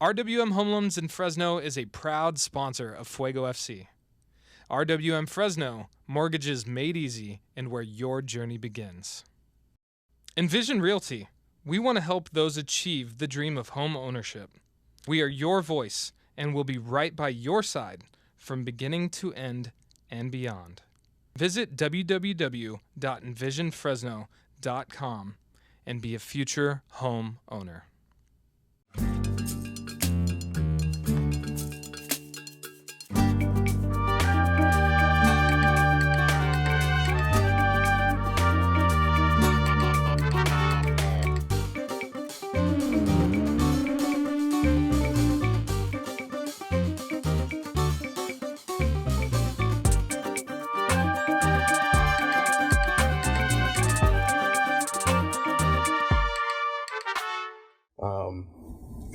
RWM Home Loans in Fresno is a proud sponsor of Fuego FC. RWM Fresno, mortgages made easy and where your journey begins. Envision Realty. We want to help those achieve the dream of home ownership. We are your voice and will be right by your side from beginning to end and beyond. Visit www.envisionfresno.com and be a future home owner.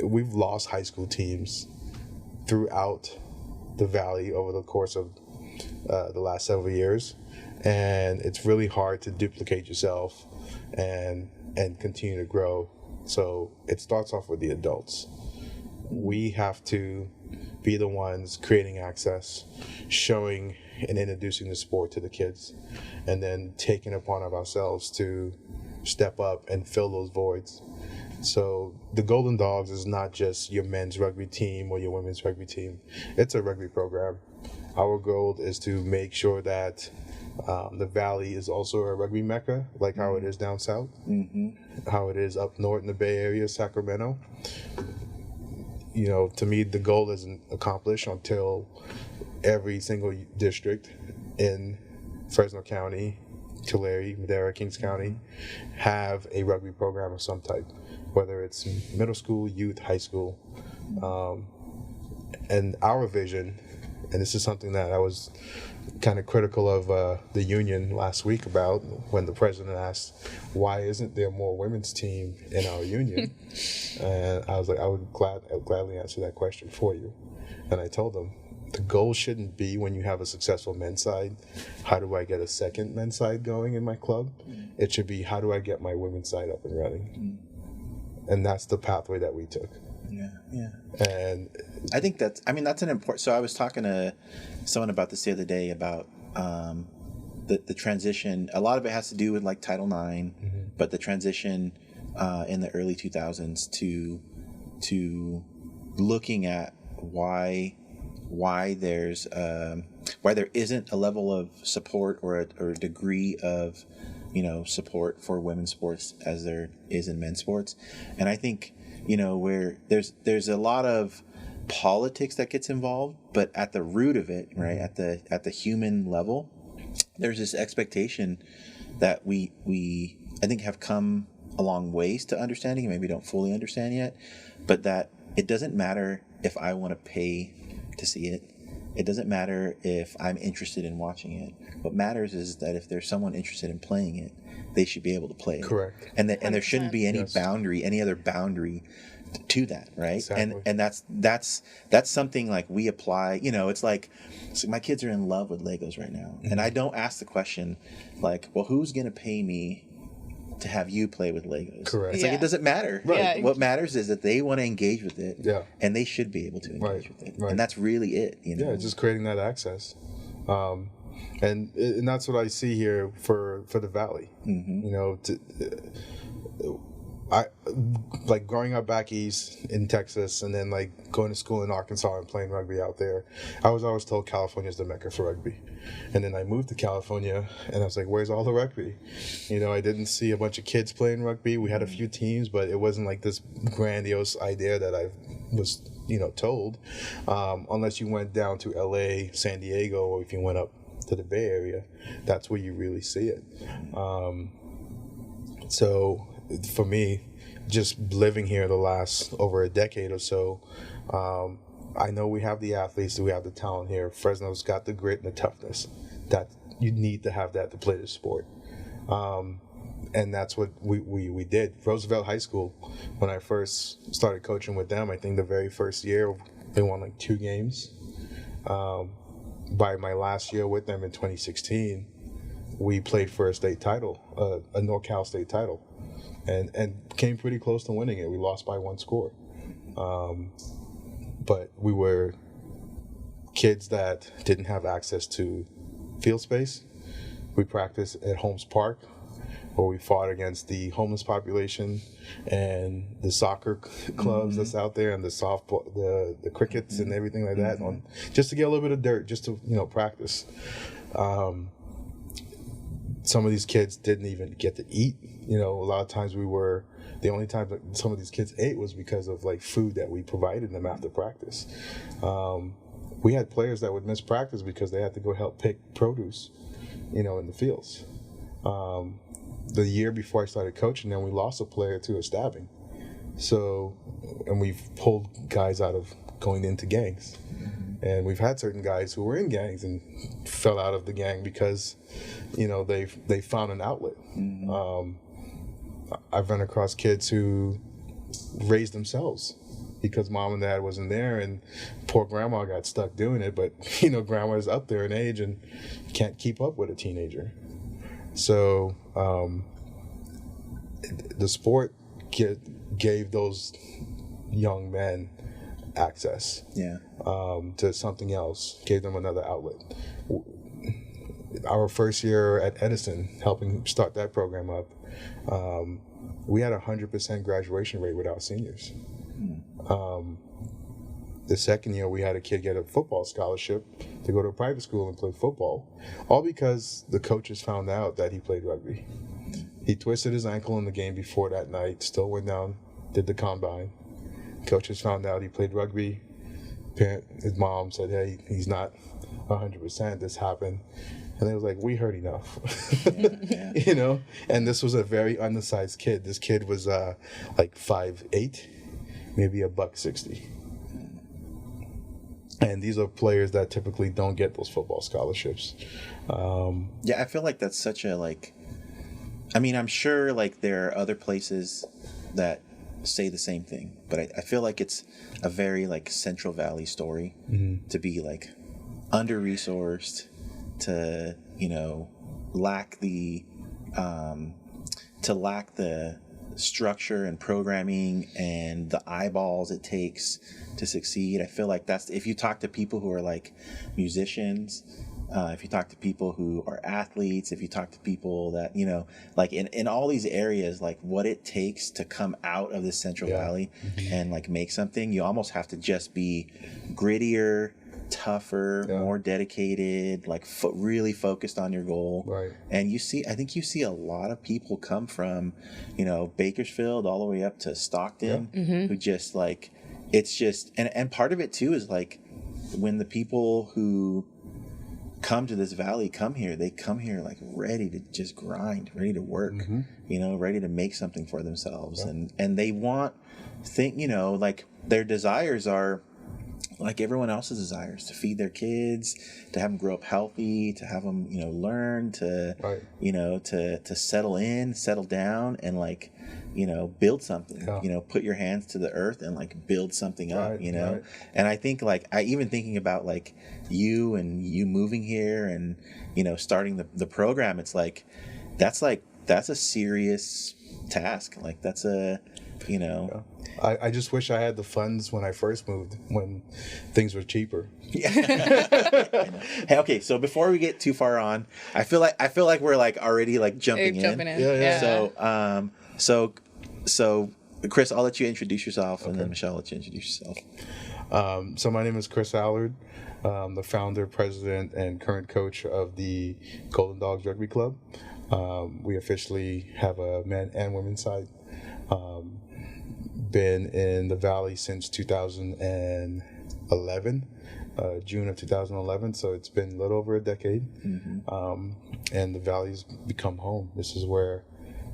We've lost high school teams throughout the valley over the course of the last several years, and it's really hard to duplicate yourself and continue to grow. So it starts off with the adults. We have to be the ones creating access, showing and introducing the sport to the kids, and then taking it upon ourselves to step up and fill those voids. So the Golden Dogs is not just your men's rugby team or your women's rugby team. It's a rugby program. Our goal is to make sure that the Valley is also a rugby mecca, like how it is down south, how it is up north in the Bay Area, Sacramento. You know, to me, the goal isn't accomplished until every single district in Fresno County, Tulare, Madera, Kings County have a rugby program of some type, whether it's middle school, youth, high school. And our vision, and this is something that I was kind of critical of the union last week about when the president asked, why isn't there more women's team in our union? And I was like, I would gladly answer that question for you. And I told them, the goal shouldn't be when you have a successful men's side, how do I get a second men's side going in my club? It should be, how do I get my women's side up and running? And that's the pathway that we took. Yeah. And I think that's an important, so I was talking to someone about this the other day about the transition. A lot of it has to do with like Title IX, but the transition in the early 2000s to looking at why there isn't a level of support or a degree of support for women's sports as there is in men's sports. And I think where there's a lot of politics that gets involved, but at the root of it, right, at the human level, there's this expectation that we I think have come a long ways to understanding, maybe don't fully understand yet, but that it doesn't matter if I want to pay to see it. It doesn't matter if I'm interested in watching it. What matters is that if there's someone interested in playing it, they should be able to play it. Correct. And there shouldn't be any boundary, any other boundary to that, right? Exactly. And that's something like we apply. It's like, so my kids are in love with Legos right now, and I don't ask the question like, well, who's going to pay me to have you play with Legos? Correct. It's like, it doesn't matter. Right. Yeah. What matters is that they want to engage with it, and they should be able to engage with it. Right. And that's really it. Yeah, just creating that access. And that's what I see here for the Valley. I like growing up back east in Texas and then like going to school in Arkansas and playing rugby out there. I was always told California's the mecca for rugby. And then I moved to California and I was like, where's all the rugby? I didn't see a bunch of kids playing rugby. We had a few teams, but it wasn't like this grandiose idea that I was told, unless you went down to LA, San Diego, or if you went up to the Bay Area, that's where you really see it. So for me, just living here the last over a decade or so, I know we have the athletes, we have the talent here. Fresno's got the grit and the toughness that you need to have that to play the sport. And that's what we did. Roosevelt High School, when I first started coaching with them, I think the very first year they won like 2 games. By my last year with them in 2016, we played for a state title, a NorCal state title, and came pretty close to winning it. We lost by 1 score. But we were kids that didn't have access to field space. We practiced at Holmes Park, where we fought against the homeless population and the soccer clubs that's out there, and the softball, the crickets and everything like that, just to get a little bit of dirt, just to practice. Some of these kids didn't even get to eat. A lot of times the only time that some of these kids ate was because of like food that we provided them after practice. We had players that would miss practice because they had to go help pick produce, in the fields. The year before I started coaching, then we lost a player to a stabbing. So, and we've pulled guys out of going into gangs. And we've had certain guys who were in gangs and fell out of the gang because, they found an outlet. I've run across kids who raised themselves because mom and dad wasn't there, and poor grandma got stuck doing it. But grandma's up there in age and can't keep up with a teenager. So the sport gave those young men access to something else, gave them another outlet. Our first year at Edison, helping start that program up, we had 100% graduation rate with our seniors. The second year, we had a kid get a football scholarship to go to a private school and play football, all because the coaches found out that he played rugby. He twisted his ankle in the game before that night, still went down, did the combine. Coaches found out he played rugby. His mom said, hey, he's not 100%, this happened. And they was like, we heard enough. And this was a very undersized kid. This kid was like 5'8", maybe $160. And these are players that typically don't get those football scholarships. I feel like that's such a I'm sure there are other places that say the same thing, but I feel like it's a very Central Valley story to be under-resourced, to lack the structure and programming and the eyeballs it takes to succeed. I feel like that's, if you talk to people who are musicians, if you talk to people who are athletes, if you talk to people that, in all these areas, what it takes to come out of the Central Valley and make something, you almost have to just be grittier, tougher, more dedicated, really focused on your goal. Right. And I think you see a lot of people come from, Bakersfield all the way up to Stockton, who just it's just, and part of it too is when the people who come to this valley they come here ready to just grind, ready to work, ready to make something for themselves. And they want their desires are like everyone else's desires, to feed their kids, to have them grow up healthy, to have them, learn to, to settle down and build something, put your hands to the earth and build something up, Right. And I think I even thinking about you moving here and, starting the program, it's that's a serious task. That's a, I just wish I had the funds when I first moved, when things were cheaper. Hey, okay, so before we get too far on, I feel like we're already jumping in. Yeah. So Chris, I'll let you introduce yourself, and then Michelle, I'll let you introduce yourself. So my name is Chris Allard. I'm the founder, president, and current coach of the Golden Dogs Rugby Club. We officially have a men and women's side. Been in the Valley since 2011, June of 2011, so it's been a little over a decade. And the Valley's become home. This is where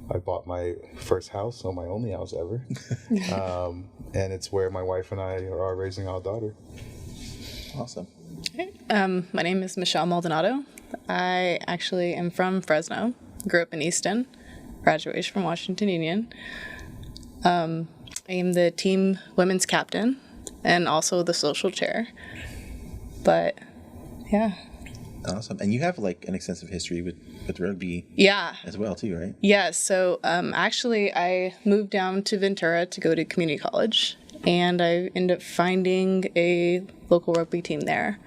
I bought my first house, or my only house ever. And it's where my wife and I are raising our daughter. Awesome. My name is Michelle Maldonado. I actually am from Fresno, grew up in Easton, graduated from Washington Union. I am the team women's captain and also the social chair. But yeah. Awesome. And you have an extensive history with rugby as well too, right? Yeah. So actually I moved down to Ventura to go to community college and I ended up finding a local rugby team there.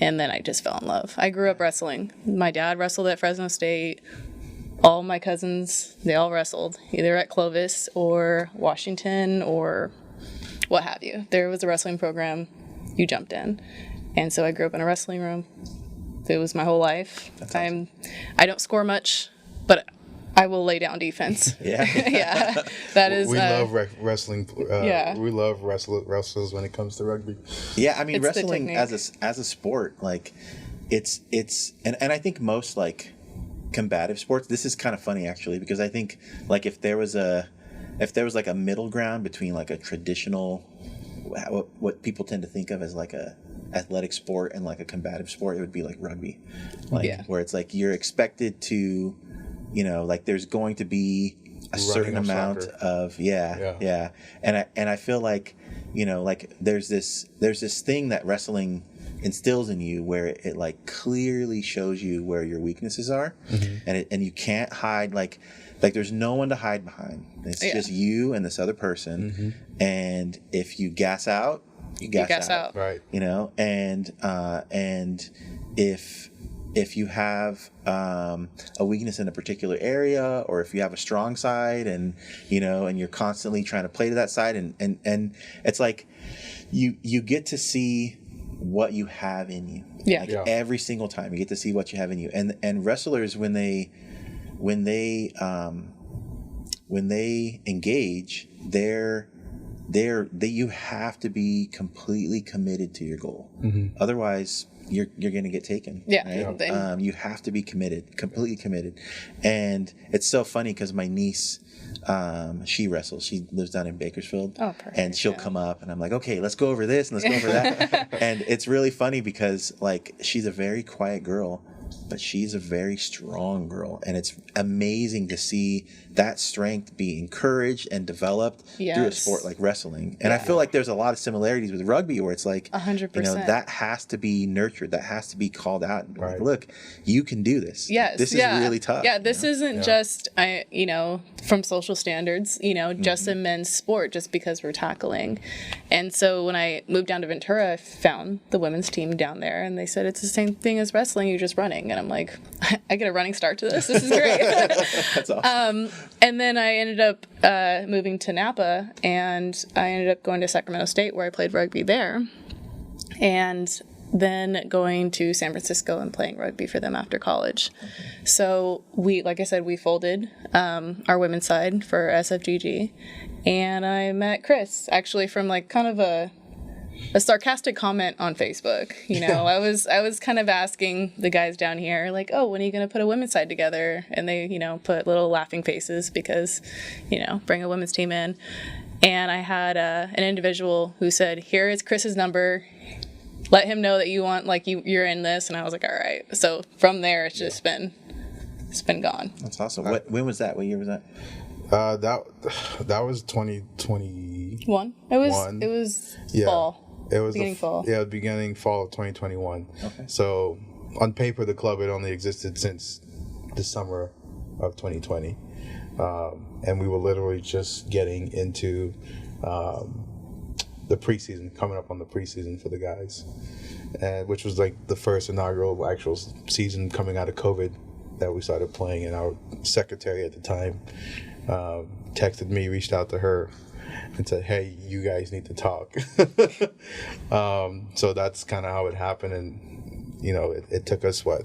And then I just fell in love. I grew up wrestling. My dad wrestled at Fresno State. All my cousins, they all wrestled, either at Clovis or Washington or what have you. There was a wrestling program, you jumped in. And so I grew up in a wrestling room. It was my whole life. That's awesome. I don't score much, but I will lay down defense. Yeah. Yeah. That is. We love wrestling. Yeah. We love wrestlers when it comes to rugby. Yeah, I mean, It's the wrestling technique. as a sport, like it's and I think most like combative sports, this is kind of funny actually, because I think like if there was like a middle ground between like a traditional what people tend to think of as like a athletic sport and like a combative sport, it would be like rugby, like where it's like you're expected to, like there's going to be a certain amount of and I feel like like there's this thing that wrestling instills in you where it like clearly shows you where your weaknesses are, and you can't hide, like there's no one to hide behind. It's just you and this other person, and if you gas out, you gas out. Right. And if you have a weakness in a particular area, or if you have a strong side, and and you're constantly trying to play to that side, and it's like you get to see what you have in you. Every single time you get to see what you have in you. And wrestlers, when they engage, you have to be completely committed to your goal. Otherwise you're going to get taken. Right? You have to be completely committed. And it's so funny because my niece, she wrestles. She lives down in Bakersfield. Oh, perfect. And she'll come up and I'm like, okay, let's go over this and let's go over that. And it's really funny because like she's a very quiet girl, but she's a very strong girl, and it's amazing to see that strength be encouraged and developed through a sport like wrestling. And I feel like there's a lot of similarities with rugby, where it's like 100%. That has to be nurtured, that has to be called out. Like, look, you can do this. Yes, this is really tough. Yeah, this isn't just from social standards, just a men's sport, just because we're tackling. And so when I moved down to Ventura, I found the women's team down there, and they said it's the same thing as wrestling, you're just running. And I'm like, I get a running start to this. This is great. That's awesome. And then I ended up moving to Napa, and I ended up going to Sacramento State, where I played rugby there, and then going to San Francisco and playing rugby for them after college. So like I said, we folded our women's side for SFGG, and I met Chris actually from like kind of a sarcastic comment on Facebook. I was kind of asking the guys down here, like, oh, when are you going to put a women's side together? And they, put little laughing faces because, bring a women's team in. And I had an individual who said, here is Chris's number. Let him know that you want, like, you're in this. And I was like, all right. So from there, it's just been gone. That's awesome. When was that? What year was that? That was 2021. It was fall. It was beginning fall. Yeah, beginning fall of 2021. Okay. So on paper, the club had only existed since the summer of 2020, and we were literally just getting into the preseason, coming up on the preseason for the guys, and which was like the first inaugural actual season coming out of COVID that we started playing. And our secretary at the time texted me, reached out to her, and said, hey, you guys need to talk. So that's kind of how it happened. And, it took us, a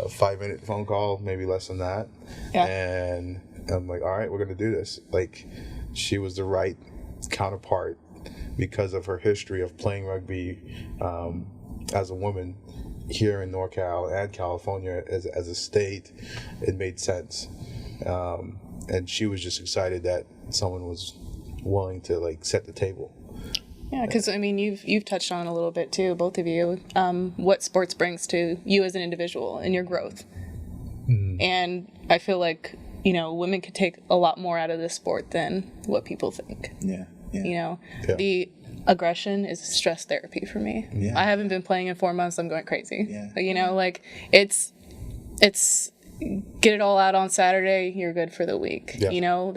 5-minute phone call, maybe less than that. Yeah. And I'm like, all right, we're going to do this. Like, she was the right counterpart because of her history of playing rugby as a woman here in NorCal and California as a state. It made sense. And she was just excited that someone was willing to like set the table. Yeah, because you've touched on a little bit too, both of you, what sports brings to you as an individual and your growth. And I feel like women could take a lot more out of this sport than what people think. The aggression is stress therapy for me. I haven't been playing in 4 months. I'm going crazy. It's get it all out on Saturday, you're good for the week. Yeah. You know,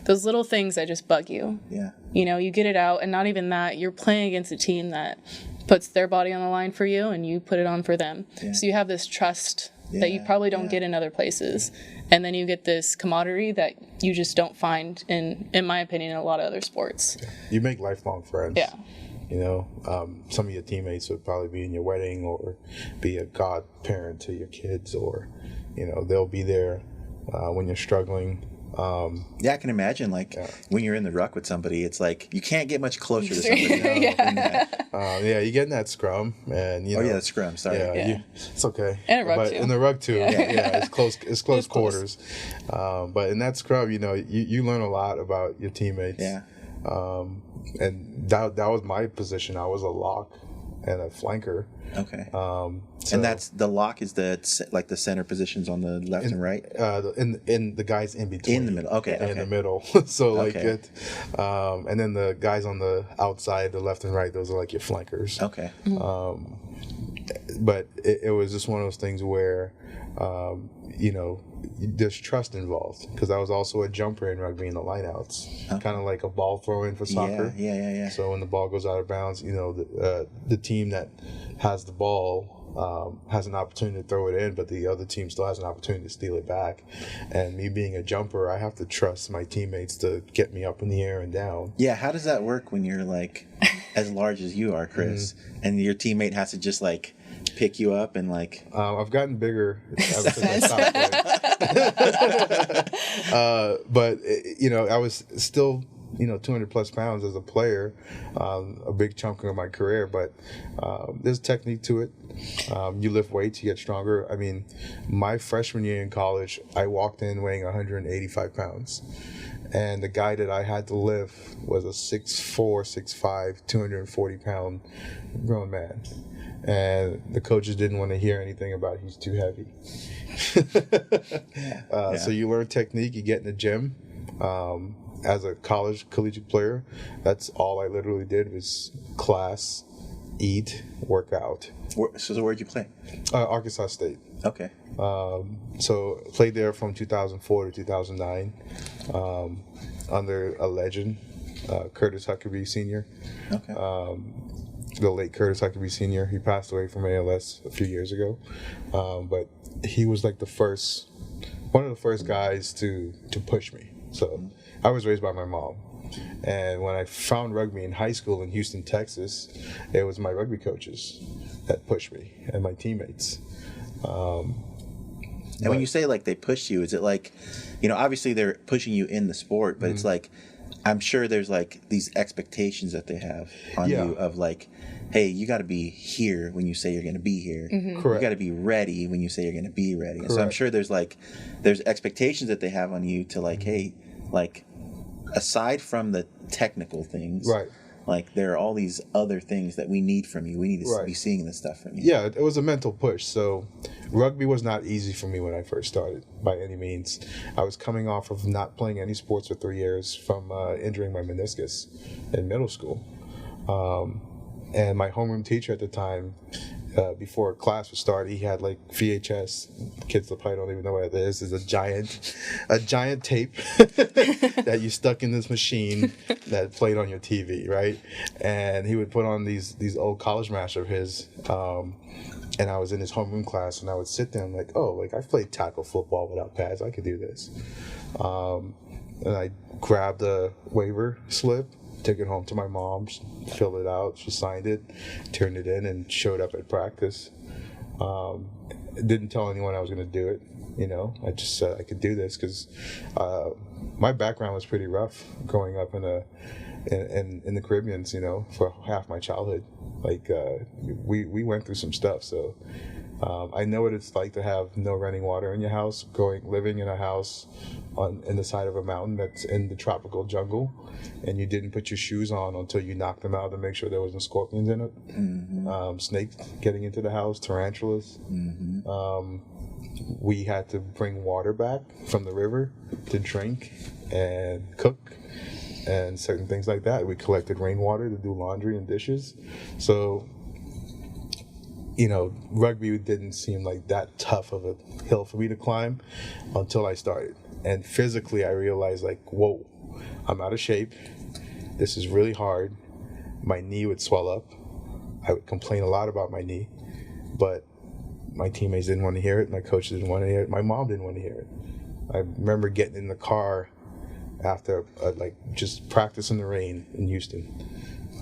those little things that just bug you. Yeah. You know, you get it out, and not even that, you're playing against a team that puts their body on the line for you, and you put it on for them. Yeah. So you have this trust that you Yeah, probably don't yeah. get in other places. And then you get this camaraderie that you just don't find in my opinion, in a lot of other sports. You make lifelong friends. Yeah. You know, some of your teammates would probably be in your wedding or be a godparent to your kids, or, you know, they'll be there when you're struggling. Yeah, I can imagine, like, when you're in the ruck with somebody, it's like you can't get much closer to somebody. Than that. You get in that scrum, and you know. Oh, yeah, that's scrum. Sorry. Yeah. It's okay. And a rug, but too. in the rug too. Yeah. It's close. It's close It's close. quarters. But in that scrum, you know, you learn a lot about your teammates. Yeah. And that was my position. I was a lock and a flanker. Okay. So And that's the lock is the center positions on the left and right. in the guys in between. In the middle. Okay. In Okay. the middle. So like Okay. it, and then the guys on the outside, the left and right, those are like your flankers. Okay. But it was just one of those things where, you know, there's trust involved, because I was also a jumper in rugby in the lineouts, kind of like a ball throw-in for soccer. Yeah. So when the ball goes out of bounds, you know, the team that has the ball has an opportunity to throw it in, but the other team still has an opportunity to steal it back. And me being a jumper, I have to trust my teammates to get me up in the air and down. Yeah. How does that work when you're like as large as you are, Chris, and your teammate has to just like pick you up and like? I've gotten bigger ever since I stopped playing. But you know, I was still, you know, 200 plus pounds as a player, a big chunk of my career. But there's technique to it. You lift weights, you get stronger. I mean, my freshman year in college, I walked in weighing 185 pounds. And the guy that I had to lift was a 6'4", 6'5", 240-pound grown man. And the coaches didn't want to hear anything about he's too heavy. So you learn technique, you get in the gym. As a collegiate player, that's all I literally did was class, eat, work out. So where'd you play? Arkansas State. Okay. So played there from 2004 to 2009 under a legend, Curtis Huckabee Sr. Okay. The late Curtis Huckabee Sr. He passed away from ALS a few years ago, but he was like one of the first guys to push me. So I was raised by my mom. And when I found rugby in high school in Houston, Texas, it was my rugby coaches that pushed me and my teammates. And when you say like they pushed you, is it like, you know, obviously they're pushing you in the sport, but it's like, I'm sure there's like these expectations that they have on you of like, hey, you got to be here when you say you're going to be here. Correct. You got to be ready when you say you're going to be ready. So I'm sure there's expectations that they have on you to like, hey, like aside from the technical things, Right. like there are all these other things that we need from you. We need to be seeing this stuff from you. Yeah, it was a mental push. So rugby was not easy for me when I first started, by any means. I was coming off of not playing any sports for 3 years from injuring my meniscus in middle school. And my homeroom teacher at the time, before class would start, he had like VHS. Kids probably don't even know what it is. It's a giant tape that you stuck in this machine that played on your TV, right? And he would put on these old college matches of his. And I was in his homeroom class, and I would sit there and like, oh, like I've played tackle football without pads. I could do this. And I grabbed a waiver slip, took it home to my mom, filled it out, she signed it, turned it in, and showed up at practice. Didn't tell anyone I was going to do it, you know. I just said I could do this because my background was pretty rough growing up in the Caribbeans, you know, for half my childhood. Like we went through some stuff, so I know what it's like to have no running water in your house, living in a house in the side of a mountain that's in the tropical jungle, and you didn't put your shoes on until you knocked them out to make sure there wasn't scorpions in it. Snakes getting into the house, tarantulas. We had to bring water back from the river to drink and cook and certain things like that. We collected rainwater to do laundry and dishes. So rugby didn't seem like that tough of a hill for me to climb until I started. And physically, I realized, like, whoa, I'm out of shape. This is really hard. My knee would swell up. I would complain a lot about my knee, but my teammates didn't want to hear it. My coach didn't want to hear it. My mom didn't want to hear it. I remember getting in the car after just practice in the rain in Houston.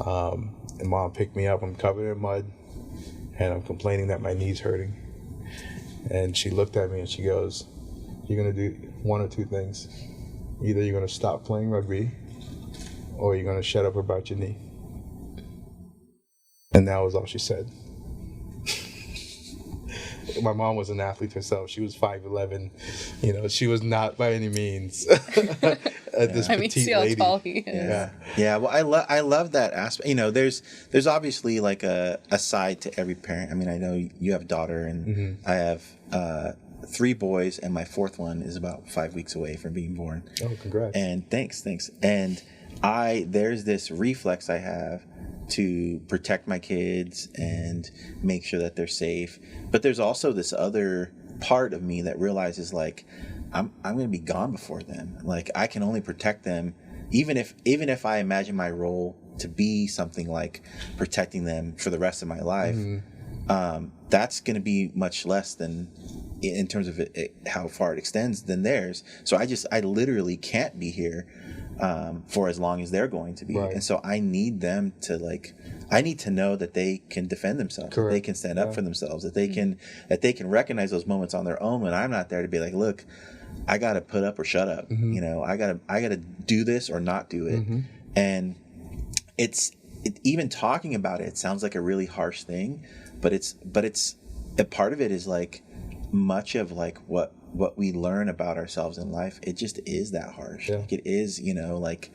And Mom picked me up. I'm covered in mud, and I'm complaining that my knee's hurting. And she looked at me and she goes, "You're going to do one or two things. Either you're going to stop playing rugby, or you're going to shut up about your knee." And that was all she said. My mom was an athlete herself. She was 5'11". She was not by any means this petite see how lady. tall he is. Yeah. Well, I love that aspect. There's obviously like a side to every parent. I mean, I know you have a daughter, and I have 3 boys, and my 4th one is about 5 weeks away from being born. Oh, congrats! And thanks. And there's this reflex I have to protect my kids and make sure that they're safe. But there's also this other part of me that realizes, like, I'm going to be gone before then. Like, I can only protect them, even if I imagine my role to be something like protecting them for the rest of my life. That's going to be much less than, in terms of how far it extends, than theirs. So I literally can't be here for as long as they're going to be. Right. And so I need them to, like, I need to know that they can defend themselves, that they can stand up for themselves, that they can recognize those moments on their own when I'm not there, to be like, look, I got to put up or shut up. I got to do this or not do it. And even talking about it sounds like a really harsh thing, but it's a part of it is, like, much of, like, what we learn about ourselves in life, it just is that harsh. Like, it is, like,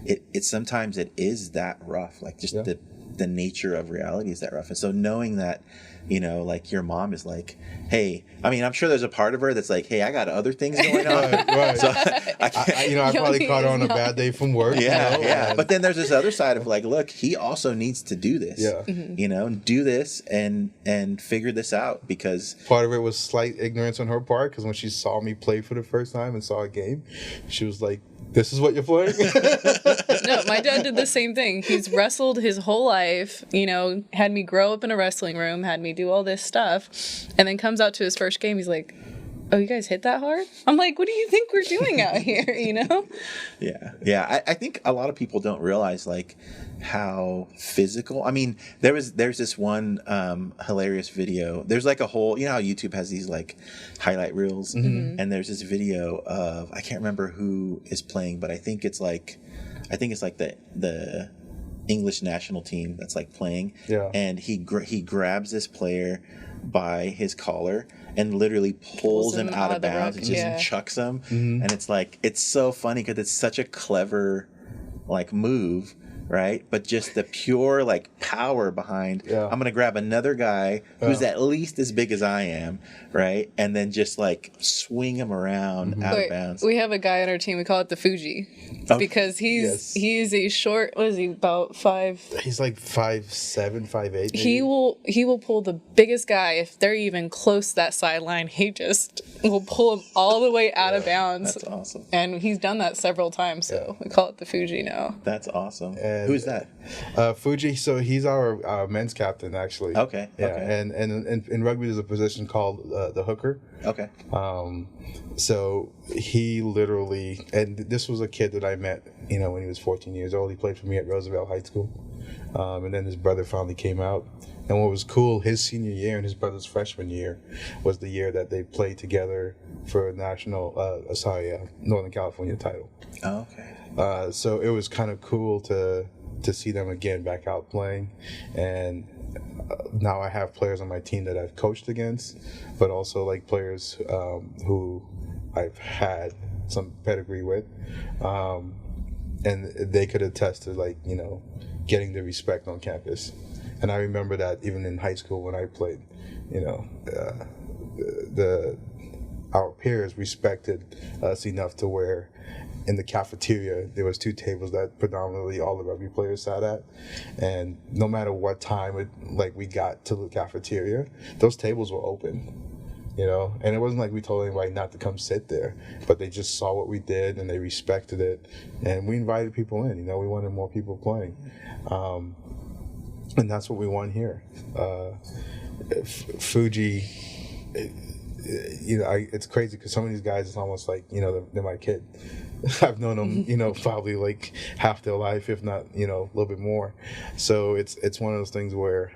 it sometimes it is that rough, like, just the nature of reality is that rough. And so knowing that, like, your mom is like, hey, I mean, I'm sure there's a part of her that's like, hey, I got other things going on. Right. So I probably caught her on a bad day from work. Yeah. But then there's this other side of, like, look, he also needs to do this. Do this and figure this out, because part of it was slight ignorance on her part, because when she saw me play for the first time and saw a game, she was like, "This is what you're playing?" No, my dad did the same thing. He's wrestled his whole life, had me grow up in a wrestling room, had me do all this stuff, and then comes out to his first game, he's like, "Oh, you guys hit that hard?" I'm like, "What do you think we're doing out here?" Yeah. I think a lot of people don't realize, like, how physical. I mean, there's this one hilarious video. There's, like, a whole, how YouTube has these, like, highlight reels, and there's this video of, I can't remember who is playing, but I think it's like the English national team that's, like, playing, and he grabs this player by his collar and literally pulls him out of bounds and just chucks him. And it's like, it's so funny because it's such a clever, like, move, right? But just the pure, like, power behind, I'm going to grab another guy who's at least as big as I am, right? And then just, like, swing him around out of bounds. We have a guy on our team, we call it the Fuji, because he's a short, what is he, about 5? He's like 5'7", 5'8". maybe. He will pull the biggest guy. If they're even close to that sideline, he just will pull him all the way out of bounds. That's awesome. And he's done that several times, so we call it the Fuji now. That's awesome. And, who's that? Fuji. So he's our men's captain, actually. Okay. And in rugby, there's a position called the hooker. Okay. So he literally, and this was a kid that I met, when he was 14 years old. He played for me at Roosevelt High School. And then his brother finally came out. And what was cool, his senior year and his brother's freshman year was the year that they played together for a Northern California title. Oh, okay. So it was kind of cool to see them again back out playing. And now I have players on my team that I've coached against, but also, like, players who I've had some pedigree with. And they could attest to, like, getting the respect on campus. And I remember that even in high school when I played, our peers respected us enough to where in the cafeteria, there was 2 tables that predominantly all the rugby players sat at, and no matter what time we got to the cafeteria, those tables were open, and it wasn't like we told anybody not to come sit there, but they just saw what we did and they respected it, and we invited people in. We wanted more people playing, and that's what we want here. Fuji, it's crazy because some of these guys, it's almost like they're my kid. I've known them, probably like half their life, if not, a little bit more. So it's one of those things where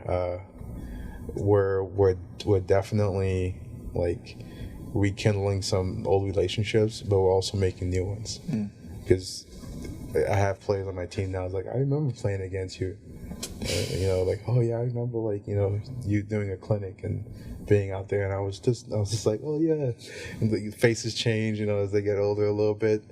we're definitely like rekindling some old relationships, but we're also making new ones. Because I have players on my team now. It's like, I remember playing against you. Like, oh yeah, I remember you doing a clinic and being out there, and I was just like, oh yeah, and the faces change, as they get older a little bit.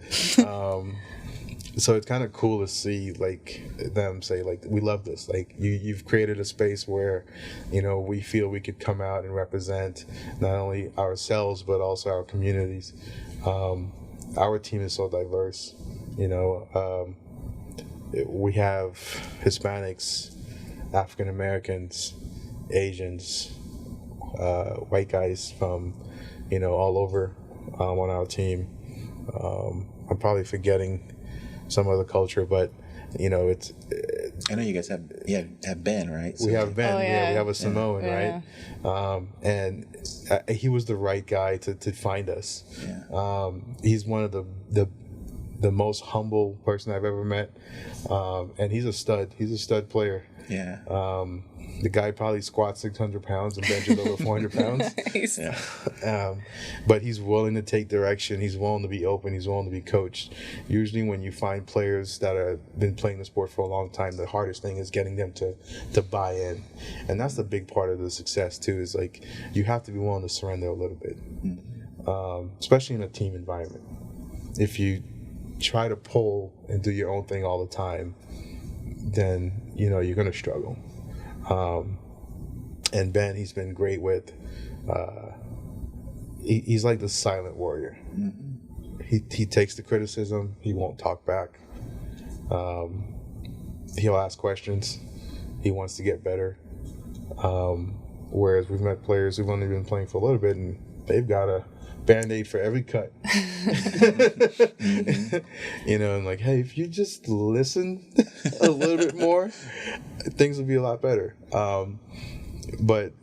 So it's kind of cool to see them say we love this. You've created a space where, we feel we could come out and represent not only ourselves but also our communities. Our team is so diverse. We have Hispanics, African Americans, Asians, white guys from, all over on our team. I'm probably forgetting some other culture, but it's. I know you guys have Ben, right? We have Ben. Oh, yeah. We have a Samoan, right? And he was the right guy to find us. Yeah. He's one of the most humble person I've ever met, and he's a stud. He's a stud player. Yeah. The guy probably squats 600 pounds and benches over 400 pounds. Nice. But he's willing to take direction. He's willing to be open. He's willing to be coached. Usually when you find players that have been playing the sport for a long time, the hardest thing is getting them to buy in. And that's the big part of the success too, is you have to be willing to surrender a little bit, especially in a team environment. If you try to pull and do your own thing all the time, then you're going to struggle. And Ben, he's been great with. He's like the silent warrior. He takes the criticism. He won't talk back. He'll ask questions. He wants to get better. Whereas we've met players who've only been playing for a little bit, and they've got a Band-Aid for every cut. And like, hey, if you just listen a little bit more, things will be a lot better. But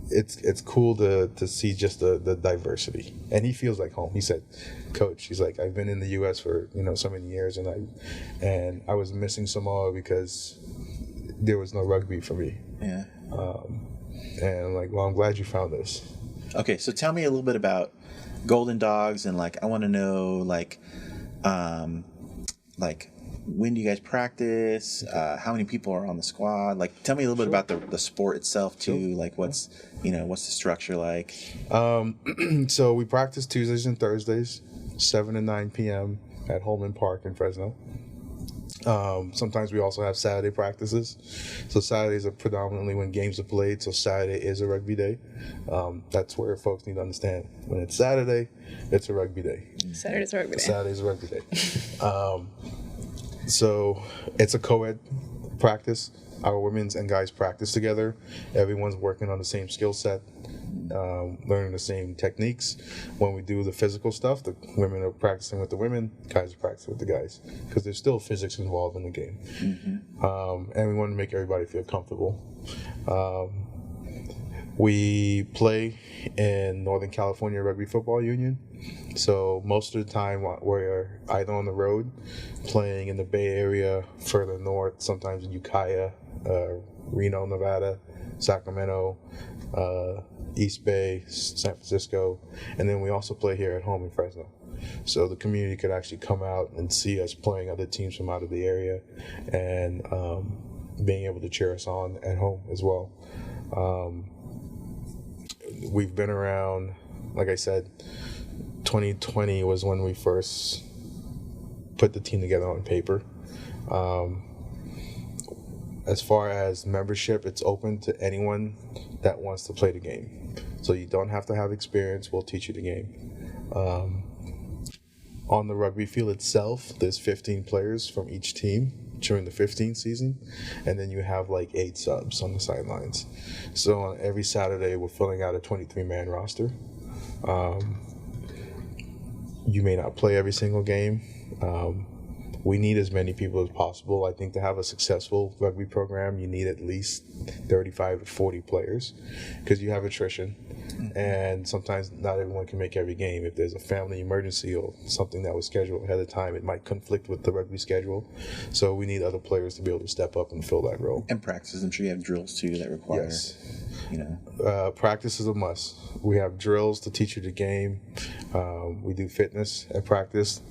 it's cool to see just the diversity. And he feels like home. He said, Coach, he's like, I've been in the U.S. for so many years, and I was missing Samoa because there was no rugby for me. Yeah. And I'm like, well, I'm glad you found this. Okay, so tell me a little bit about Golden Dogs, and I want to know when do you guys practice? How many people are on the squad? Tell me a little bit about the sport itself too. What's the structure like? So we practice Tuesdays and Thursdays, 7 and 9 p.m. at Holman Park in Fresno. Sometimes we also have Saturday practices. So Saturdays are predominantly when games are played. So Saturday is a rugby day. That's where folks need to understand. When it's Saturday, it's a rugby day. Saturday's a rugby day. Saturday's a rugby day. So it's a co-ed practice. Our women's and guys practice together. Everyone's working on the same skill set, learning the same techniques. When we do the physical stuff, the women are practicing with the women, guys are practicing with the guys, because there's still physics involved in the game. And we want to make everybody feel comfortable. We play in Northern California Rugby Football Union. So most of the time we're either on the road, playing in the Bay Area, further north, sometimes in Ukiah, Reno, Nevada, Sacramento, East Bay, San Francisco, and then we also play here at home in Fresno. So the community could actually come out and see us playing other teams from out of the area, and being able to cheer us on at home as well. We've been around, like I said, 2020 was when we first put the team together on paper. As far as membership, it's open to anyone that wants to play the game. So you don't have to have experience. We'll teach you the game. on the rugby field itself, there's 15 players from each team during the 15 season, and then you have like 8 subs on the sidelines. So on every Saturday, we're filling out a 23-man roster. You may not play every single game. We need as many people as possible. I think to have a successful rugby program, you need at least 35 to 40 players, because you have attrition, and sometimes not everyone can make every game. If there's a family emergency or something that was scheduled ahead of time, it might conflict with the rugby schedule. So we need other players to be able to step up and fill that role. And practices, I'm sure you have drills too that require, Yes. Practice is a must. We have drills to teach you the game. We do fitness at practice.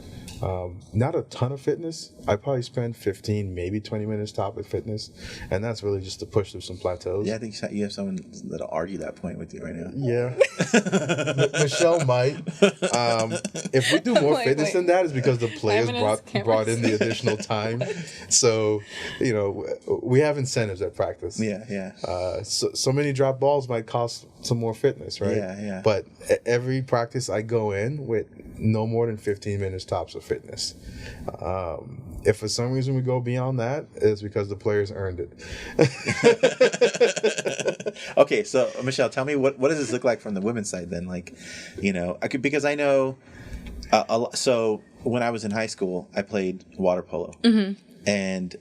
Not a ton of fitness. I probably spend 15, maybe 20 minutes top at fitness, and that's really just to push through some plateaus. Yeah, I think you have someone that'll argue that point with you right now. Yeah. Michelle might. If we do more fitness than that, it's because the players brought in the additional time. So, we have incentives at practice. Yeah. So many drop balls might cost some more fitness, right? Yeah. But every practice I go in with no more than 15 minutes tops of fitness. If for some reason we go beyond that, it's because the players earned it. Okay, so Michelle, tell me what does this look like from the women's side then? Because I know. So when I was in high school, I played water polo, and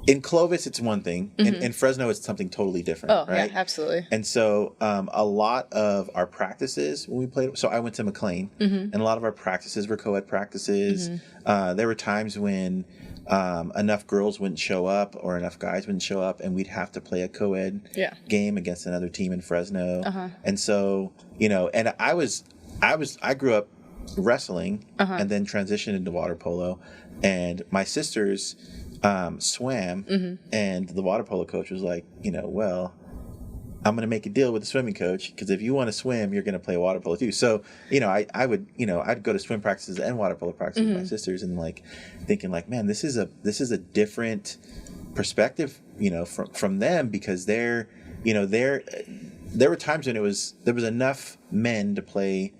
in Clovis, it's one thing. In Fresno, it's something totally different. Oh, right? yeah, absolutely. And so a lot of our practices when we played, so I went to McLean, and a lot of our practices were co-ed practices. There were times when enough girls wouldn't show up or enough guys wouldn't show up, and we'd have to play a co-ed game against another team in Fresno. And so, and I grew up wrestling and then transitioned into water polo, and my sisters swam, and the water polo coach was like, well, I'm going to make a deal with the swimming coach, because if you want to swim, you're going to play water polo too. So, I'd go to swim practices and water polo practices with my sisters, and thinking man, this is a different perspective, from them, because there were times when there was enough men to play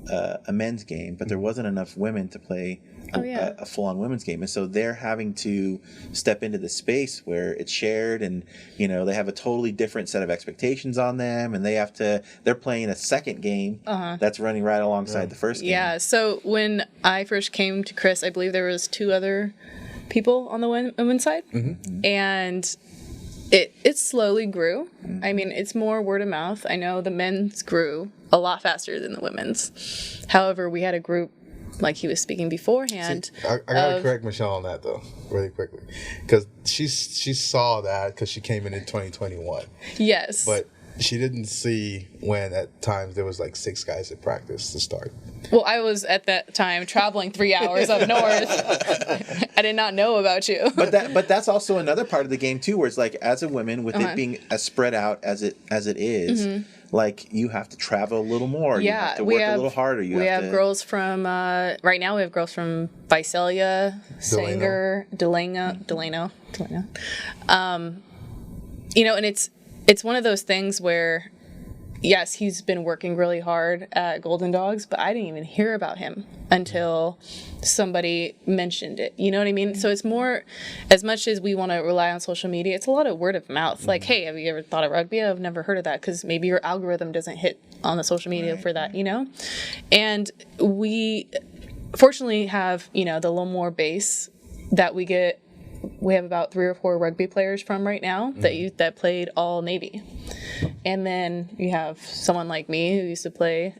a men's game, but there wasn't enough women to play a full-on women's game, and so they're having to step into the space where it's shared, and they have a totally different set of expectations on them, and they're playing a second game that's running right alongside the first game. Yeah. So when I first came to Chris, I believe there was 2 other people on the women's side, and it slowly grew. I mean, it's more word of mouth. I know the men's grew a lot faster than the women's. However, we had a group, like he was speaking beforehand. See, I gotta correct Michelle on that though, really quickly, because she saw that because she came in 2021. Yes, but she didn't see when at times there was 6 guys at practice to start. Well, I was at that time traveling 3 hours up north. I did not know about you. But that's also another part of the game too, where it's as a woman, with it being as spread out as it is. You have to travel a little more. You have to work a little harder. We have girls from, right now we have girls from Visalia, Sanger, Delano. And it's one of those things where, yes, he's been working really hard at Golden Dogs, but I didn't even hear about him until somebody mentioned it. You know what I mean? So it's more, as much as we want to rely on social media, it's a lot of word of mouth. Hey, have you ever thought of rugby? I've never heard of that, because maybe your algorithm doesn't hit on the social media for that, And we fortunately have, the little more base that we get. We have about 3 or 4 rugby players from right now that played all Navy. And then you have someone like me who used to play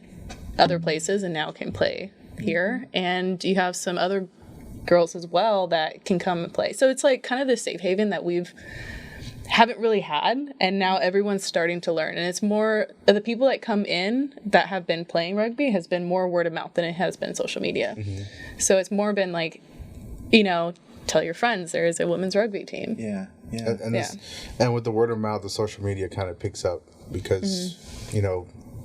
other places and now can play here. And you have some other girls as well that can come and play. So it's kind of the safe haven that haven't really had, and now everyone's starting to learn. And it's more the people that come in that have been playing rugby has been more word of mouth than it has been social media. So it's more been tell your friends there is a women's rugby team. Yeah. And with the word of mouth, the social media kind of picks up, because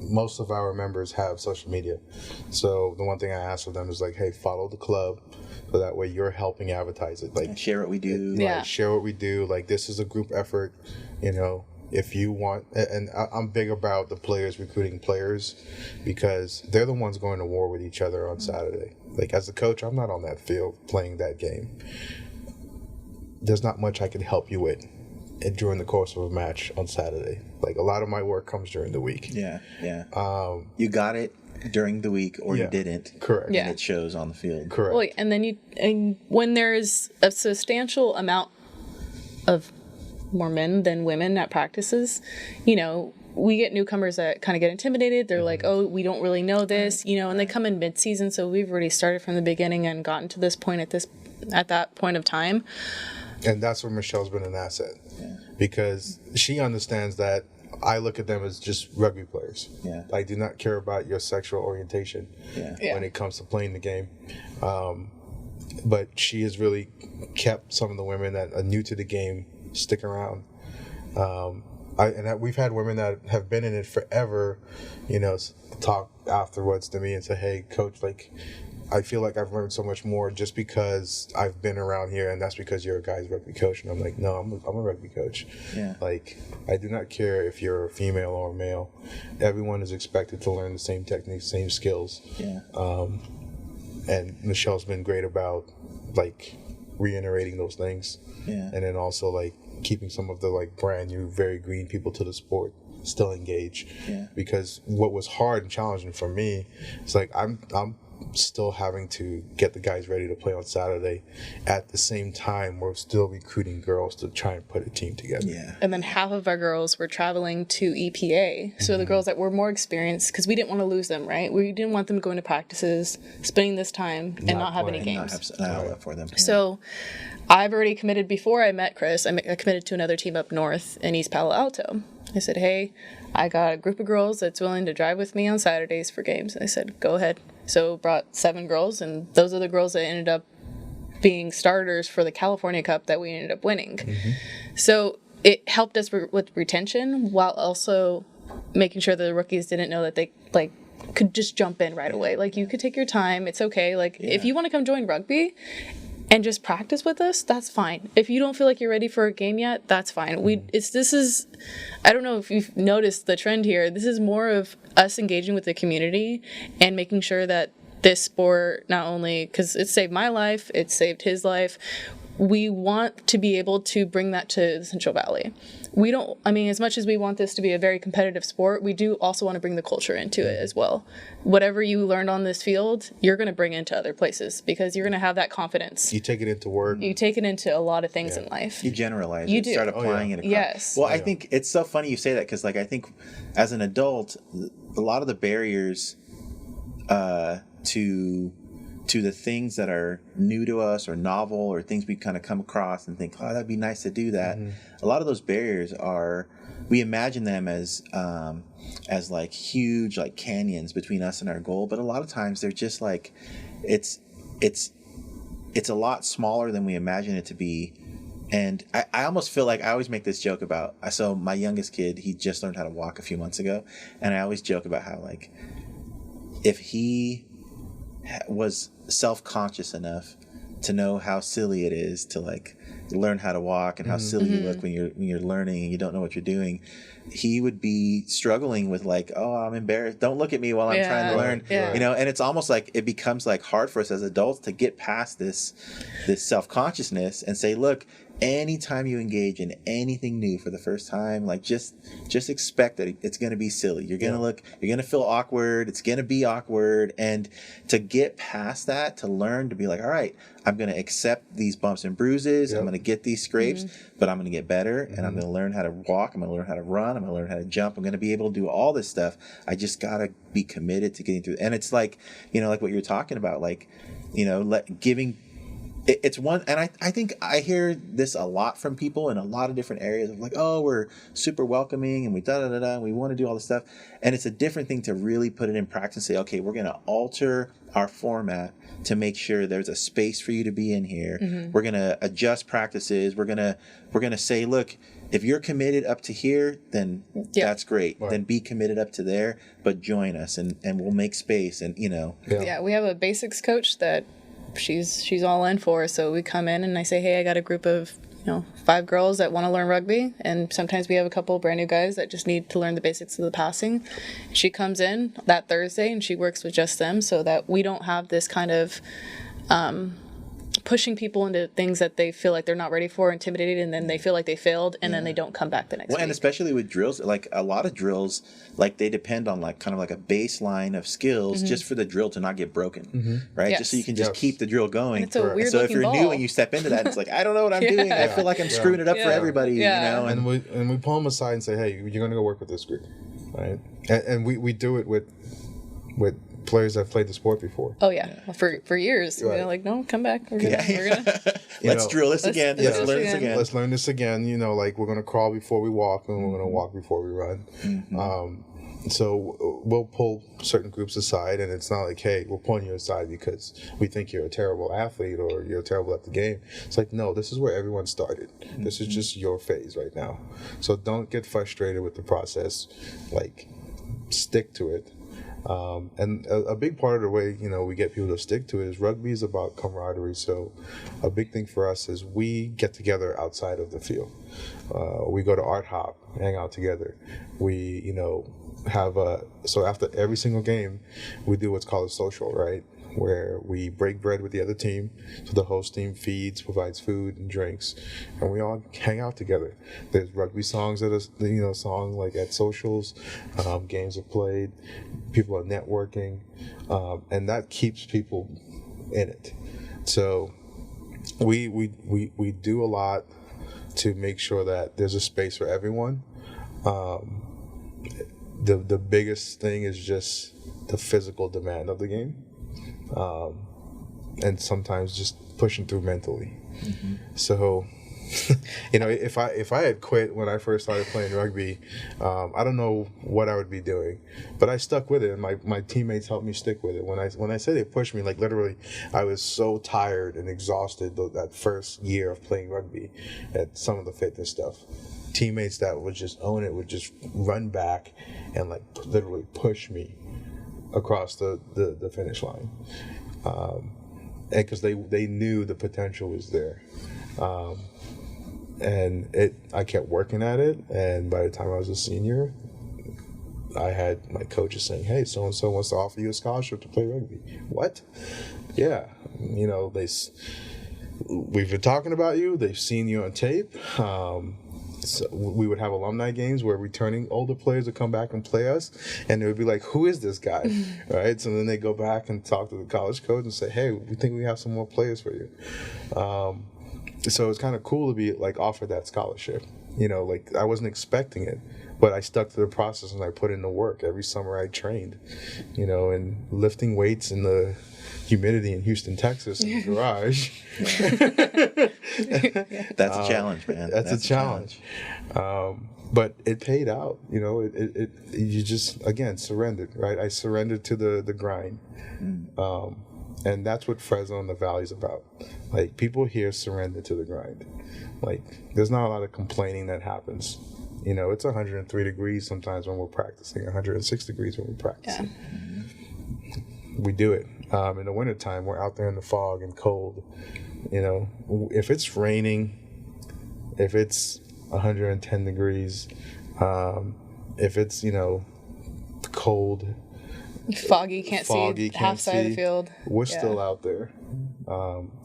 most of our members have social media. So the one thing I ask of them is hey, follow the club, so that way you're helping advertise it. Share what we do. Share what we do. This is a group effort. if you want, and I'm big about the players recruiting players because they're the ones going to war with each other on Saturday. Like, as a coach, I'm not on that field playing that game. There's not much I can help you with during the course of a match on Saturday. Like, a lot of my work comes during the week. Yeah. You got it during the week, or you didn't. Correct. And it shows on the field. Correct. Well, and then when there's a substantial amount of more men than women at practices, we get newcomers that kind of get intimidated. They're like, oh, we don't really know this, and they come in mid-season, so we've already started from the beginning and gotten to this point at that point of time. And that's where Michelle's been an asset, because she understands that I look at them as just rugby players. Yeah. I do not care about your sexual orientation when it comes to playing the game. But she has really kept some of the women that are new to the game stick around. We've had women that have been in it forever, talk afterwards to me and say, hey, coach, like, I feel like I've learned so much more just because I've been around here, and that's because you're a guy's rugby coach. And I'm like, no, I'm a rugby coach. Yeah. Like, I do not care if you're a female or a male. Everyone is expected to learn the same techniques, same skills. Yeah. And Michelle's been great about, like, reiterating those things. Yeah. And then also, like, keeping some of the, like, brand new, very green people to the sport still engaged. Yeah. Because what was hard and challenging for me is, like, I'm still having to get the guys ready to play on Saturday. At the same time, we're still recruiting girls to try and put a team together. Yeah. And then half of our girls were traveling to EPA. So the girls that were more experienced, because we didn't want to lose them, right? We didn't want them going to practices, spending this time, and not have any games. Not have an outlet for them. Yeah. So I've already committed before I met Chris. I committed to another team up north in East Palo Alto. I said, hey, I got a group of girls that's willing to drive with me on Saturdays for games. And I said, go ahead. So brought 7 girls, and those are the girls that ended up being starters for the California Cup that we ended up winning. So it helped us with retention while also making sure that the rookies didn't know that they could just jump in right away. Like, you could take your time. It's okay. Like, if you want to come join rugby and just practice with us, that's fine. If you don't feel like you're ready for a game yet, that's fine. I don't know if you've noticed the trend here. This is more of us engaging with the community and making sure that this sport, not only because it saved my life, it saved his life, we want to be able to bring that to the Central Valley. As much as we want this to be a very competitive sport, we do also want to bring the culture into it as well. Whatever you learned on this field, you're going to bring into other places because you're going to have that confidence. You take it into work. You take it into a lot of things in life. You generalize You it, do. start applying it across. Yes. Well, I think it's so funny you say that because, like, I think as an adult, a lot of the barriers to the things that are new to us or novel or things we kind of come across and think, oh, that'd be nice to do that. A lot of those barriers we imagine them as like huge, like canyons between us and our goal. But a lot of times they're just like, it's a lot smaller than we imagine it to be. And I almost feel like I always make this joke about, so my youngest kid, he just learned how to walk a few months ago. And I always joke about how, like, if he was self-conscious enough to know how silly it is to, like, learn how to walk and how silly you look when you're learning and you don't know what you're doing, he would be struggling with, like, oh, I'm embarrassed, don't look at me while I'm trying to learn. And it's almost like it becomes like hard for us as adults to get past this self-consciousness and say, look, anytime you engage in anything new for the first time, like, just expect that it's going to be silly. You're going to feel awkward. It's going to be awkward. And to get past that, to learn to be like, all right, I'm going to accept these bumps and bruises. I'm going to get these scrapes, but I'm going to get better. And I'm going to learn how to walk. I'm going to learn how to run. I'm going to learn how to jump. I'm going to be able to do all this stuff. I just got to be committed to getting through. And it's like, like what you're talking about, like, giving. It's one, and I think I hear this a lot from people in a lot of different areas of, like, oh, we're super welcoming and we and we want to do all this stuff. And it's a different thing to really put it in practice and say, okay, we're going to alter our format to make sure there's a space for you to be in here. We're going to adjust practices. We're going to say, look, if you're committed up to here, then that's great. Right. Then be committed up to there, but join us and we'll make space. And, we have a basics coach that she's all in for. So we come in and I say, hey, I got a group of 5 girls that want to learn rugby, and sometimes we have a couple brand new guys that just need to learn the basics of the passing. She comes in that Thursday and she works with just them so that we don't have this kind of pushing people into things that they feel like they're not ready for, intimidated, and then they feel like they failed, and then they don't come back the next week. And especially with drills, like a lot of drills, like they depend on like kind of like a baseline of skills just for the drill to not get broken, right? Yes. Just so you can just keep the drill going. And it's a weird so if looking you're ball. new and you step into that, it's like, I don't know what I'm doing. I feel like I'm screwing it up for everybody, you know? And we pull them aside and say, hey, you're going to go work with this group, right? And we do it with players that have played the sport before. Oh yeah, for years. Right. Like, no, come back. We're gonna Let's drill this again. Let's learn this again. Let's learn this again. Like we're going to crawl before we walk, and we're going to walk before we run. So we'll pull certain groups aside, and it's not like, hey, we're pulling you aside because we think you're a terrible athlete or you're terrible at the game. It's like, no, this is where everyone started. This is just your phase right now. So don't get frustrated with the process. Like, stick to it. And a big part of the way, we get people to stick to it is rugby is about camaraderie. So a big thing for us is we get together outside of the field. We go to Art Hop, hang out together. We, so after every single game, we do what's called a social, right? Where we break bread with the other team. So the host team feeds, provides food and drinks, and we all hang out together. There's rugby songs songs like at socials, games are played, people are networking, and that keeps people in it. So we do a lot to make sure that there's a space for everyone. The biggest thing is just the physical demand of the game. And sometimes just pushing through mentally. So, if I had quit when I first started playing rugby, I don't know what I would be doing, but I stuck with it, and my teammates helped me stick with it. When I say they pushed me, like literally, I was so tired and exhausted that first year of playing rugby at some of the fitness stuff. Teammates that would just own it would just run back and like literally push me across the finish line, and because they knew the potential was there, and I kept working at it, and by the time I was a senior, I had my coaches saying, hey, so and so wants to offer you a scholarship to play rugby. What? Yeah, we've been talking about you, they've seen you on tape. So we would have alumni games where returning older players would come back and play us, and it would be like, who is this guy? Right? So then they go back and talk to the college coach and say, hey, we think we have some more players for you. So it's kind of cool to be like offered that scholarship. Like I wasn't expecting it, but I stuck to the process and I put in the work. Every summer I trained, and lifting weights in the humidity in Houston, Texas in the garage. That's a challenge, man. That's a challenge. But it paid out. You just, again, surrendered, right? I surrendered to the grind. And that's what Fresno and the Valley is about. Like, people here surrender to the grind. Like, there's not a lot of complaining that happens. It's 103 degrees sometimes when we're practicing, 106 degrees when we're practicing. Yeah. We do it. In the wintertime, we're out there in the fog and cold. If it's raining, if it's 110 degrees, if it's, cold, foggy, can't see half side of the field, we're still out there.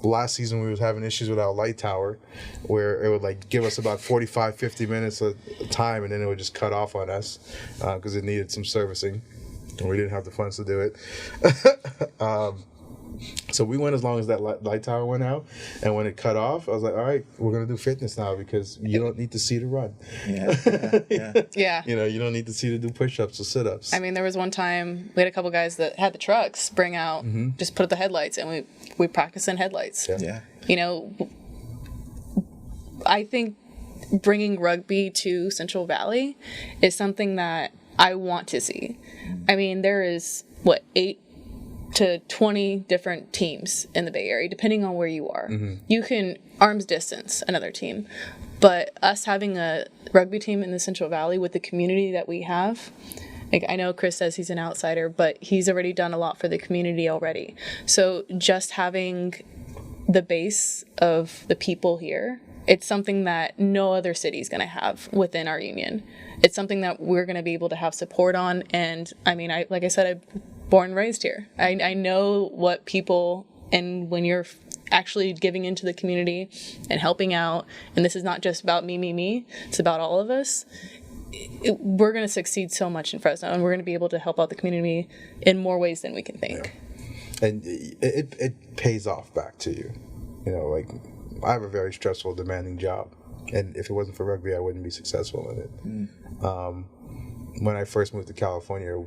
Last season we was having issues with our light tower where it would like give us about 45-50 minutes of time, and then it would just cut off on us because it needed some servicing. And we didn't have the funds to do it. So we went as long as that light tower went out. And when it cut off, I was like, all right, we're going to do fitness now because you don't need to see to run. Yeah. You don't need to see to do push-ups or sit-ups. I mean, there was one time we had a couple guys that had the trucks bring out, just put up the headlights, and we practiced in headlights. Yeah. I think bringing rugby to Central Valley is something that I want to see. I mean, there is 8 to 20 different teams in the Bay Area, depending on where you are. You can arm's distance another team, but us having a rugby team in the Central Valley with the community that we have, like, I know Chris says he's an outsider, but he's already done a lot for the community already. So just having the base of the people here It's something that no other city is going to have within our union. It's something that we're going to be able to have support on. And I mean, like I said, I'm born and raised here. I know what people, and when you're actually giving into the community and helping out, and this is not just about me, it's about all of us. We're going to succeed so much in Fresno, and we're going to be able to help out the community in more ways than we can think. Yeah. And it pays off back to you. You know, like, I have a very stressful, demanding job, and if it wasn't for rugby, I wouldn't be successful in it. When I first moved to California,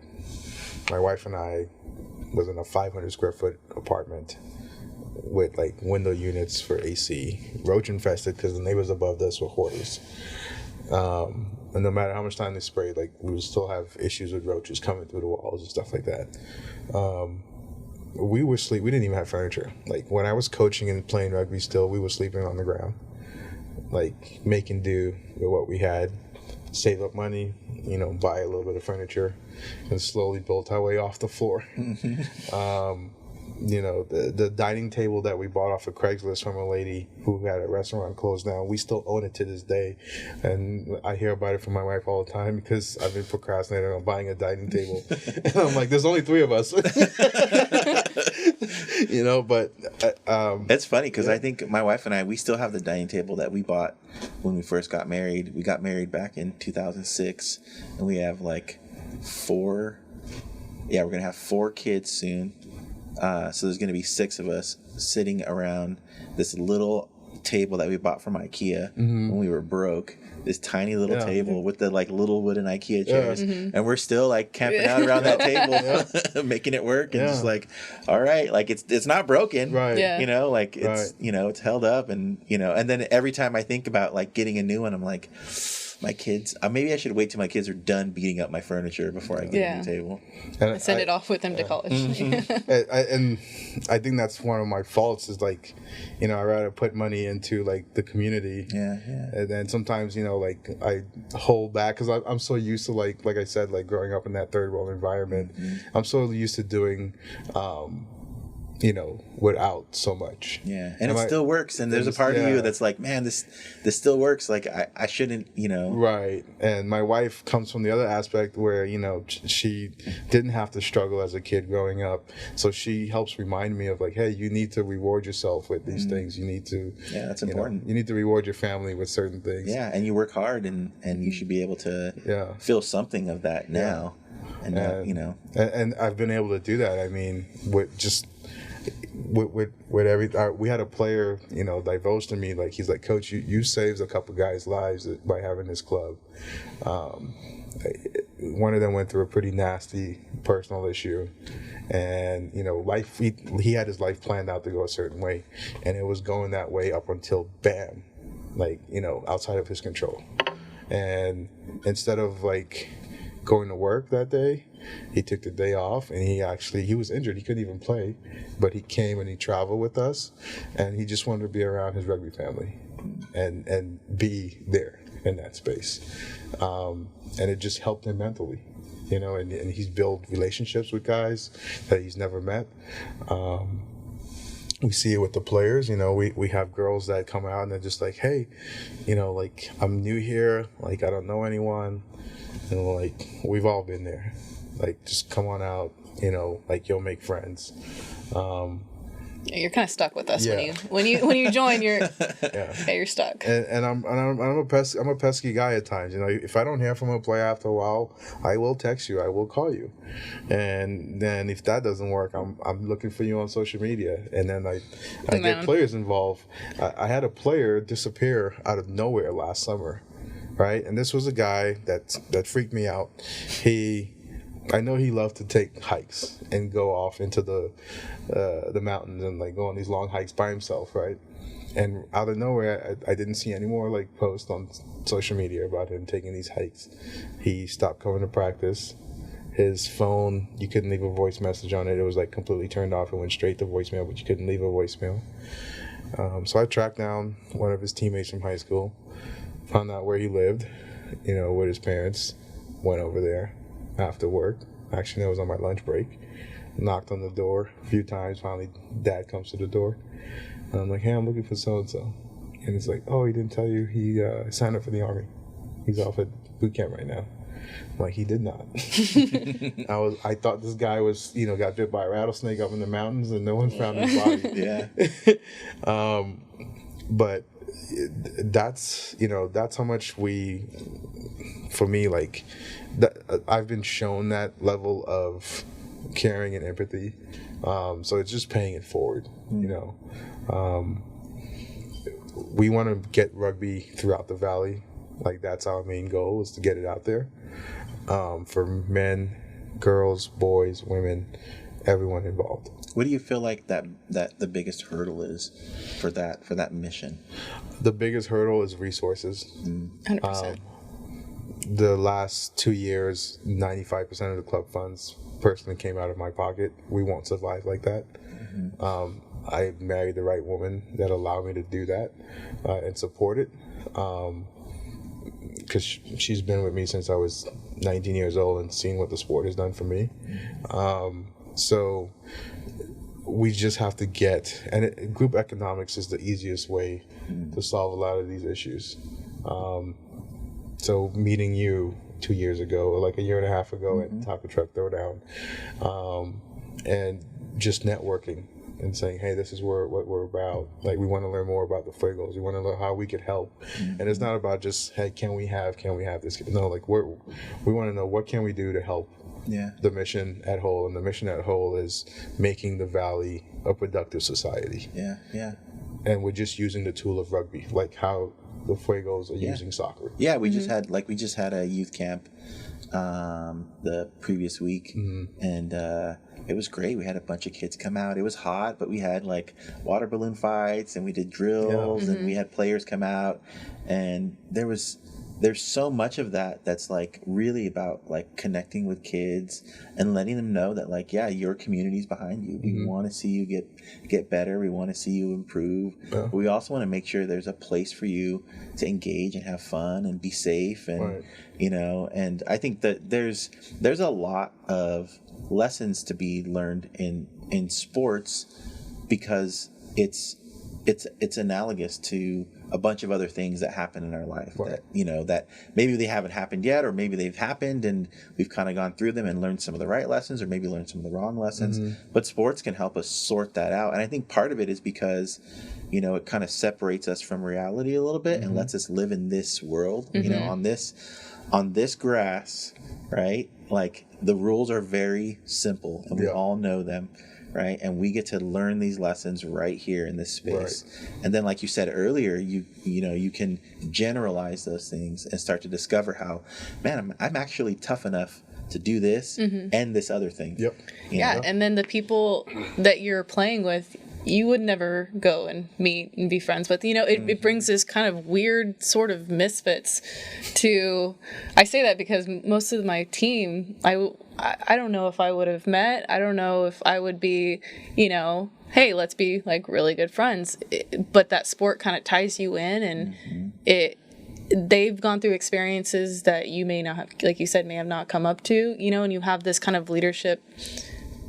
my wife and I was in a 500 square foot apartment with like window units for AC, roach infested because the neighbors above us were hoarders. And no matter how much time they sprayed, like, we would still have issues with roaches coming through the walls and stuff like that. We didn't even have furniture. Like, when I was coaching and playing rugby still, we were sleeping on the ground, like, making do with what we had, save up money, you know, buy a little bit of furniture, and slowly built our way off the floor. You know, the dining table that we bought off of Craigslist from a lady who had a restaurant closed down, we still own it to this day. And I hear about it from my wife all the time because I've been procrastinating on buying a dining table. And I'm like, there's only 3 of us. You know, but... It's funny because I think my wife and I, we still have the dining table that we bought when we first got married. We got married back in 2006, and we have like 4... Yeah, we're going to have 4 kids soon. So there's going to be 6 of us sitting around this little table that we bought from IKEA when we were broke. This tiny little table with the like little wooden IKEA chairs, and we're still like camping out around that table, making it work, and just like, all right, like it's not broken, right? Yeah. You know, like it's you know, it's held up, and you know, and then every time I think about like getting a new one, I'm like, my kids, maybe I should wait till my kids are done beating up my furniture before I get a new table. And send it off with them to college. And I think that's one of my faults is like, you know, I rather put money into like the community. And then sometimes, you know, like I hold back because I'm so used to like I said, like growing up in that third world environment, I'm so used to doing, you know, without so much. Yeah, and it still works. And there's a part of you that's like, man, this still works. Like I shouldn't, you know. Right. And my wife comes from the other aspect where, you know, she didn't have to struggle as a kid growing up. So she helps remind me of like, hey, you need to reward yourself with these things. You need to. Yeah, that's important. You need to reward your family with certain things. Yeah, and you work hard, and you should be able to feel something of that now. And you know. And I've been able to do that. I mean, with just. With every we had a player, you know, divulge to me like he's like, Coach, you saved a couple guys' lives by having this club. One of them went through a pretty nasty personal issue, and you know, he had his life planned out to go a certain way, and it was going that way up until bam, like, you know, outside of his control. And instead of like going to work that day, he took the day off, and he was injured. He couldn't even play, but he came and he traveled with us, and he just wanted to be around his rugby family and be there in that space. And it just helped him mentally, you know, and he's built relationships with guys that he's never met. We see it with the players, you know, we have girls that come out and they're just like, hey, you know, like, I'm new here, like, I don't know anyone, and like, we've all been there. Like, just come on out, you know, like, you'll make friends. You're kind of stuck with us when you join. You're you're stuck. And I'm a pesky guy at times. You know, if I don't hear from a player after a while, I will text you. I will call you. And then if that doesn't work, I'm looking for you on social media. And then I get players involved. I had a player disappear out of nowhere last summer, right? And this was a guy that freaked me out. I know he loved to take hikes and go off into the mountains and like go on these long hikes by himself, right? And out of nowhere, I didn't see any more like posts on social media about him taking these hikes. He stopped coming to practice. His phone, you couldn't leave a voice message on it. It was like completely turned off. It went straight to voicemail, but you couldn't leave a voicemail. So I tracked down one of his teammates from high school, found out where he lived, you know, with his parents, went over there after work. Actually, that was on my lunch break. Knocked on the door a few times. Finally, Dad comes to the door. And I'm like, hey, I'm looking for so-and-so. And it's like, oh, he didn't tell you he signed up for the Army. He's off at boot camp right now. I'm like, he did not. I thought this guy was, got bit by a rattlesnake up in the mountains and no one found his body. Yeah. But that's how much for me, like, I've been shown that level of caring and empathy. So it's just paying it forward, we want to get rugby throughout the Valley. Like, that's our main goal, is to get it out there. For men, girls, boys, women, everyone involved. What do you feel like that the biggest hurdle is for that mission? The biggest hurdle is resources. 100%. The last 2 years, 95% of the club funds personally came out of my pocket. We won't survive like that. I married the right woman that allowed me to do that and support it. Because she's been with me since I was 19 years old and seen what the sport has done for me. So we just have to group economics is the easiest way to solve a lot of these issues. So meeting you 2 years ago, or like a year and a half ago at Taco Truck Throwdown, and just networking and saying, hey, this is what we're about. Like, we want to learn more about the Fuegos. We want to learn how we could help. And it's not about just, hey, can we have this? No, like, we want to know, what can we do to help the mission at whole? And the mission at whole is making the Valley a productive society. Yeah. And we're just using the tool of rugby, like how the Fuegos are using soccer. Yeah, we just had a youth camp the previous week, and it was great. We had a bunch of kids come out. It was hot, but we had like water balloon fights, and we did drills, and we had players come out, and there's so much of that's like really about like connecting with kids and letting them know that, like, yeah, your community's behind you. We want to see you get better. We want to see you improve. But we also want to make sure there's a place for you to engage and have fun and be safe, and and I think that there's a lot of lessons to be learned in sports, because it's analogous to a bunch of other things that happen in our life that maybe they haven't happened yet, or maybe they've happened and we've kind of gone through them and learned some of the right lessons, or maybe learned some of the wrong lessons. But sports can help us sort that out. And I think part of it is because it kind of separates us from reality a little bit and lets us live in this world, on this grass, right? Like, the rules are very simple and we all know them, right? And we get to learn these lessons right here in this space. And then, like you said earlier, you can generalize those things and start to discover how, man, I'm actually tough enough to do this and this other thing. And then the people that you're playing with, you would never go and meet and be friends with. It brings this kind of weird sort of misfits to. I say that because most of my team, I don't know if I would have met. I don't know if I would be, hey, let's be like really good friends. But that sport kind of ties you in, and they've gone through experiences that you may not have, like you said, may have not come up to, and you have this kind of leadership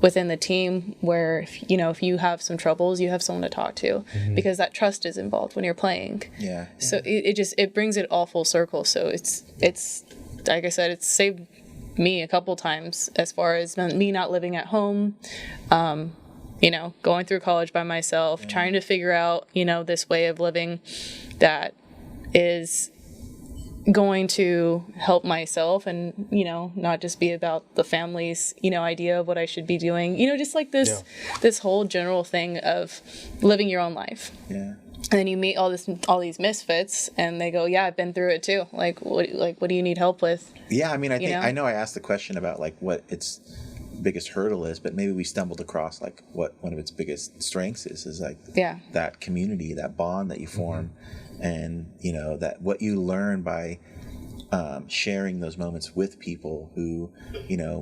within the team where, if you have some troubles, you have someone to talk to, because that trust is involved when you're playing. So it brings it all full circle. So it's like I said, it's saved me a couple times as far as me not living at home, going through college by myself, trying to figure out, this way of living that is going to help myself and, not just be about the family's, idea of what I should be doing, just like this whole general thing of living your own life. And then you meet all these misfits, and they go, "Yeah, I've been through it too. What do you need help with?" Yeah, I mean, I know I asked the question about like what its biggest hurdle is, but maybe we stumbled across like what one of its biggest strengths is like that community, that bond that you form, and that what you learn by sharing those moments with people who,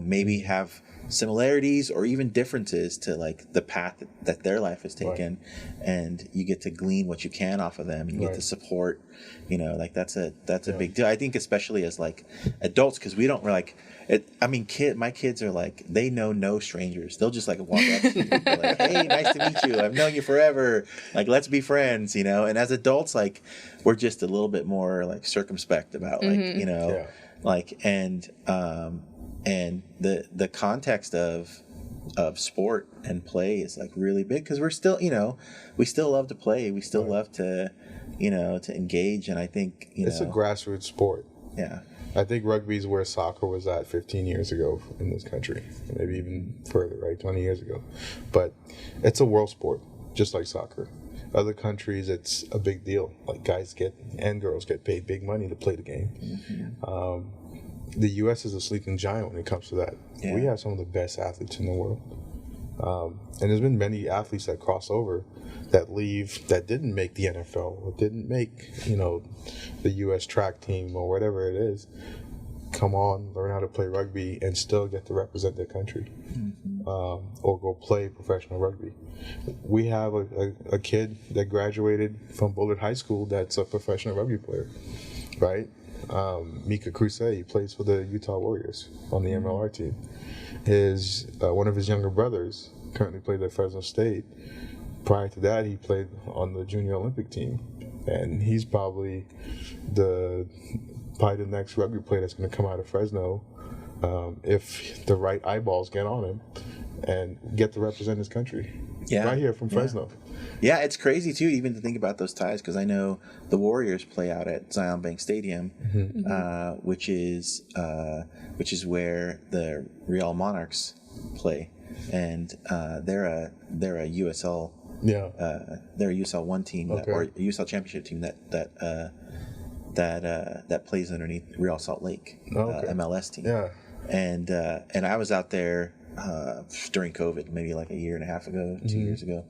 maybe have similarities or even differences to like the path that their life has taken, and you get to glean what you can off of them. You get to support, like that's a big deal. I think especially as like adults, because we don't like it. I mean, my kids are like, they know no strangers. They'll just like walk up to you and be like, hey, nice to meet you. I've known you forever. Like, let's be friends, And as adults, like, we're just a little bit more like circumspect about like, like, and the context of sport and play is like really big, because we're still, we still love to play. We still love to, to engage. And I think, it's a grassroots sport. Yeah. I think rugby is where soccer was at 15 years ago in this country, maybe even further, right? 20 years ago. But it's a world sport, just like soccer. Other countries, it's a big deal. Like, guys and girls get paid big money to play the game. Mm-hmm. The U.S. is a sleeping giant when it comes to that. Yeah. We have some of the best athletes in the world. And there's been many athletes that cross over, that didn't make the NFL, or didn't make, the U.S. track team or whatever it is, come on, learn how to play rugby and still get to represent their country, or go play professional rugby. We have a kid that graduated from Bullard High School that's a professional rugby player, right? Mika Cruse, he plays for the Utah Warriors on the MLR team. One of his younger brothers currently plays at Fresno State. Prior to that, he played on the junior Olympic team, and he's probably the next rugby player that's going to come out of Fresno, if the right eyeballs get on him and get to represent his country. Yeah, right here from Fresno. Yeah, it's crazy too, even to think about those ties, because I know the Warriors play out at Zion Bank Stadium, which is where the Real Monarchs play, and they're a USL. Yeah, they're a USL 1 team, or a USL Championship team that plays underneath Real Salt Lake, MLS team. Yeah, and I was out there during COVID, maybe like a year and a half ago, 2 years ago,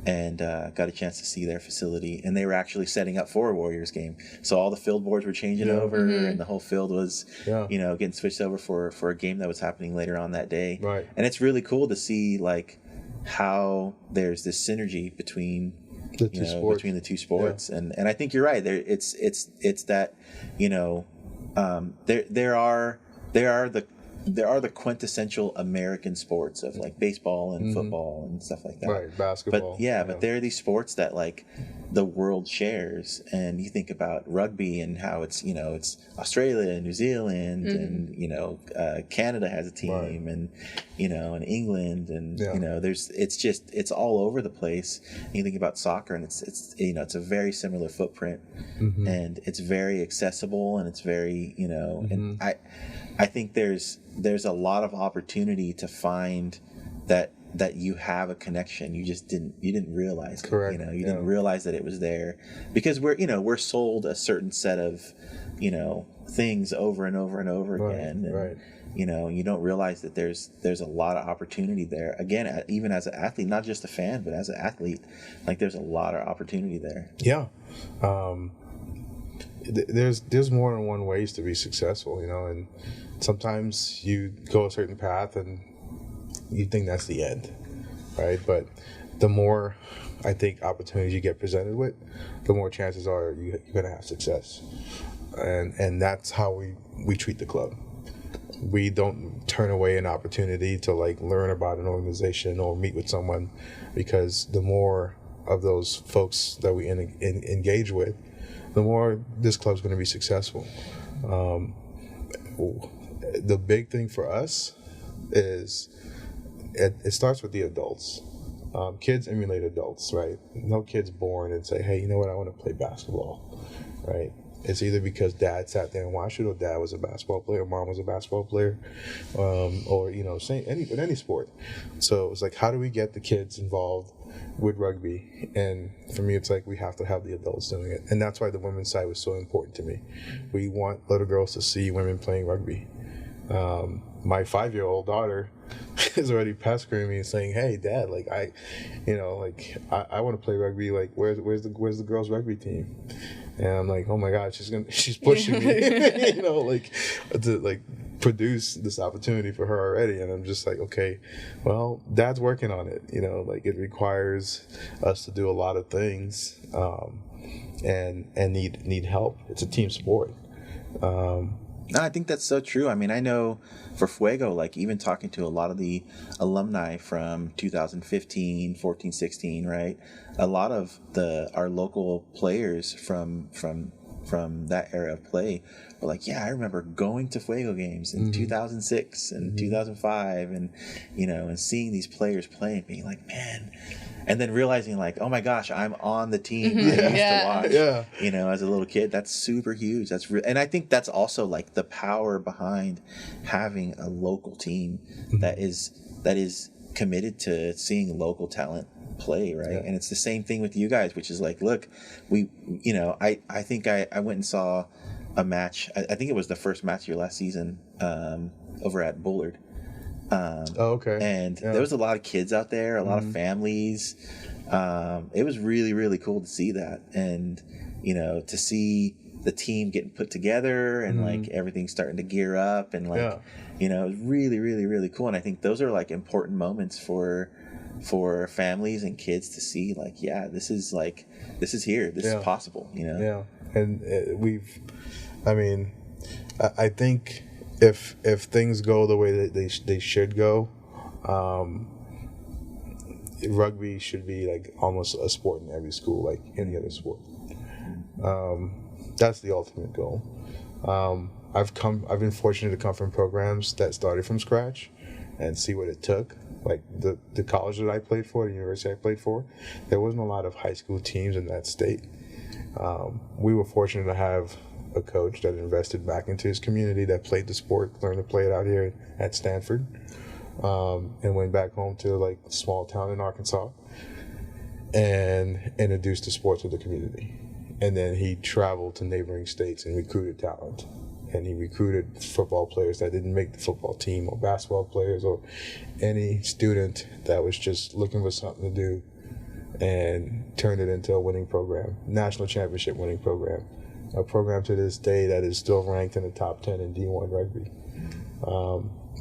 and got a chance to see their facility, and they were actually setting up for a Warriors game. So all the field boards were changing over, and the whole field was, getting switched over for a game that was happening later on that day. Right, and it's really cool to see like how there's this synergy between the two sports, and I think you're right. It's that there are the quintessential American sports of like baseball and football and stuff like that. Right, basketball. But there are these sports that like the world shares, and you think about rugby and how it's Australia and New Zealand and Canada has a team, and and England, and it's all over the place. And you think about soccer, and it's a very similar footprint, and it's very accessible, and it's very and I think there's a lot of opportunity to find that you have a connection. You just didn't realize it. Correct. You didn't realize that it was there, because we're sold a certain set of things over and over and over again, and you don't realize that there's a lot of opportunity there. Again, even as an athlete, not just a fan, but as an athlete, like there's a lot of opportunity there. Yeah. There's more than one ways to be successful, and sometimes you go a certain path and you think that's the end, right? But the more, I think, opportunities you get presented with, the more chances are you're going to have success. And that's how we treat the club. We don't turn away an opportunity to like learn about an organization or meet with someone, because the more of those folks that we engage with, the more this club's going to be successful. The big thing for us is it starts with the adults. Kids emulate adults, right? No kid's born and say, hey, you know what, I want to play basketball, right? It's either because dad sat there and watched it, or dad was a basketball player, or mom was a basketball player, or any sport. So it's like, how do we get the kids involved with rugby? And for me, it's like we have to have the adults doing it, and that's why the women's side was so important to me. We want little girls to see women playing rugby. My 5-year-old daughter is already pestering me and saying, "Hey, Dad, like I want to play rugby. Like, where's the girls' rugby team?" And I'm like, oh my God, she's pushing me, you know, like to like produce this opportunity for her already. And I'm just like, okay, well, Dad's working on it, you know, like it requires us to do a lot of things, and need help. It's a team sport. No, I think that's so true. I mean, I know for Fuego, like even talking to a lot of the alumni from 2015, 14, 16, right? A lot of our local players from that era of play were like, yeah, I remember going to Fuego games in 2006 and 2005, and you know, and seeing these players play and being like, man. And then realizing like, oh my gosh, I'm on the team I used to watch, you know, as a little kid. That's super huge. That's and I think that's also like the power behind having a local team that is committed to seeing local talent play, right? Yeah. And it's the same thing with you guys, which is like, look, we, you know, I think I went and saw a match. I think it was the first match of your last season over at Bullard. Okay. And there was a lot of kids out there, a lot of families. It was really, really cool to see that. And, you know, to see the team getting put together and like everything starting to gear up and like, you know, it was really, really, really cool. And I think those are like important moments for families and kids to see like, yeah, this is here. This is possible, you know? Yeah. And I think if things go the way that they should go, rugby should be like almost a sport in every school, like any other sport. That's the ultimate goal. I've been fortunate to come from programs that started from scratch and see what it took. Like the college that I played for, the university I played for, there wasn't a lot of high school teams in that state. We were fortunate to have a coach that invested back into his community, that played the sport, learned to play it out here at Stanford, and went back home to like a small town in Arkansas and introduced the sport to the community. And then he traveled to neighboring states and recruited talent. And he recruited football players that didn't make the football team, or basketball players, or any student that was just looking for something to do, and turned it into a winning program, national championship winning program. A program to this day that is still ranked in the top 10 in D1 rugby.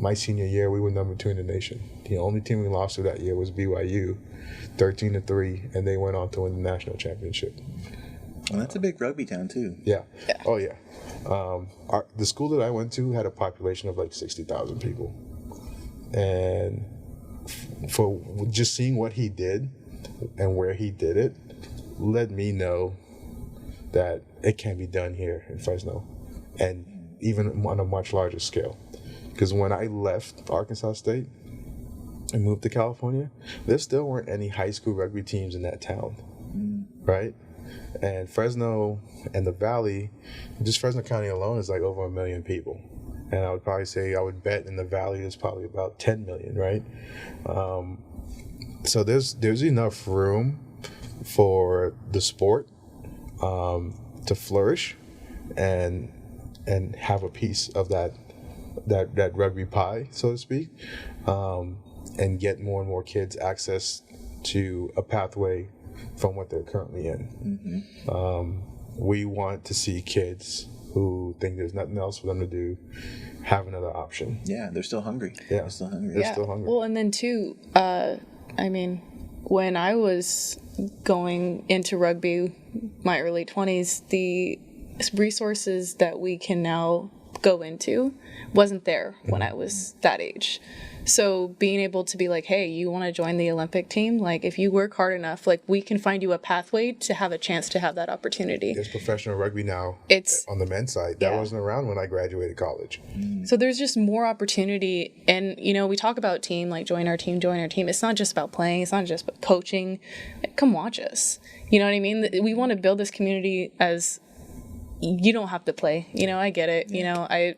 My senior year, we were number 2 in the nation. The only team we lost to that year was BYU, 13-3, and they went on to win the national championship. Well, that's a big rugby town too. Yeah. Oh yeah. The school that I went to had a population of like 60,000 people, and for just seeing what he did and where he did it, let me know that it can be done here in Fresno, and even on a much larger scale. Because when I left Arkansas State and moved to California, there still weren't any high school rugby teams in that town, right? And Fresno and the Valley, just Fresno County alone, is like over 1 million people. And I would probably say, I would bet in the Valley is probably about 10 million, right? So there's enough room for the sport to flourish and have a piece of that rugby pie, so to speak, and get more and more kids access to a pathway from what they're currently in. We want to see kids who think there's nothing else for them to do have another option. Yeah, they're still hungry. Yeah, they're still hungry. They're still hungry. Well, and then too, I mean, when I was going into rugby, my early 20s, the resources that we can now go into wasn't there when I was that age. So being able to be like, hey, you want to join the Olympic team? Like, if you work hard enough, like, we can find you a pathway to have a chance to have that opportunity. There's professional rugby now. It's on the men's side. That wasn't around when I graduated college. So there's just more opportunity. And, you know, we talk about team, like, join our team. It's not just about playing. It's not just about coaching. Like, come watch us. You know what I mean? We want to build this community as you don't have to play. You know, I get it. You know, I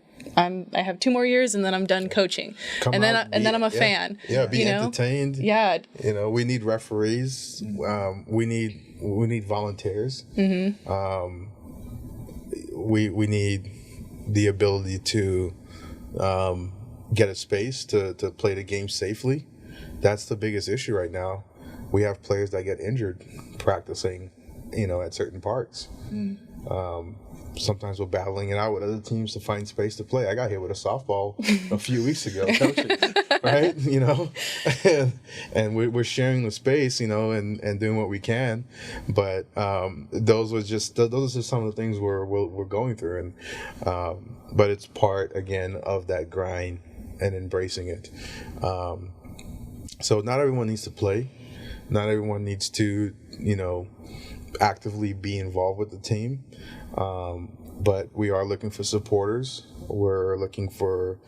have 2 more years and then I'm done coaching. Then I'm a fan. Yeah, be entertained. Yeah. You know, we need referees. We need volunteers. We need the ability to get a space to play the game safely. That's the biggest issue right now. We have players that get injured practicing, you know, at certain parks. Sometimes we're battling it out with other teams to find space to play. I got hit with a softball a few weeks ago, right? You know, and we're sharing the space, you know, and doing what we can. But those are just some of the things we're going through, and but it's part again of that grind and embracing it. So not everyone needs to play. Not everyone needs to, you know, actively be involved with the team. But we are looking for supporters. We're looking for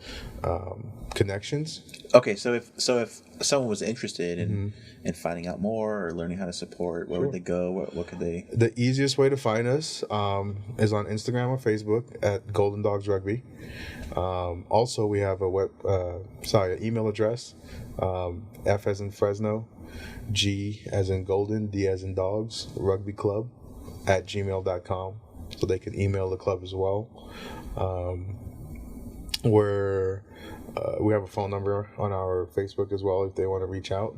connections. Okay, so if someone was interested in finding out more or learning how to support, where would they go? What could they? The easiest way to find us is on Instagram or Facebook at Golden Dogs Rugby. Also, we have an email address, F as in Fresno, G as in Golden, D as in Dogs, Rugby Club at gmail.com. So they can email the club as well. We have a phone number on our Facebook as well if they want to reach out.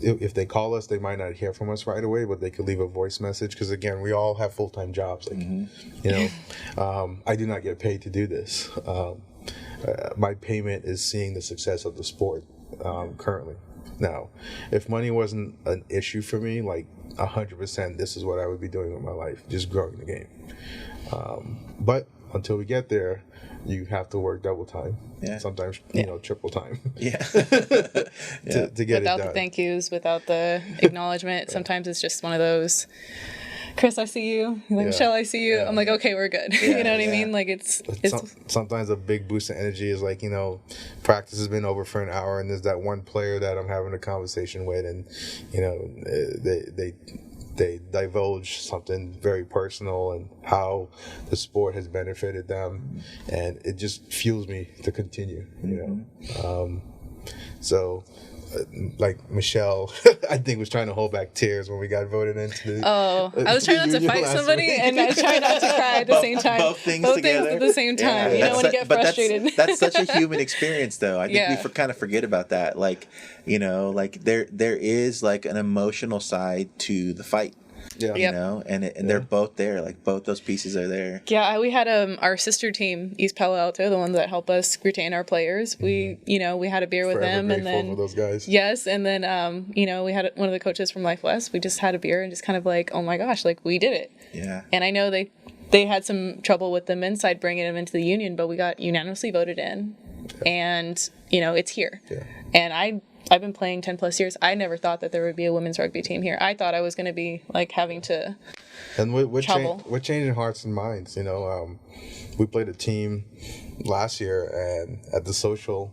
If they call us, they might not hear from us right away, but they could leave a voice message because, again, we all have full-time jobs. Like, you know, I do not get paid to do this. My payment is seeing the success of the sport currently. Now, if money wasn't an issue for me, like 100%, this is what I would be doing with my life, just growing the game. But until we get there, you have to work double time. Yeah. Sometimes, you know, triple time. Yeah. to get without it done. the thank yous, without the acknowledgement, sometimes it's just one of those. Chris, I see you. You're like, Michelle, I see you. I'm like, okay, we're good. You know what I mean? Like it's sometimes a big boost of energy is like, you know, practice has been over for an hour and there's that one player that I'm having a conversation with, and you know, they divulge something very personal and how the sport has benefited them, and it just fuels me to continue, you know. So like Michelle, I think, was trying to hold back tears when we got voted into the. I was trying not to fight somebody, and I was trying not to cry at the same time. Both things together at the same time. You know, when you get frustrated. That's such a human experience, though. I think we kind of forget about that. Like, you know, like there is like an emotional side to the fight. Yeah. You know, and they're both there. Like both those pieces are there. Yeah, we had our sister team, East Palo Alto, the ones that help us retain our players. We, you know, we had a beer with them, and then for those guys. Yes, and then you know, we had one of the coaches from Life West. We just had a beer and just kind of like, oh my gosh, like we did it. Yeah. And I know they had some trouble with the men's side bringing them into the union, but we got unanimously voted in, and you know, it's here. Yeah. And I've been playing 10 plus years. I never thought that there would be a women's rugby team here. I thought I was going to be like having to we're travel. We're changing hearts and minds. You know, we played a team last year, and at the social,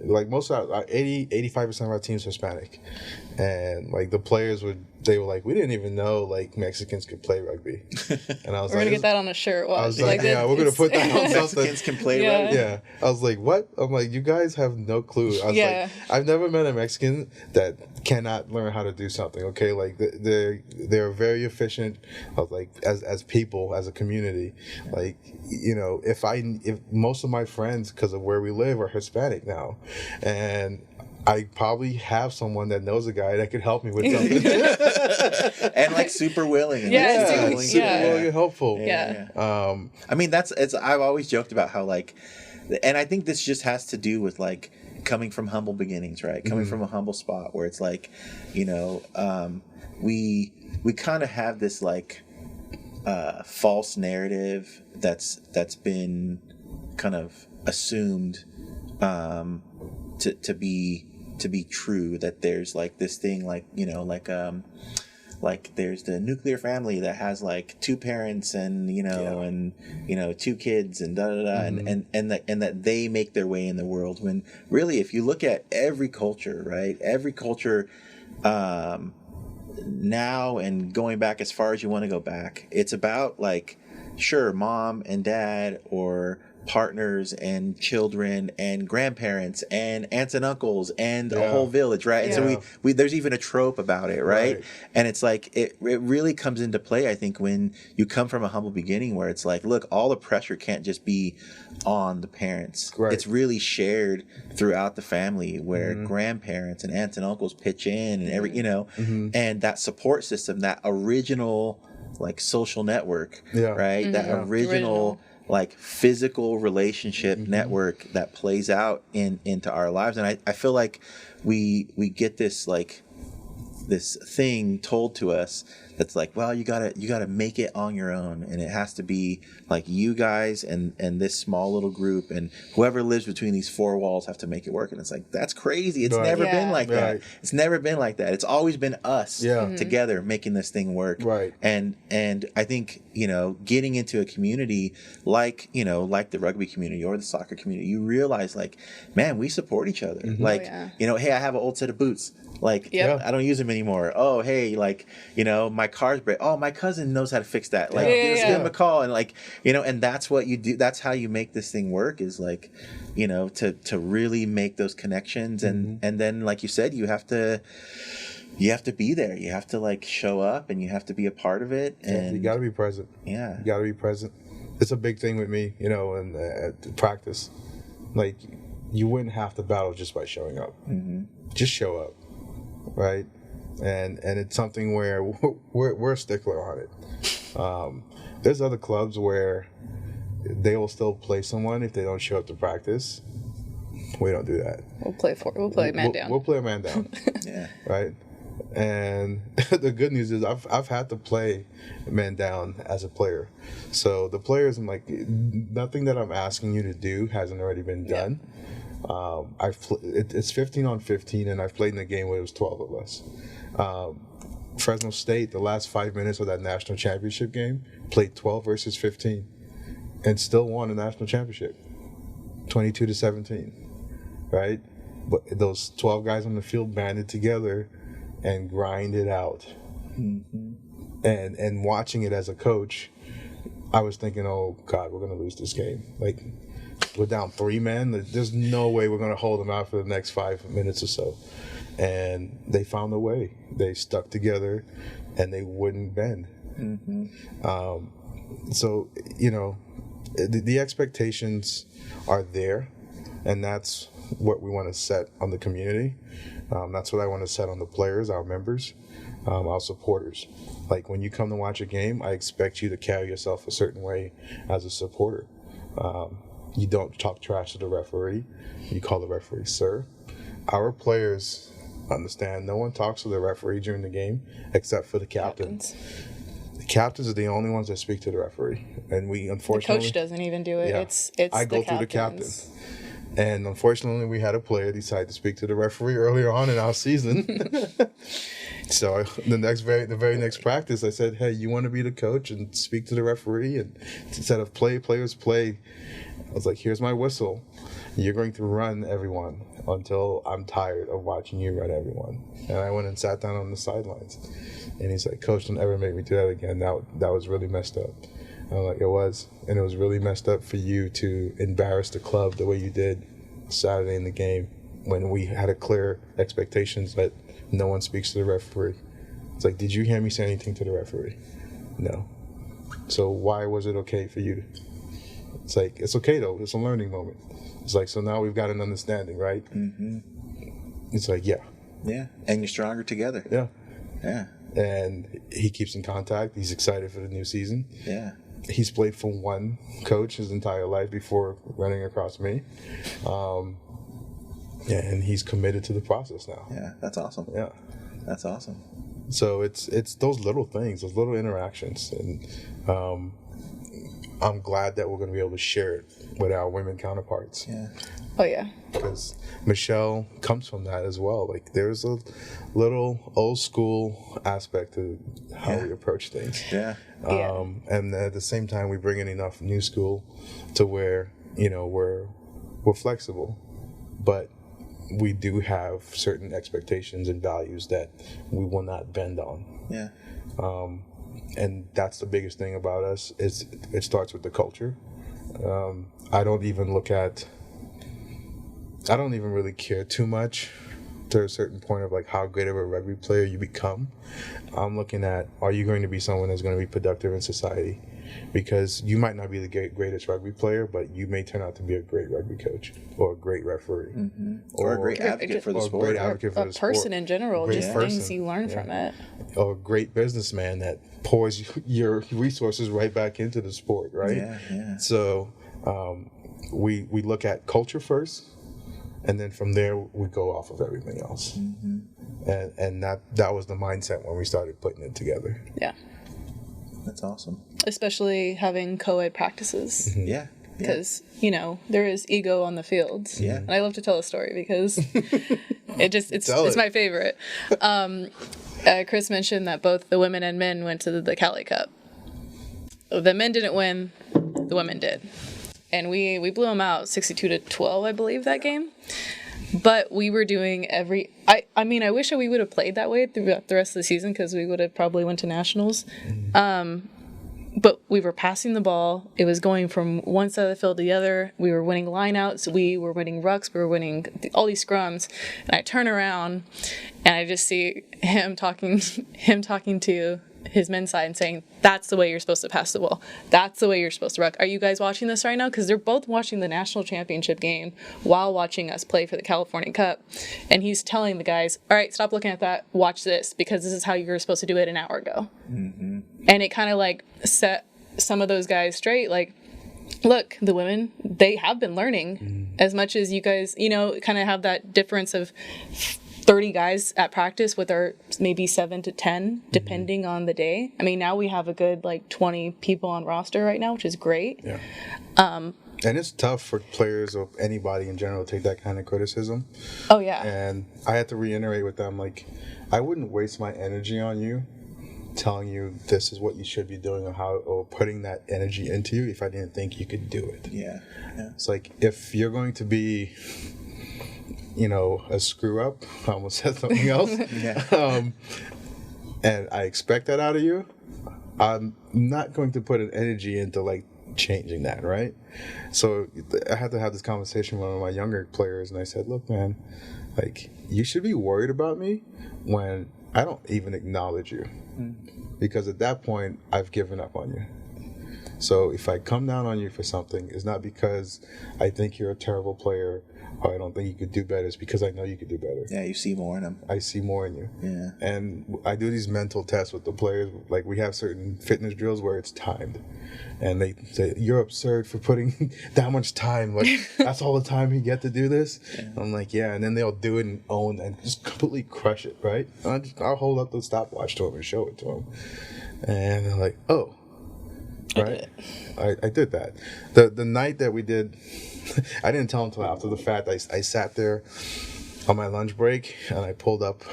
like most of our 85% of our team's Hispanic, and like the players were like, we didn't even know like Mexicans could play rugby, and I was we're gonna get that on a shirt. I was like, yeah, we're gonna put that on something. Mexicans can play rugby. Yeah, I was like, what? I'm like, you guys have no clue. I was like, I've never met a Mexican that cannot learn how to do something. Okay, like they're very efficient. I was like, as people, as a community, like, you know, if most of my friends, because of where we live, are Hispanic now, and I probably have someone that knows a guy that could help me with something. And like super willing. And super willing and helpful. I mean, I've always joked about how like, and I think this just has to do with like coming from humble beginnings, right? Coming from a humble spot where it's like, you know, we kind of have this like false narrative that's been kind of assumed to be true, that there's like this thing like, you know, like there's the nuclear family that has like two parents and, you know, and, you know, two kids and and that they make their way in the world, when really, if you look at every culture, right, every culture now and going back as far as you want to go back, it's about like, sure, mom and dad or partners and children and grandparents and aunts and uncles and a whole village, right? And so we there's even a trope about it, right? And it's like it really comes into play, I think, when you come from a humble beginning, where it's like, look, all the pressure can't just be on the parents. It's really shared throughout the family, where grandparents and aunts and uncles pitch in, and every, you know, and that support system, that original like social network, Yeah. right? That original like physical relationship network that plays out into our lives. And I feel like we get this like this thing told to us that's like, well, you gotta make it on your own, and it has to be like you guys and this small little group, and whoever lives between these four walls have to make it work. And it's like, that's crazy. It's never been like that. It's never been like that. It's always been us together making this thing work. Right. And I think, you know, getting into a community like, you know, like the rugby community or the soccer community, you realize like, man, we support each other. Like, you know, hey, I have an old set of boots. Like, I don't use them anymore. Oh, hey, like, you know, my car's break. Oh, my cousin knows how to fix that. Like, just give him a call. And like, you know, and that's what you do. That's how you make this thing work, is like, you know, to really make those connections. And then, like you said, you have to be there. You have to like show up, and you have to be a part of it. And you got to be present. Yeah. You got to be present. It's a big thing with me, you know, and at practice. Like, you wouldn't have to battle just by showing up. Just show up. Right, and it's something where we're a stickler on it. There's other clubs where they will still play someone if they don't show up to practice. We don't do that. We'll play man down. We'll play a man down. Right. And the good news is I've had to play man down as a player, so the players, I'm like, nothing that I'm asking you to do hasn't already been done. It's 15 on 15, and I've played in a game where it was 12 of us. Fresno State, the last 5 minutes of that national championship game, played 12 versus 15, and still won the national championship, 22-17, right? But those 12 guys on the field banded together and grinded out. And watching it as a coach, I was thinking, oh God, we're gonna lose this game. Like, we're down 3 men. There's no way we're going to hold them out for the next 5 minutes or so. And they found a way. They stuck together, and they wouldn't bend. So, you know, the expectations are there, and that's what we want to set on the community. That's what I want to set on the players, our members, our supporters. Like, when you come to watch a game, I expect you to carry yourself a certain way as a supporter. You don't talk trash to the referee. You call the referee sir. Our players understand no one talks to the referee during the game except for the captain. The captains are the only ones that speak to the referee. And we, unfortunately... The coach doesn't even do it. Yeah, It's I go through the captain. And unfortunately, we had a player decide to speak to the referee earlier on in our season. So the very next practice, I said, hey, you want to be the coach and speak to the referee? And instead of players play, I was like, here's my whistle. You're going to run everyone until I'm tired of watching you run everyone. And I went and sat down on the sidelines. And he's like, Coach, don't ever make me do that again. That was really messed up. And I'm like, it was. And it was really messed up for you to embarrass the club the way you did Saturday in the game, when we had a clear expectations that no one speaks to the referee. It's like, did you hear me say anything to the referee? No. So why was it okay for you? It's like, it's okay though. It's a learning moment. It's like, so now we've got an understanding, right? It's like, yeah. Yeah. And you're stronger together. Yeah. Yeah. And he keeps in contact. He's excited for the new season. Yeah. He's played for one coach his entire life before running across me. And he's committed to the process now. Yeah, that's awesome. Yeah. That's awesome. So it's those little things, those little interactions. And I'm glad that we're going to be able to share it with our women counterparts. Yeah. Oh, yeah. Because Michelle comes from that as well. Like, there's a little old school aspect to how we approach things. Yeah. And at the same time, we bring in enough new school to where, you know, we're flexible, but we do have certain expectations and values that we will not bend on. Yeah. And that's the biggest thing about us, is it starts with the culture. I don't even really care too much to a certain point of like how great of a rugby player you become. I'm looking at, are you going to be someone that's going to be productive in society? Because you might not be the greatest rugby player, but you may turn out to be a great rugby coach or a great referee. Or a great advocate for the sport. Great advocate for the sport. Person in general, Great just person. things you learn from it. Or a great businessman that pours your resources right back into the sport, right? Yeah. So we look at culture first, and then from there we go off of everything else. And that was the mindset when we started putting it together. Yeah. That's awesome. Especially having co-ed practices. Yeah. Because, there is ego on the fields. Yeah. And I love to tell a story because it's my favorite. Chris mentioned that both the women and men went to the Cali Cup. The men didn't win, the women did. And we blew them out 62-12, I believe, that game. But we were doing I wish we would have played that way throughout the rest of the season because we would have probably went to nationals. But we were passing the ball. It was going from one side of the field to the other. We were winning lineouts. We were winning rucks. We were winning all these scrums. And I turn around, and I just see him talking to his men's side and saying, "That's the way you're supposed to pass the ball. That's the way you're supposed to ruck." Are you guys watching this right now? Because they're both watching the national championship game while watching us play for the California Cup. And he's telling the guys, "All right, stop looking at that. Watch this, because this is how you were supposed to do it an hour ago." And it kind of set some of those guys straight. Look, the women, they have been learning as much as you guys, kind of have that difference of 30 guys at practice with our maybe 7 to 10, depending on the day. Now we have a good 20 people on roster right now, which is great. Yeah. And it's tough for players or anybody in general to take that kind of criticism. Oh, yeah. And I had to reiterate with them, I wouldn't waste my energy on you telling you this is what you should be doing or putting that energy into you if I didn't think you could do it. Yeah. It's if you're going to be, a screw up, I almost said something else. And I expect that out of you, I'm not going to put an energy into changing that, right? So I had to have this conversation with one of my younger players, and I said, "Look, man, you should be worried about me when I don't even acknowledge you, because at that point I've given up on you. So if I come down on you for something, it's not because I think you're a terrible player or I don't think you could do better. It's because I know you could do better. Yeah, you see more in them. I see more in you. Yeah. And I do these mental tests with the players. We have certain fitness drills where it's timed. And they say, "You're absurd for putting that much time. That's all the time you get to do this?" Yeah. I'm like, "Yeah." And then they'll do it and own and just completely crush it, right? And I'll hold up the stopwatch to them and show it to them. And they're like, "Oh, right." I did that. The night that we did, I didn't tell them until after the fact. I sat there on my lunch break and I pulled up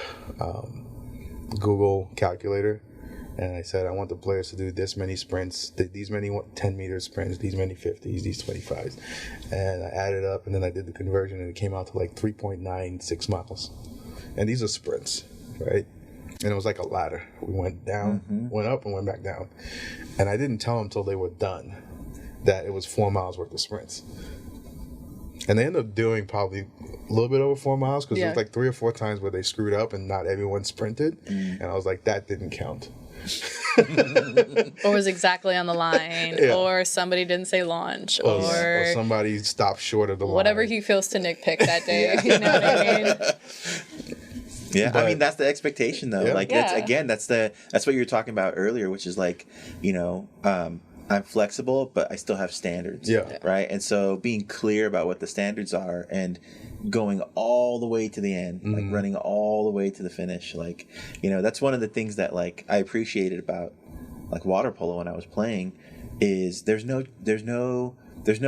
Google Calculator. And I said, I want the players to do this many sprints, these many 10-meter sprints, these many 50s, these 25s. And I added up, and then I did the conversion, and it came out to 3.96 miles. And these are sprints, right? And it was like a ladder. We went down, went up, and went back down. And I didn't tell them until they were done that it was 4 miles worth of sprints. And they ended up doing probably a little bit over 4 miles, because there was 3 or 4 times where they screwed up and not everyone sprinted. And I was like, that didn't count. Or was exactly on the line, or somebody didn't say launch, or somebody stopped short of the line. Whatever he feels to nitpick that day. You know what I mean? Yeah, but, that's the expectation, though. That's that's what you were talking about earlier, which is I'm flexible, but I still have standards. Yeah. Right. And so being clear about what the standards are and going all the way to the end, running all the way to the finish. That's one of the things that I appreciated about water polo when I was playing is there's no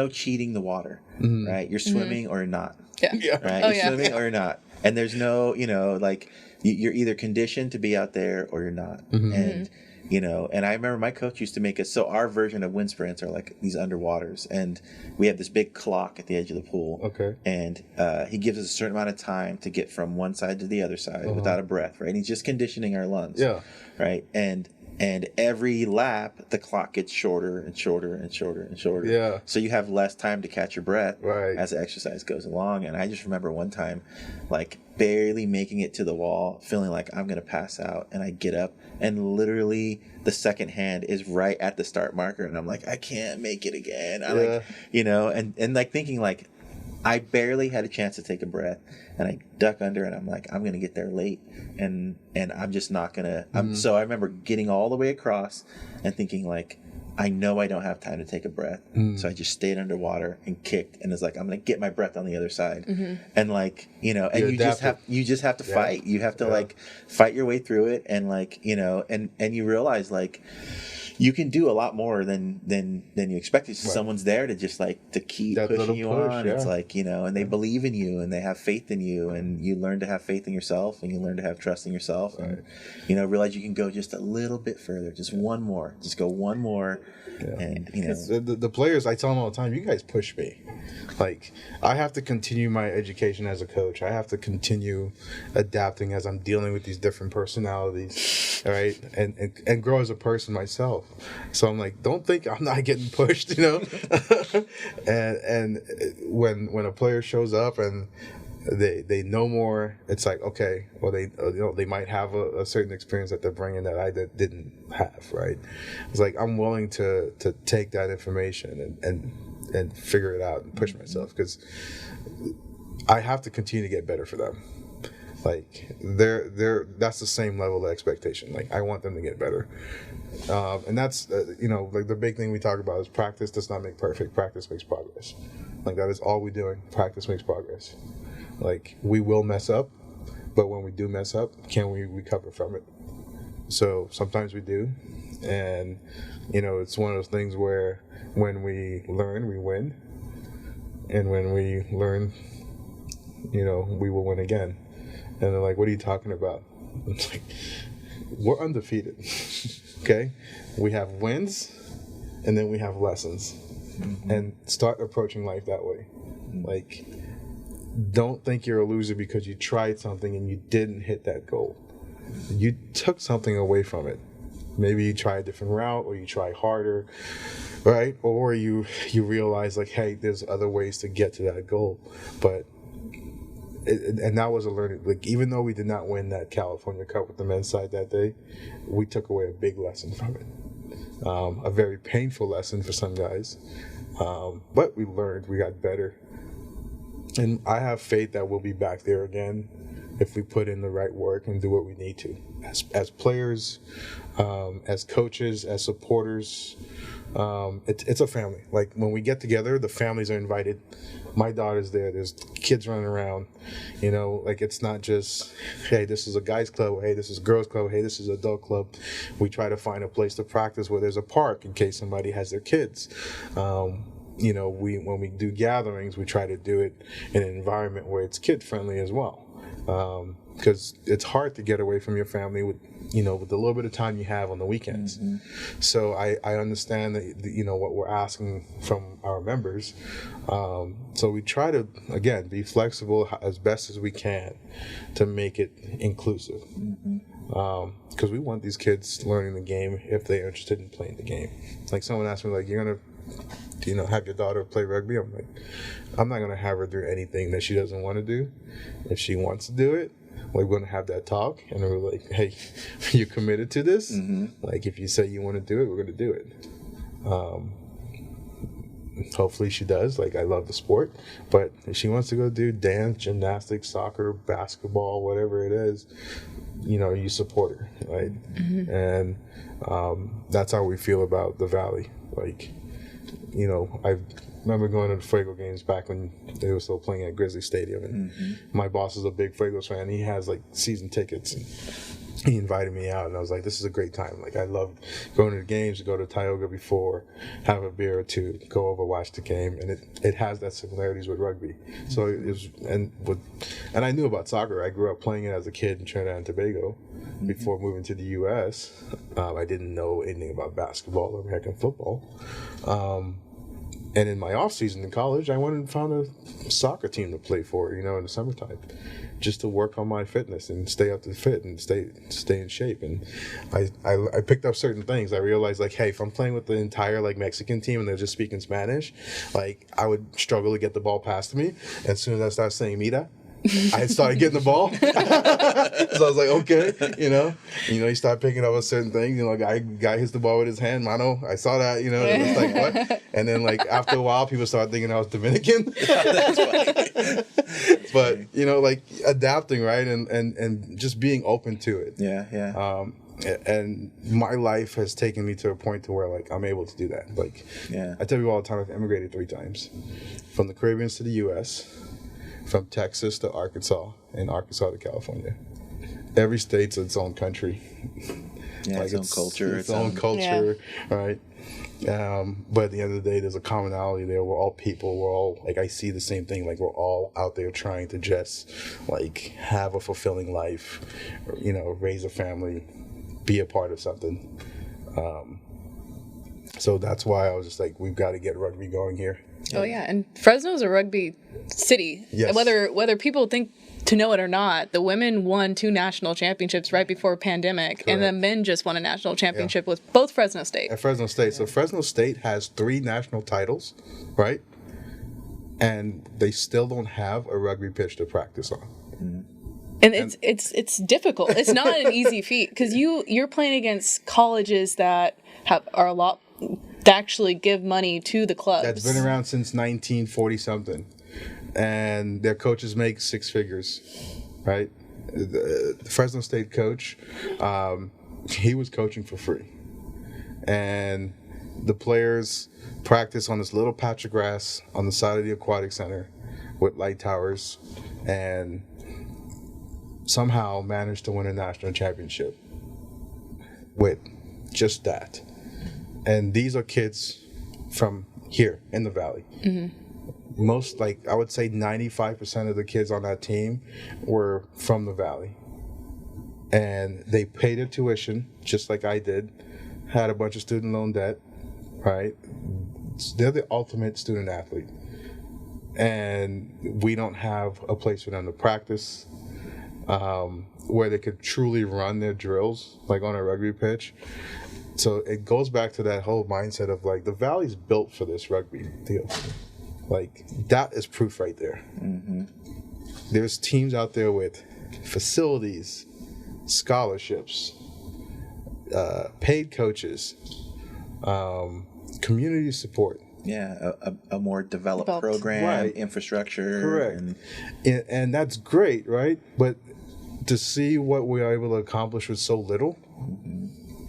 cheating the water, right? You're swimming or you're not. Yeah. Right. You're swimming or you're not. And there's no, you're either conditioned to be out there or you're not. And and I remember my coach used to make us, so our version of wind sprints are these underwaters, and we have this big clock at the edge of the pool. Okay. And he gives us a certain amount of time to get from one side to the other side without a breath, right? And he's just conditioning our lungs. Yeah. Right. And every lap, the clock gets shorter and shorter and shorter and shorter. Yeah. So you have less time to catch your breath as the exercise goes along. And I just remember one time, barely making it to the wall, feeling like I'm going to pass out. And I get up, and literally the second hand is right at the start marker. And I'm like, I can't make it again. And thinking I barely had a chance to take a breath, and I duck under, and I'm like, I'm gonna get there late, and I'm just not gonna. So I remember getting all the way across and thinking like, I know I don't have time to take a breath, so I just stayed underwater and kicked, and it's like I'm gonna get my breath on the other side, and like and you just have to fight. You have to like fight your way through it, and like and you realize like you can do a lot more than you expected. Someone's there to just like to keep That pushing little you push, on. yeah. It's like and they believe in you, and they have faith in you, and you learn to have faith in yourself, and you learn to have trust in yourself, and realize you can go just a little bit further, just one more, just go one more. And the players, I tell them all the time, you guys push me. Like, I have to continue my education as a coach. I have to continue adapting as I'm dealing with these different personalities, all right, and grow as a person myself. So I'm like, don't think I'm not getting pushed, and when a player shows up and they know more, it's like, okay, well, they might have a certain experience that they're bringing that I didn't have, right? It's like I'm willing to take that information and figure it out and push myself, because I have to continue to get better for them. Like that's the same level of expectation. Like, I want them to get better, and that's like the big thing we talk about is practice does not make perfect. Practice makes progress. Like, that is all we're doing. Practice makes progress. Like, we will mess up, but when we do mess up, can we recover from it? So sometimes we do, and it's one of those things where when we learn, we win, and when we learn, we will win again. And they're like, what are you talking about? It's like, we're undefeated. Okay? We have wins, and then we have lessons. And start approaching life that way. Like, don't think you're a loser because you tried something and you didn't hit that goal. You took something away from it. Maybe you try a different route, or you try harder, right? Or you realize, like, hey, there's other ways to get to that goal. But and that was a learning. Like, even though we did not win that California Cup with the men's side that day, we took away a big lesson from it. A very painful lesson for some guys, but we learned. We got better, and I have faith that we'll be back there again if we put in the right work and do what we need to. As players, as coaches, as supporters, it's a family. Like, when we get together, the families are invited. My daughter's there. There's kids running around. Like, it's not just, hey, this is a guys club. Or, hey, this is a girls club. Hey, this is an adult club. We try to find a place to practice where there's a park in case somebody has their kids. When we do gatherings, we try to do it in an environment where it's kid friendly as well. Because it's hard to get away from your family with the little bit of time you have on the weekends. So I understand that, what we're asking from our members. So we try to, again, be flexible as best as we can to make it inclusive. Because we want these kids learning the game if they're interested in playing the game. Like, someone asked me, like, you're going to have your daughter play rugby? I'm like, I'm not going to have her do anything that she doesn't want to do. If she wants to do it, we're going to have that talk, and we're like, hey, you committed to this? Like, if you say you want to do it, we're going to do it. Hopefully she does. Like, I love the sport, but if she wants to go do dance, gymnastics, soccer, basketball, whatever it is, you support her, right? And that's how we feel about the Valley. Like, I remember going to the Fuego games back when they were still playing at Grizzly Stadium, and my boss is a big Fuego fan. He has like season tickets, and he invited me out, and I was like, this is a great time. Like, I love going to the games, to go to Tioga before, have a beer or two, go over, watch the game, and it has that similarities with rugby. So it was, and I knew about soccer. I grew up playing it as a kid in Trinidad and Tobago. Before moving to the U.S., I didn't know anything about basketball or American football. And in my off season in college, I went and found a soccer team to play for, in the summertime, just to work on my fitness and stay up to fit and stay in shape. And I picked up certain things. I realized, like, hey, if I'm playing with the entire like Mexican team and they're just speaking Spanish, like, I would struggle to get the ball past me. As soon as I start saying "mira," I started getting the ball. So I was like, okay, you start picking up a certain thing. Guy hits the ball with his hand. Mano, I saw that, and it's like, what? And then like after a while, people started thinking I was Dominican. That's funny. But, like adapting, right? And just being open to it. Yeah. And my life has taken me to a point to where like I'm able to do that. Like, I tell people all the time, I've immigrated 3 times, from the Caribbean to the U.S., from Texas to Arkansas, and Arkansas to California. Every state's its own country. Yeah, like its own culture. Its own culture, right? But at the end of the day, there's a commonality there. We're all people. We're all, like, I see the same thing. Like, we're all out there trying to just, like, have a fulfilling life, raise a family, be a part of something. So that's why I was just like, we've got to get rugby going here. Oh yeah, and Fresno's a rugby city. Yes. Whether people think to know it or not, the women won 2 national championships right before pandemic, and the men just won a national championship with both Fresno State. At Fresno State. So Fresno State has 3 national titles, right? And they still don't have a rugby pitch to practice on. And it's difficult. It's not an easy feat because you're playing against colleges that are a lot that actually give money to the clubs. That's been around since 1940 something, and their coaches make 6 figures, right? The Fresno State coach, he was coaching for free, and the players practice on this little patch of grass on the side of the aquatic center with light towers, and somehow managed to win a national championship with just that. And these are kids from here in the Valley. Mm-hmm. Most, like, I would say 95% of the kids on that team were from the Valley. And they paid their tuition, just like I did, had a bunch of student loan debt, right? They're the ultimate student athlete. And we don't have a place for them to practice, where they could truly run their drills, like on a rugby pitch. So it goes back to that whole mindset of like the Valley's built for this rugby deal. Like that is proof right there. Mm-hmm. There's teams out there with facilities, scholarships, paid coaches, community support. Yeah, a more developed program, right. Infrastructure. Correct. And that's great, right? But to see what we are able to accomplish with so little,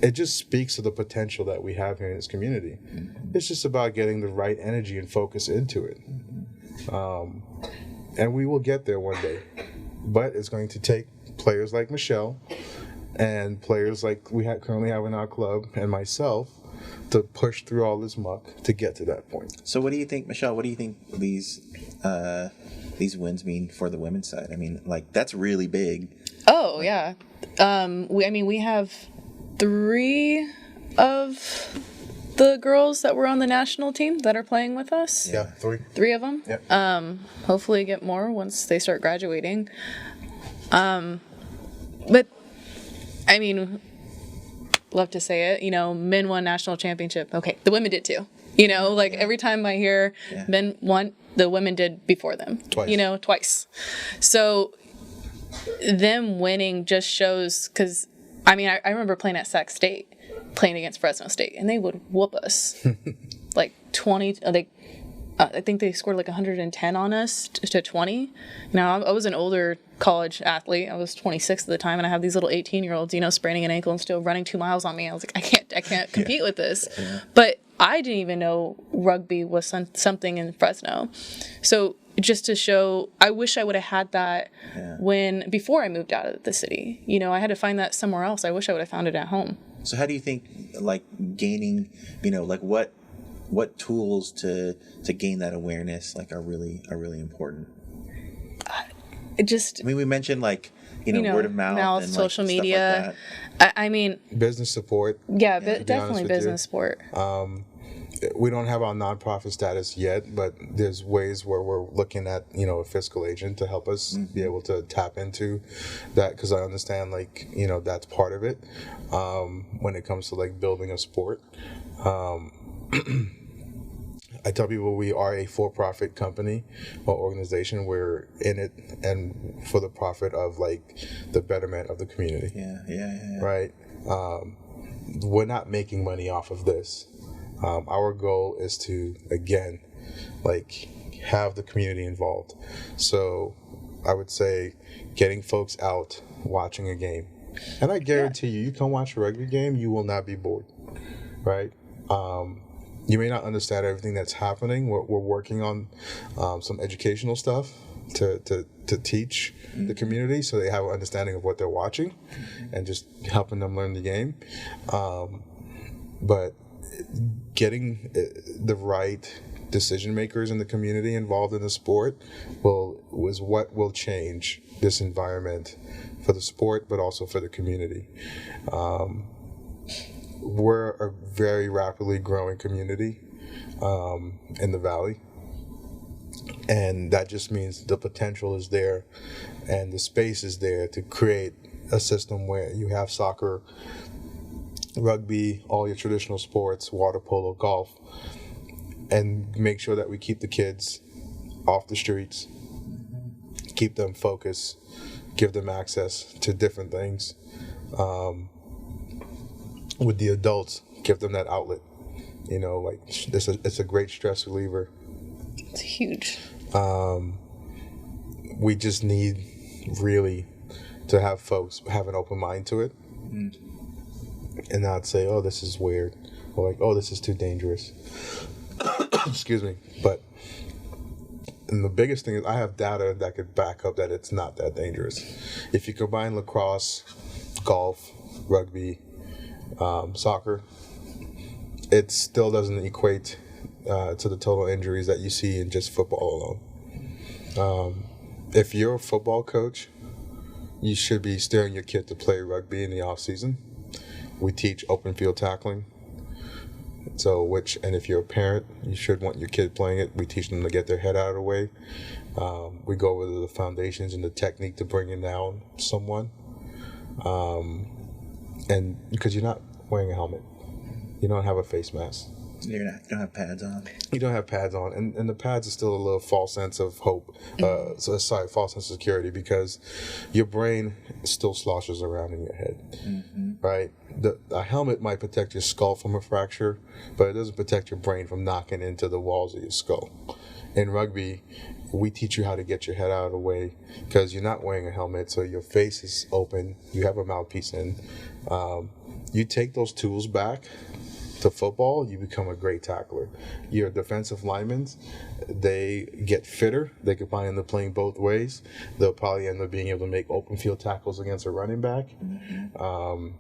it just speaks to the potential that we have here in this community. It's just about getting the right energy and focus into it. And we will get there one day. But it's going to take players like Michelle and players like we currently have in our club and myself to push through all this muck to get to that point. So what do you think, Michelle, what do you think these wins mean for the women's side? I mean, like, that's really big. Oh, yeah. We have 3 of the girls that were on the national team that are playing with us. Yeah, 3. 3 of them. Yep. Hopefully get more once they start graduating. But, I mean, love to say it, men won national championship. Okay, the women did too. Every time I hear men won, the women did before them. Twice. Twice. So them winning just shows, because I remember playing at Sac State, playing against Fresno State, and they would whoop us like 20. I think they scored like 110 on us to 20. Now, I was an older college athlete. I was 26 at the time, and I have these little 18-year-olds, spraining an ankle and still running 2 miles on me. I was like, I can't compete with this. Yeah. But I didn't even know rugby was something in Fresno. So just to show, I wish I would have had that before I moved out of the city. I had to find that somewhere else. I wish I would have found it at home. So how do you think, like, gaining, like, what tools to gain that awareness, like, are really important? We mentioned, like, word of mouth and social like, media. Stuff like that. Business support. Yeah, definitely business support. We don't have our nonprofit status yet, but there's ways where we're looking at, a fiscal agent to help us be able to tap into that, because I understand, like, that's part of it when it comes to, like, building a sport. I tell people we are a for-profit company or organization. We're in it and for the profit of like the betterment of the community. Yeah. Right? We're not making money off of this. Our goal is to, again, like have the community involved. So I would say getting folks out watching a game. And I guarantee you come watch a rugby game, you will not be bored. Right? You may not understand everything that's happening. We're working on some educational stuff to teach the community so they have an understanding of what they're watching and just helping them learn the game. But getting the right decision makers in the community involved in the sport was what will change this environment for the sport, but also for the community. We're a very rapidly growing community in the Valley. And that just means the potential is there and the space is there to create a system where you have soccer, rugby, all your traditional sports, water polo, golf, and make sure that we keep the kids off the streets, keep them focused, give them access to different things. With the adults, give them that outlet. You know, like it's a great stress reliever. It's huge. We just need really to have folks have an open mind to it and not say, oh, this is weird, or like, oh, this is too dangerous. Excuse me. And the biggest thing is I have data that could back up that it's not that dangerous. If you combine lacrosse, golf, rugby, soccer, it still doesn't equate to the total injuries that you see in just football alone. If you're a football coach, you should be steering your kid to play rugby in the off season. We teach open field tackling. And if you're a parent, you should want your kid playing it. We teach them to get their head out of the way. We go over the foundations and the technique to bringing down someone. And because you're not wearing a helmet, you don't have a face mask. You don't have pads on. You don't have pads on, and the pads are still a little false sense of hope. False sense of security, because your brain still sloshes around in your head, right? A helmet might protect your skull from a fracture, but it doesn't protect your brain from knocking into the walls of your skull. In rugby, we teach you how to get your head out of the way because you're not wearing a helmet, so your face is open. You have a mouthpiece in. You take those tools back to football, you become a great tackler. Your defensive linemen, they get fitter. They could probably end up playing both ways. They'll probably end up being able to make open field tackles against a running back. And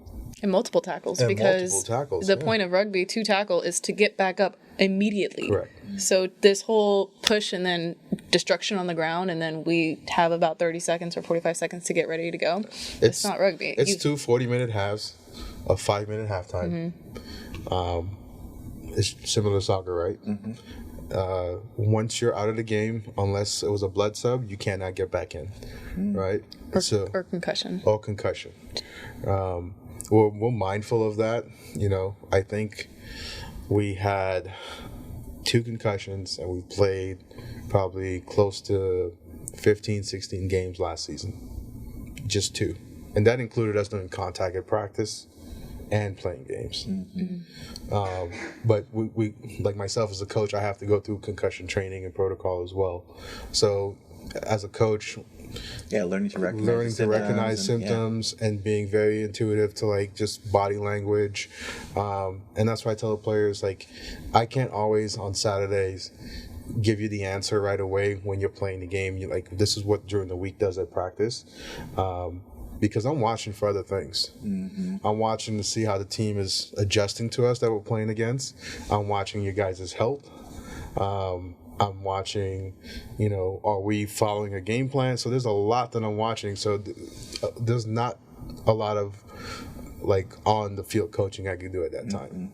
multiple tackles, because the point of rugby to tackle is to get back up immediately. Correct. So this whole push and then destruction on the ground, and then we have about 30 seconds or 45 seconds to get ready to go. It's not rugby. It's 2 40-minute halves, a 5-minute halftime. It's similar to soccer, right? Once you're out of the game, unless it was a blood sub, you cannot get back in, right? Or concussion. Or concussion. We're mindful of that. You know, I think we had 2 concussions and we played probably close to 15, 16 games last season. Just 2. And that included us doing contact at practice and playing games. But we, like myself as a coach, I have to go through concussion training and protocol as well. So as a coach, learning to recognize symptoms and being very intuitive to like just body language. And that's why I tell the players, like, I can't always on Saturdays give you the answer right away when you're playing the game. You like, this is what during the week does at practice. Because I'm watching for other things. I'm watching to see how the team is adjusting to us that we're playing against. I'm watching your guys' health. I'm watching, are we following a game plan? So there's a lot that I'm watching. So there's not a lot of like on the field coaching I can do at that time.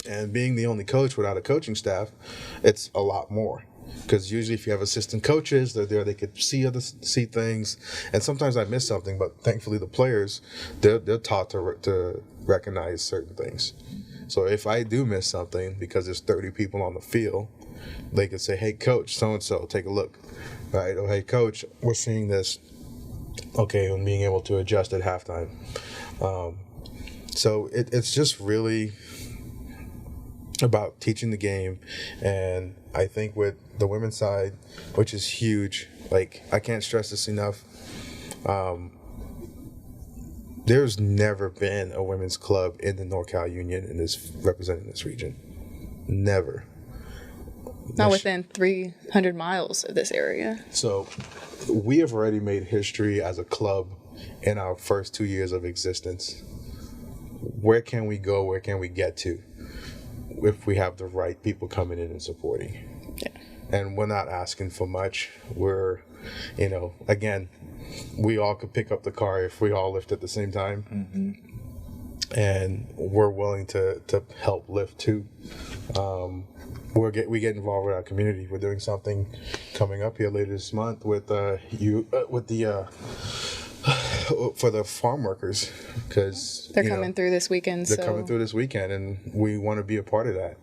And being the only coach without a coaching staff, it's a lot more. Because usually if you have assistant coaches, they're there, they could see things. And sometimes I miss something, but thankfully the players, they're taught to recognize certain things. So if I do miss something because there's 30 people on the field, they could say, hey, coach, so-and-so, take a look. Right? Or, hey, coach, we're seeing this. Okay, and being able to adjust at halftime. So it's just really about teaching the game. And I think with the women's side, which is huge, like, I can't stress this enough, there's never been a women's club in the NorCal Union representing this region. Never. Not within 300 miles of this area. So we have already made history as a club in our first 2 years of existence. Where can we go? Where can we get to if we have the right people coming in and supporting? Yeah. And we're not asking for much. We're, again, we all could pick up the car if we all lift at the same time. Mm-hmm. And we're willing to help lift too. We get involved with our community. We're doing something coming up here later this month with for the farm workers, because they're coming through this weekend. They're coming through this weekend, and we want to be a part of that.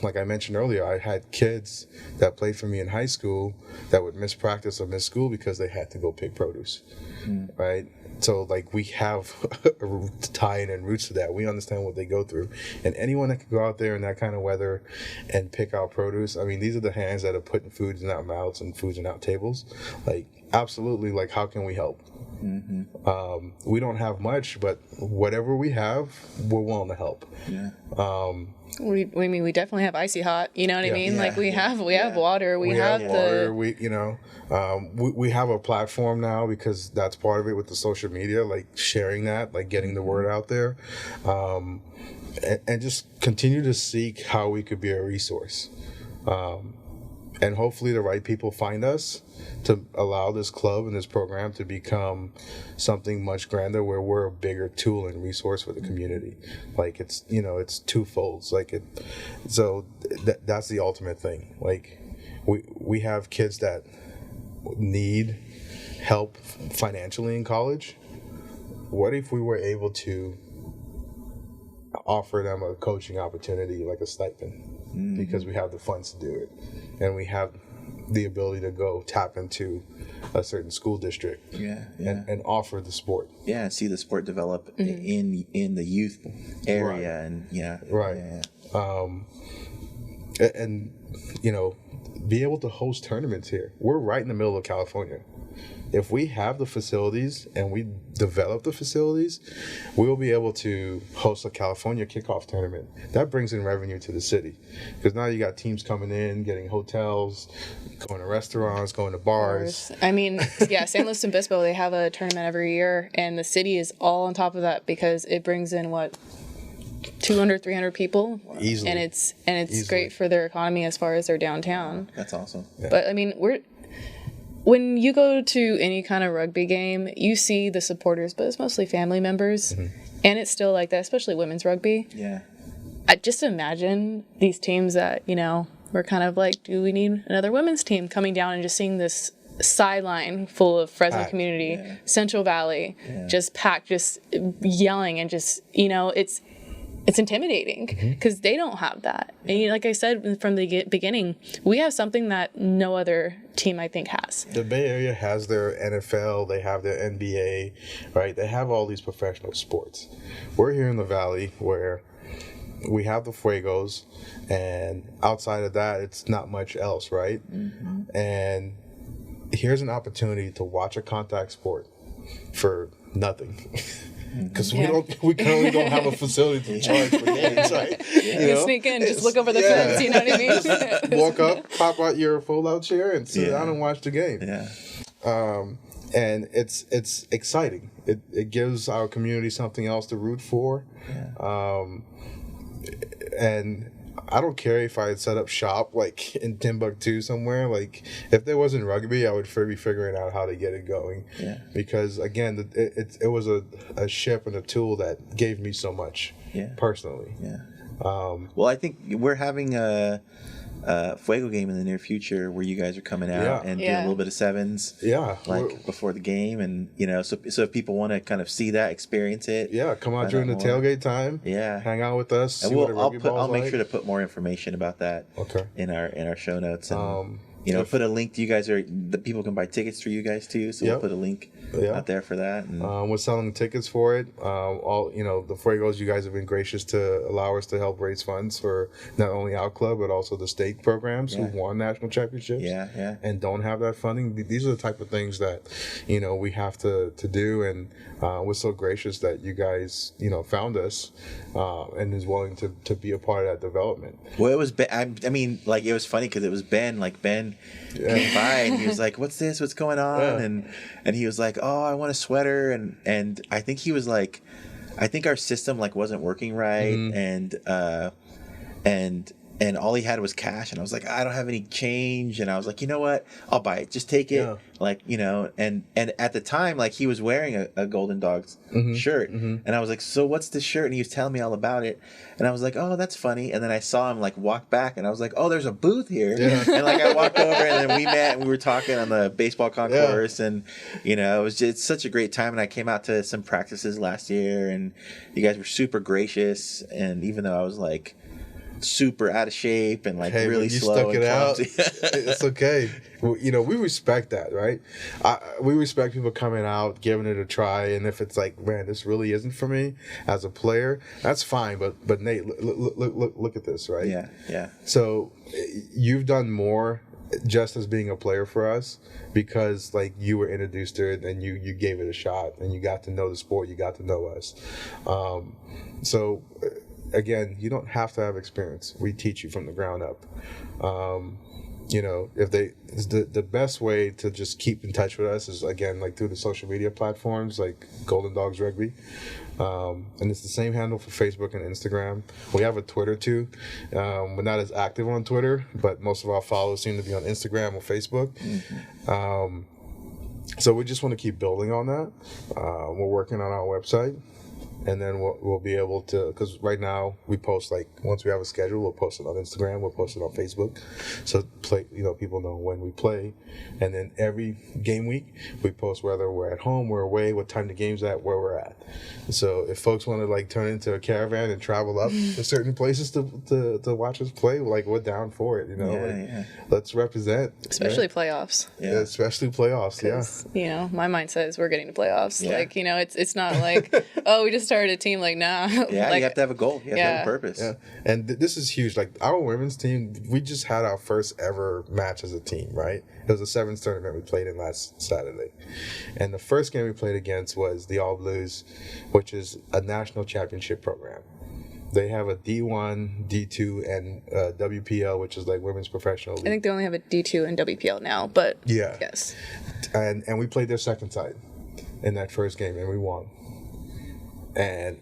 Like I mentioned earlier, I had kids that played for me in high school that would miss practice or miss school because they had to go pick produce, right? So, like, we have a tie-in and roots to that. We understand what they go through. And anyone that could go out there in that kind of weather and pick out produce, I mean, these are the hands that are putting foods in our mouths and foods in our tables. Like, absolutely, like, how can we help? Mm-hmm. We don't have much, but whatever we have, we're willing to help. Yeah. We definitely have icy hot. You know what I mean? Yeah. Like we have water. We have water. We have a platform now because that's part of it with the social media, like sharing that, like getting the word out there, and just continue to seek how we could be a resource. And hopefully the right people find us to allow this club and this program to become something much grander, where we're a bigger tool and resource for the community. Like, it's twofold. That's the ultimate thing. Like, we have kids that need help financially in college. What if we were able to offer them a coaching opportunity, like a stipend? Because we have the funds to do it, and we have the ability to go tap into a certain school district and offer the sport. Yeah, see the sport develop in the youth area. Right. And be able to host tournaments here. We're right in the middle of California. If we have the facilities and we develop the facilities, we'll be able to host a California kickoff tournament. That brings in revenue to the city, because now you got teams coming in, getting hotels, going to restaurants, going to bars. I mean, San Luis Obispo, they have a tournament every year, and the city is all on top of that because it brings in 200, 300 people. Easily. And it's great for their economy as far as their downtown. That's awesome. Yeah. But I mean, when you go to any kind of rugby game, you see the supporters, but it's mostly family members. Mm-hmm. And it's still like that, especially women's rugby. Yeah. I just imagine these teams that, we're kind of like, do we need another women's team, coming down and just seeing this sideline full of Fresno community, Central Valley, just packed, just yelling, and just, it's intimidating because they don't have that. And like I said from the beginning, we have something that no other team, I think, has. The Bay Area has their NFL, they have their NBA, right? They have all these professional sports. We're here in the Valley where we have the Fuegos, and outside of that, it's not much else, right? Mm-hmm. And here's an opportunity to watch a contact sport for nothing. Because we currently don't have a facility to charge for games, right? You sneak in, just look over the fence, you know what I mean? Just walk up, pop out your fold-out chair, and sit down and watch the game. Yeah. And it's exciting. It gives our community something else to root for. Yeah. And I don't care if I had set up shop like in Timbuktu somewhere. Like, if there wasn't rugby, I would be figuring out how to get it going. Yeah. Because again, it was a ship and a tool that gave me so much personally. Yeah. Well, I think we're having Fuego game in the near future where you guys are coming out and doing a little bit of sevens, before the game, and so if people want to kind of see that, experience it, come out during the tailgate time, hang out with us, and I'll make sure to put more information about that in our show notes, and put a link to you guys, the people can buy tickets for you guys too, so we'll put a link out there for that. And we're selling tickets for it. All the Fuegos, you guys have been gracious to allow us to help raise funds for not only our club but also the state programs who've won national championships. And don't have that funding. These are the type of things that we have to do, and we're so gracious that you guys found us and is willing to be a part of that development. Well, it was it was funny because it was Ben. Ben came by and he was like, "What's this? What's going on?" And he was like, "Oh, I want a sweater." And I think he was like, I think our system wasn't working right, and all he had was cash, and I was like, I don't have any change, and I was like, you know what, I'll buy it, just take it, and at the time, he was wearing a Golden Dogs shirt, and I was like, so what's this shirt? And he was telling me all about it, and I was like, oh, that's funny. And then I saw him walk back, and I was like, oh, there's a booth here, and I walked over, and then we met, and we were talking on the baseball concourse, and it was just such a great time. And I came out to some practices last year, and you guys were super gracious, and even though I was super out of shape and really slow and clumsy. It's okay. We respect that, right? We respect people coming out, giving it a try, and if it's man, this really isn't for me as a player, that's fine. But Nate, look at this, right? Yeah. So you've done more just as being a player for us because you were introduced to it and you gave it a shot and you got to know the sport, you got to know us. So again, you don't have to have experience. We teach you from the ground up. If the best way to just keep in touch with us is again through the social media platforms like Golden Dogs Rugby, and it's the same handle for Facebook and Instagram. We have a Twitter too. We're not as active on Twitter, but most of our followers seem to be on Instagram or Facebook. So we just want to keep building on that. We're working on our website. And then we'll be able to, because right now we post once we have a schedule, we'll post it on Instagram, we'll post it on Facebook, so people know when we play, and then every game week we post whether we're at home, we're away, what time the game's at, where we're at. So if folks want to turn into a caravan and travel up to certain places to watch us play, we're down for it. Let's represent, especially playoffs. Especially playoffs. My mindset is we're getting to playoffs. It's not oh, we just started a team, nah. You have to have a goal. You have to have a purpose. And this is huge. Our women's team, we just had our first ever match as a team, right? It was a sevens tournament we played in last Saturday. And the first game we played against was the All Blues, which is a national championship program. They have a D1, D2, and WPL, which is women's professional league. I think they only have a D2 and WPL now, but yes. And we played their second side in that first game, and we won. And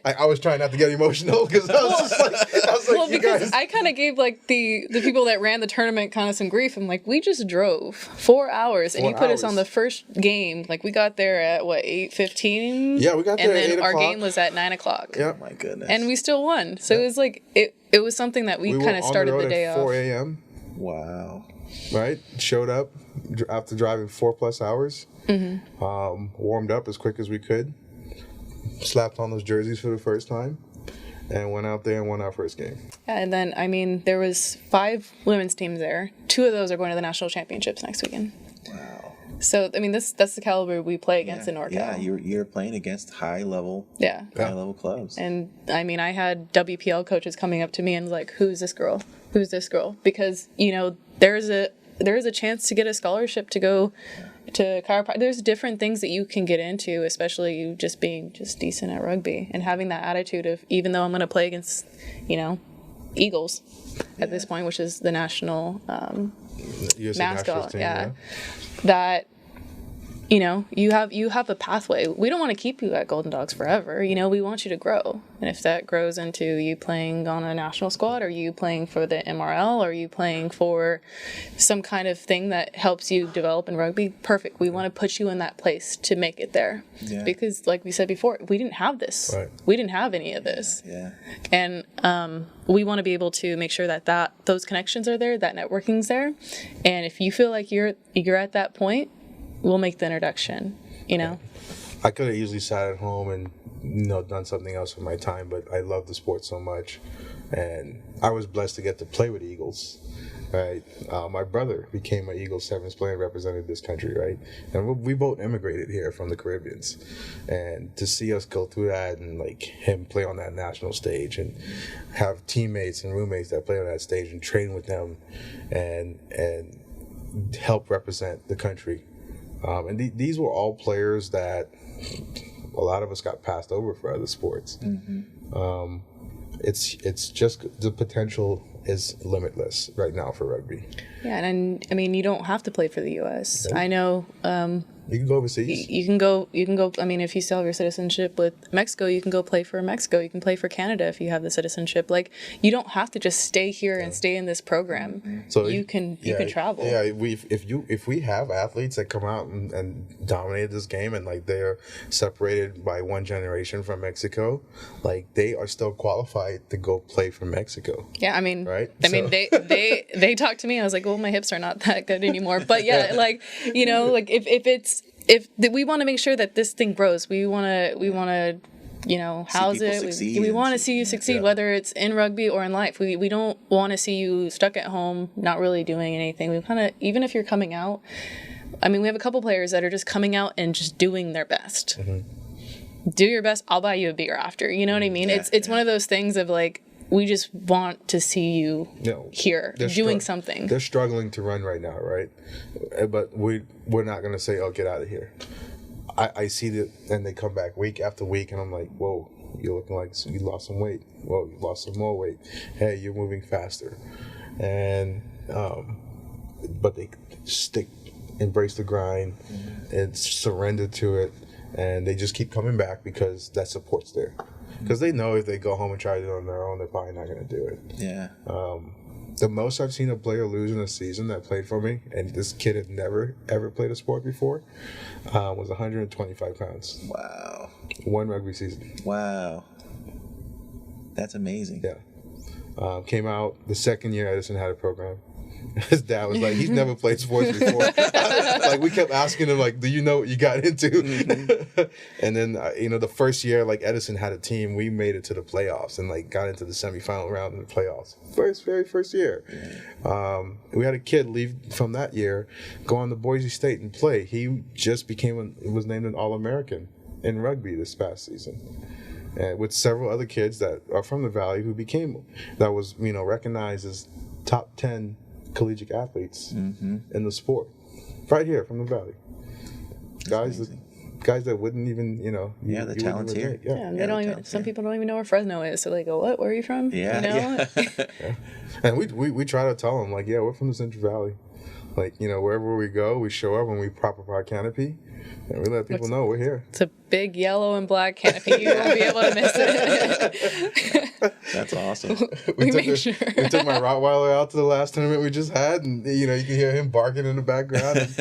I was trying not to get emotional because I was like, you guys. I kind of gave the people that ran the tournament kind of some grief. I'm like, we just drove 4 hours and you put us on the first game. We got there at 8:15. Yeah, we got there at 8 o'clock. And then our game was at 9 o'clock. Yeah, my goodness. And we still won. So it was it was something that we kind of started the day off. 4 a.m. Wow. Right, showed up after driving 4+ hours. Warmed up as quick as we could. Slapped on those jerseys for the first time and went out there and won our first game. Yeah, and then, there was 5 women's teams there. 2 of those are going to the national championships next weekend. Wow. So, that's the caliber we play against in NorCal. Yeah, you're playing against high-level clubs. And, I had WPL coaches coming up to me and who's this girl? Who's this girl? Because, there is a chance to get a scholarship to go to chiropractic. There's different things that you can get into, especially you just being decent at rugby and having that attitude of, even though I'm going to play against, Eagles at this point, which is the national mascot. Team, that you know, you have a pathway. We don't want to keep you at Golden Dogs forever. You know, we want you to grow. And if that grows into you playing on a national squad, or you playing for the MRL, or you playing for some kind of thing that helps you develop in rugby, perfect. We want to put you in that place to make it there. Yeah. Because like we said before, we didn't have this. Right. We didn't have any of this. Yeah. And we want to be able to make sure that those connections are there, that networking's there. And if you feel like you're at that point, we'll make the introduction, you know? I could have easily sat at home and, you know, done something else with my time, but I love the sport so much. And I was blessed to get to play with Eagles, right? My brother became an Eagles sevens player and represented this country, right? And we both immigrated here from the Caribbeans. And to see us go through that and, like, him play on that national stage and have teammates and roommates that play on that stage and train with them and help represent the country. And these were all players that a lot of us got passed over for other sports. Mm-hmm. It's just the potential is limitless right now for rugby. Yeah, and I mean, you don't have to play for the U.S. Okay. I know. You can go overseas. You can go. I mean, if you still have your citizenship with Mexico, you can go play for Mexico. You can play for Canada if you have the citizenship. Like, you don't have to just stay here and stay in this program. So you can travel. Yeah, if we have athletes that come out and dominate this game, and like they're separated by one generation from Mexico, like they are still qualified to go play for Mexico. Yeah, I mean, right? I mean, they talked to me. I was like, well, my hips are not that good anymore. But yeah, like, you know, like if we want to make sure that this thing grows, we want to, you know, house it. We want to see you succeed, whether it's in rugby or in life. We don't want to see you stuck at home, not really doing anything. We kind of, even if you're coming out, I mean, we have a couple players that are just coming out and just doing their best. Mm-hmm. Do your best. I'll buy you a beer after. You know what I mean? Yeah, it's one of those things of like, we just want to see you here doing something. They're struggling to run right now, right? But we're not going to say, oh, get out of here. I see that, and they come back week after week, and I'm like, whoa, you're looking like you lost some weight. Whoa, you lost some more weight. Hey, you're moving faster. And, but they embrace the grind, and surrender to it, and they just keep coming back because that support's there. Because they know if they go home and try to do it on their own, they're probably not going to do it. Yeah. The most I've seen a player lose in a season that played for me, and this kid had never, ever played a sport before, was 125 pounds. Wow. One rugby season. Wow. That's amazing. Yeah. Came out the second year Edison had a program. His dad was like, he's never played sports before. Like, we kept asking him, like, do you know what you got into? Mm-hmm. And then, you know, the first year, like, Edison had a team. We made it to the playoffs and, like, got into the semifinal round in the playoffs. Very first year. Yeah. We had a kid leave from that year, go on to Boise State and play. He just was named an All-American in rugby this past season. And with several other kids that are from the Valley that was, you know, recognized as top 10 collegiate athletes in the sport, right here from the Valley. Guys that wouldn't even, you know. The talent's here. They don't even. Some people don't even know where Fresno is, so they go, "What? Where are you from?" Yeah, you know? Yeah. And we try to tell them, like, yeah, we're from the Central Valley. Like, you know, wherever we go, we show up and we prop up our canopy, and we let people know we're here. It's a big yellow and black canopy. You won't be able to miss it. That's awesome. We took my Rottweiler out to the last tournament we just had, and, you know, you can hear him barking in the background. And,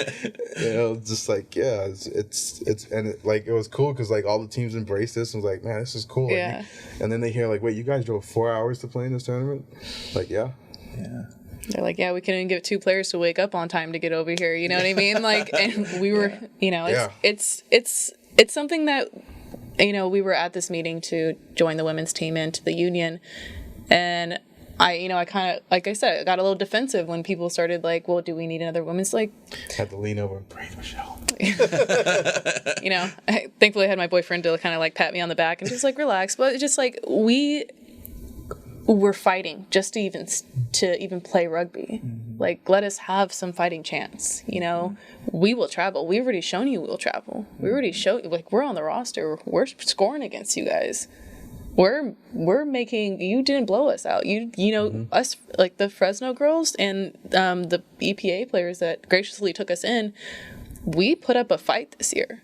you know, just like, yeah, it was cool because, like, all the teams embraced this and was like, man, this is cool. Yeah. And then they hear, like, wait, you guys drove 4 hours to play in this tournament? Like, yeah. Yeah. They're like, yeah, we couldn't even get 2 players to wake up on time to get over here. You know what I mean? Like, and we were, you know, it's something that, you know, we were at this meeting to join the women's team into the union, and I kind of, like I said, I got a little defensive when people started like, well, do we need another women's, like, had to lean over and breathe, Michelle. You know, thankfully I had my boyfriend to kind of like pat me on the back and just like relax, but it's just like we're fighting just to even play rugby. Mm-hmm. Like, let us have some fighting chance. You know, we will travel. We've already shown you we'll travel. We already showed, like, we're on the roster. We're scoring against you guys. We're making, you didn't blow us out. You know, us, like the Fresno girls and the EPA players that graciously took us in, we put up a fight this year.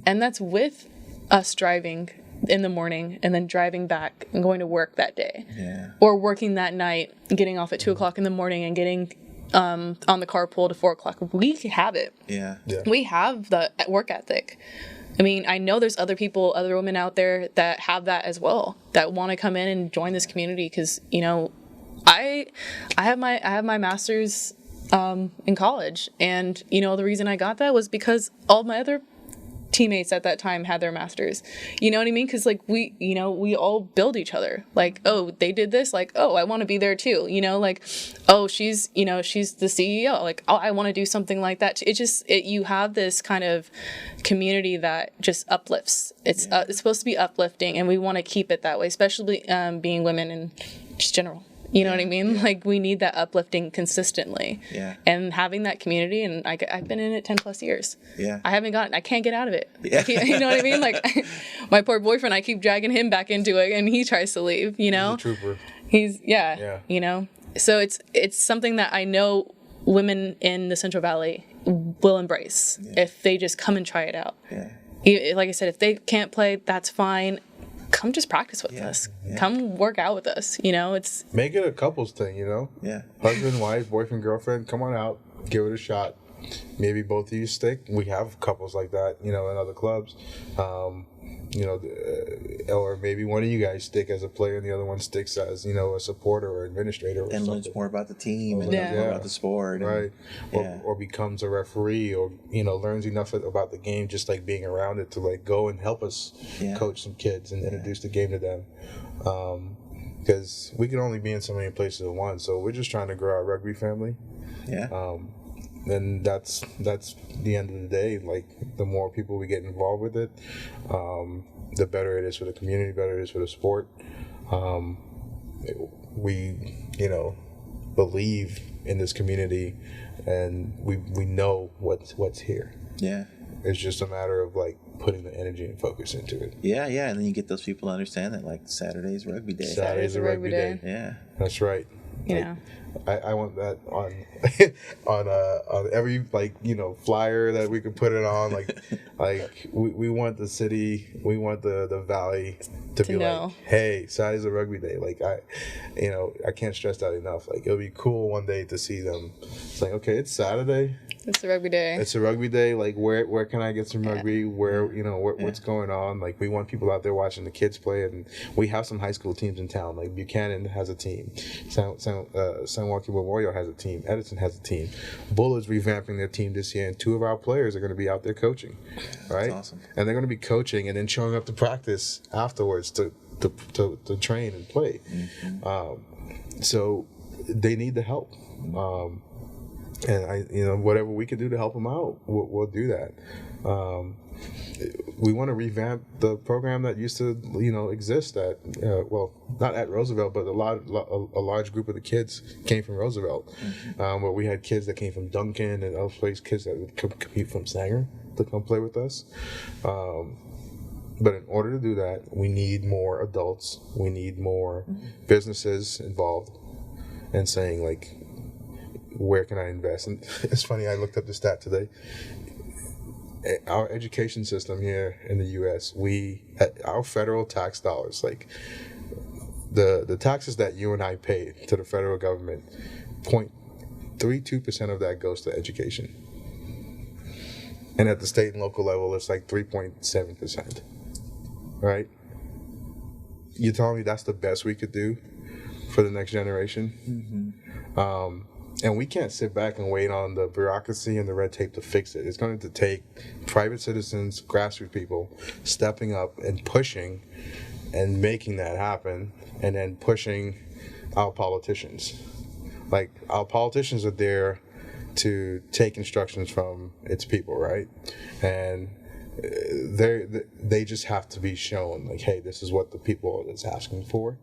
And that's with us driving in the morning and then driving back and going to work that day. Or working that night, getting off at 2 o'clock in the morning and getting on the carpool to 4 o'clock. We have it. We have the work ethic. I mean, I know there's other people, other women out there that have that as well, that want to come in and join this community. Because, you know, I have my master's in college, and you know the reason I got that was because all my other teammates at that time had their masters. You know what I mean? Because like we all build each other. Like, oh, they did this. Like, oh, I want to be there too. You know, like, oh, she's the CEO. Like, oh, I want to do something like that. You have this kind of community that just uplifts. It's supposed to be uplifting, and we want to keep it that way, especially being women in just general. You know what I mean? Like, we need that uplifting consistently. And having that community, and I've been in it 10 plus years. I can't get out of it. You know what I mean? Like, my poor boyfriend, I keep dragging him back into it, and he tries to leave, you know? He's a trooper. You know? So it's something that I know women in the Central Valley will embrace if they just come and try it out. Like I said, if they can't play, that's fine. Come just practice with us. Come work out with us. You know, it's make it a couples thing. You know, husband, wife, boyfriend, girlfriend. Come on out, give it a shot. Maybe both of you stick. We have couples like that, you know, in other clubs. You know, or maybe one of you guys stick as a player and the other one sticks as, you know, a supporter or administrator or and something. learns more about the team and more about the sport. Right. Or becomes a referee, or, you know, learns enough about the game just like being around it to like go and help us coach some kids and introduce the game to them. Because we can only be in so many places at once. So we're just trying to grow our rugby family. And that's the end of the day. Like, the more people we get involved with it, the better it is for the community, better it is for the sport. We, you know, believe in this community, and we know what's here. It's just a matter of like putting the energy and focus into it. And then you get those people to understand that, like, Saturday's rugby day. Saturday's a rugby day. That's right. Yeah. I want that on on every, like, you know, flyer that we could put it on. Like we want the city, we want the valley to be know. Like, hey, Saturday's a rugby day. Like, I can't stress that enough. Like, it'll be cool one day to see them. It's like, okay, it's Saturday. It's a rugby day. It's a rugby day. Like, where can I get some rugby? Where, you know, what's going on? Like, we want people out there watching the kids play, and we have some high school teams in town. Like, Buchanan has a team. San Joaquin Memorial has a team. Edison has a team. Bullard's revamping their team this year, and 2 of our players are going to be out there coaching, right? That's awesome. And they're going to be coaching and then showing up to practice afterwards to train and play. So they need the help. And whatever we can do to help them out, we'll do that. We want to revamp the program that used to, exist at, not at Roosevelt, but a large group of the kids came from Roosevelt. Where we had kids that came from Duncan and other places, kids that would compete from Sanger to come play with us. But in order to do that, we need more adults. We need more businesses involved and saying, like, where can I invest? And it's funny, I looked up the stat today. Our education system here in the U.S., our federal tax dollars, like the taxes that you and I pay to the federal government, 0.32% of that goes to education. And at the state and local level, it's like 3.7%. Right? You're telling me that's the best we could do for the next generation? And we can't sit back and wait on the bureaucracy and the red tape to fix it. It's going to take private citizens, grassroots people, stepping up and pushing and making that happen, and then pushing our politicians. Like, our politicians are there to take instructions from its people, right? And they just have to be shown, like, hey, this is what the people is asking for.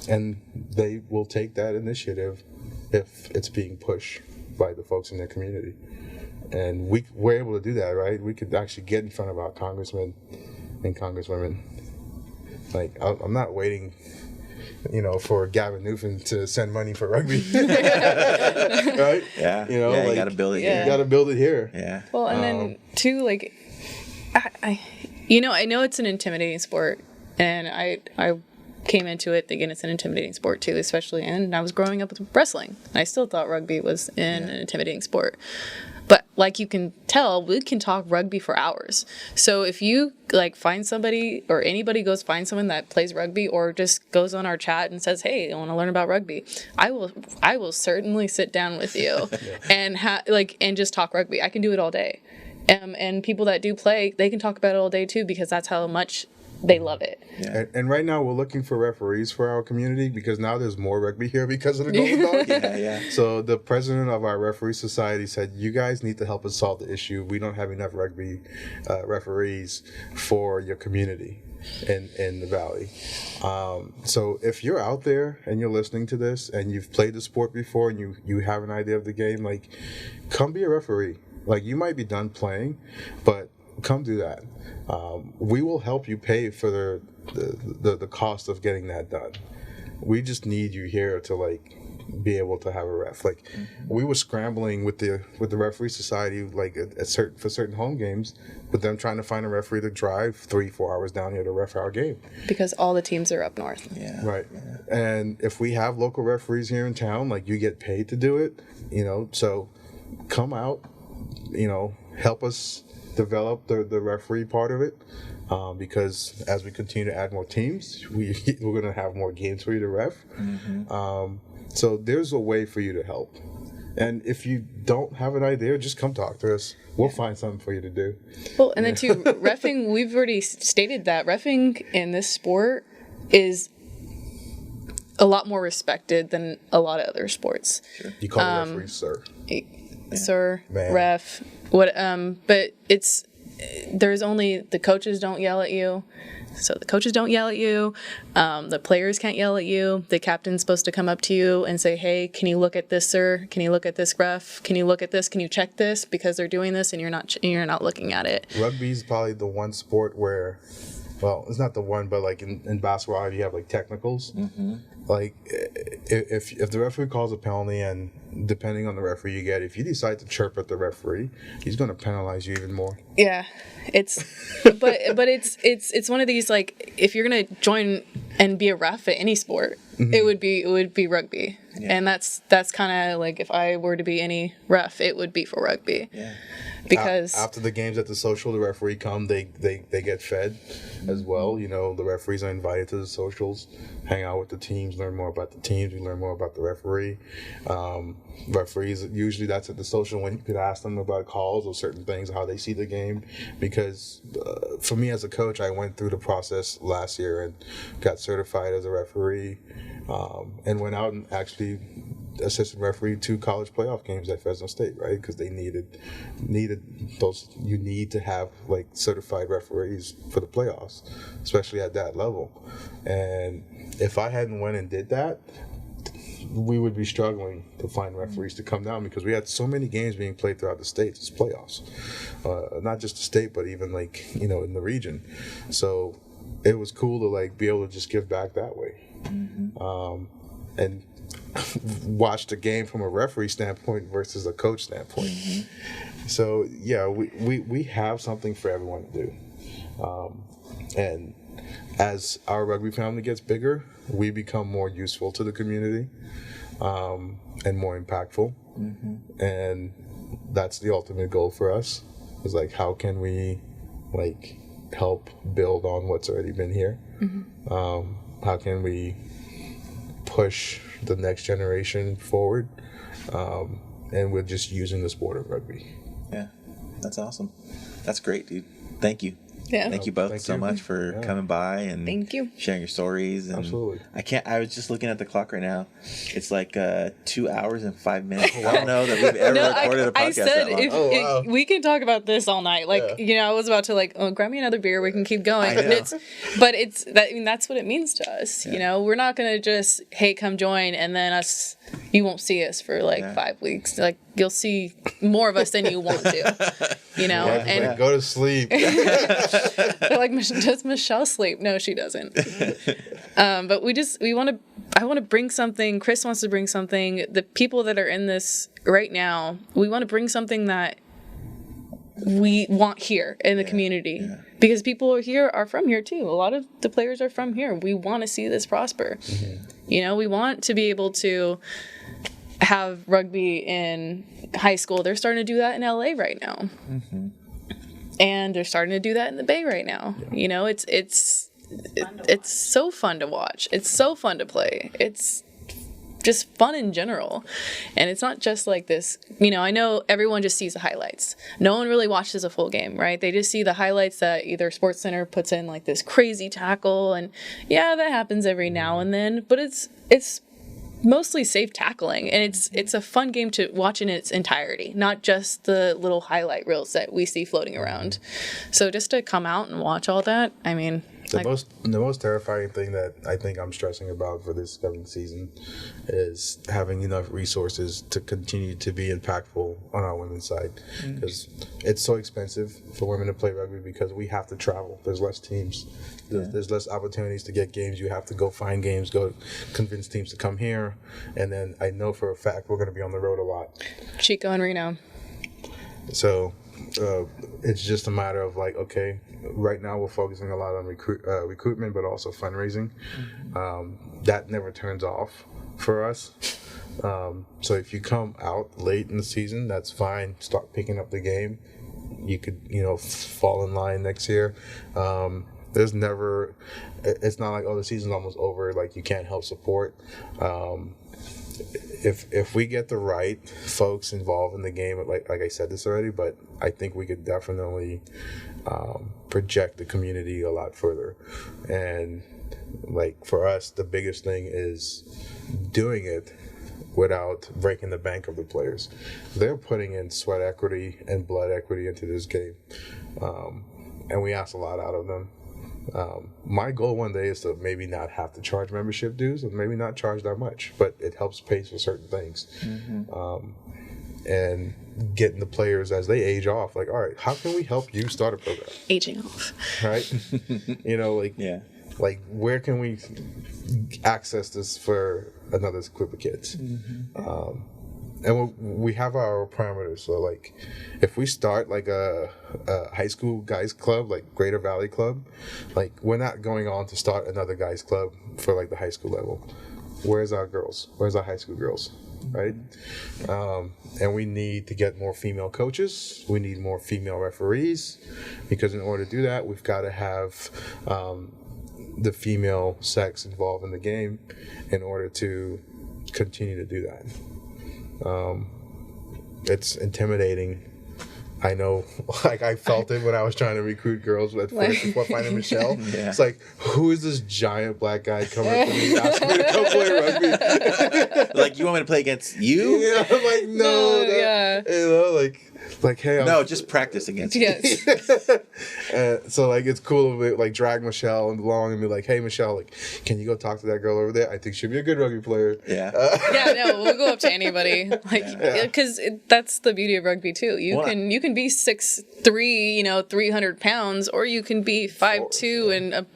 And they will take that initiative if it's being pushed by the folks in their community. And we're able to do that, right? We could actually get in front of our congressmen and congresswomen. Like, I'm not waiting for Gavin Newsom to send money for rugby. Right? Yeah. You know, you got to build it here. You got to build it here. Yeah. Well, and then too, like, I know it's an intimidating sport, and I came into it thinking it's an intimidating sport too, especially, and I was growing up with wrestling. I still thought rugby was an intimidating sport. But like you can tell, we can talk rugby for hours. So if you like find somebody, or anybody goes find someone that plays rugby, or just goes on our chat and says, "Hey, I want to learn about rugby," I will certainly sit down with you and and just talk rugby. I can do it all day. And people that do play, they can talk about it all day too, because that's how much they love it. Yeah. And right now we're looking for referees for our community, because now there's more rugby here because of the Golden Dogs. So the president of our referee society said, you guys need to help us solve the issue. We don't have enough rugby referees for your community in the Valley. So if you're out there and you're listening to this and you've played the sport before and you have an idea of the game, like, come be a referee. Like, you might be done playing, but come do that. We will help you pay for the cost of getting that done. We just need you here to like be able to have a ref. Like, we were scrambling with the referee society, like for certain home games, with them trying to find a referee to drive 3-4 hours down here to ref our game. Because all the teams are up north. Yeah. Right. Yeah. And if we have local referees here in town, like, you get paid to do it, so come out, help us develop the referee part of it, because as we continue to add more teams, we're going to have more games for you to ref. So there's a way for you to help. And if you don't have an idea, just come talk to us. We'll find something for you to do. Well, and then too, reffing, we've already stated that reffing in this sport is a lot more respected than a lot of other sports. Sure. You call the referee sir. Sir, Man. ref, but there's only, the coaches don't yell at you. So the coaches don't yell at you. The players can't yell at you. The captain's supposed to come up to you and say, "Hey, can you look at this, sir? Can you look at this, ref? Can you look at this? Can you check this, because they're doing this and you're not looking at it." Rugby's probably the one sport where, well, it's not the one, but like in basketball, you have like technicals. Like, if the referee calls a penalty, and depending on the referee you get, if you decide to chirp at the referee, he's going to penalize you even more. Yeah, but it's one of these, like, if you're gonna join and be a ref at any sport, it would be rugby, and that's kind of like, if I were to be any ref, it would be for rugby. Yeah. Because after the games at the social, the referee come, they get fed as well. The referees are invited to the socials, hang out with the teams, learn more about the teams, we learn more about the referee. Referees, usually that's at the social when you could ask them about calls or certain things, how they see the game. Because for me as a coach, I went through the process last year and got certified as a referee, and went out and actually assistant referee 2 college playoff games at Fresno State, right? Because they needed those. You need to have like certified referees for the playoffs, especially at that level. And if I hadn't went and did that, we would be struggling to find referees to come down, because we had so many games being played throughout the state. It's playoffs, not just the state, but even like in the region. So it was cool to like be able to just give back that way, and watch the game from a referee standpoint versus a coach standpoint. So yeah, we have something for everyone to do, and as our rugby family gets bigger, we become more useful to the community, and more impactful. And that's the ultimate goal for us, is like, how can we like help build on what's already been here? How can we push the next generation forward, and we're just using the sport of rugby. Yeah, that's awesome. That's great, dude. Thank you. Yeah. Thank you both so much for coming by and thank you. Sharing your stories. And absolutely. I was just looking at the clock right now. It's like 2 hours and 5 minutes. I don't know that we've ever recorded a podcast I said that long. if we can talk about this all night. Like, I was about to like, grab me another beer. We can keep going. That's what it means to us. Yeah. We're not going to just, hey, come join. And then you won't see us for like 5 weeks. Like, you'll see more of us than you want to, you know. Yeah, and like, go to sleep. they're like, does Michelle sleep? No, she doesn't. But I want to bring something. Chris wants to bring something. The people that are in this right now, we want to bring something that we want here in the community, because people are from here too. A lot of the players are from here. We want to see this prosper. You know, we want to be able to have rugby in high school. They're starting to do that in LA right now. And they're starting to do that in the Bay right now. You know, it's so fun to watch. It's so fun to play. It's just fun in general. And it's not just like this, you know, I know everyone just sees the highlights. No one really watches a full game, right? They just see the highlights that either SportsCenter puts in, like this crazy tackle, and yeah, that happens every now and then, but it's mostly safe tackling, and it's a fun game to watch in its entirety, not just the little highlight reels that we see floating around. So just to come out and watch all that, I mean, the most terrifying thing that I think I'm stressing about for this coming season is having enough resources to continue to be impactful on our women's side, because it's so expensive for women to play rugby because we have to travel. There's less teams. There's less opportunities to get games. You have to go find games, go convince teams to come here, and then I know for a fact we're going to be on the road a lot. Chico and Reno. So it's just a matter of like, okay, right now we're focusing a lot on recruitment, but also fundraising. That never turns off for us. So if you come out late in the season, that's fine. Start picking up the game. You could, fall in line next year. It's not like, the season's almost over, like you can't help support. If we get the right folks involved in the game, like I said this already, but I think we could definitely project the community a lot further. And like for us, the biggest thing is doing it without breaking the bank of the players. They're putting in sweat equity and blood equity into this game, and we ask a lot out of them. My goal one day is to maybe not have to charge membership dues, and maybe not charge that much, but it helps pay for certain things. And getting the players as they age off, like, all right, how can we help you start a program? Aging off. Right? Like where can we access this for another group of kids? And we have our parameters. So, like, if we start, like, a high school guys club, like Greater Valley Club, like, we're not going on to start another guys club for, like, the high school level. Where's our girls? Where's our high school girls? Right? And we need to get more female coaches. We need more female referees. Because in order to do that, we've got to have the female sex involved in the game in order to continue to do that. It's intimidating. I know, like I felt it when I was trying to recruit girls at first before finding Michelle. It's like, who is this giant black guy coming up to me asking me to come play rugby? Like, you want me to play against you? Yeah, I'm like, no. Like, hey, no, just practice against you. Yes. So like, it's cool to like drag Michelle along and be like, hey, Michelle, like, can you go talk to that girl over there? I think she'll be a good rugby player. We'll go up to anybody, because that's the beauty of rugby too. You can be 6'3", 300 pounds, or you can be 5'2" and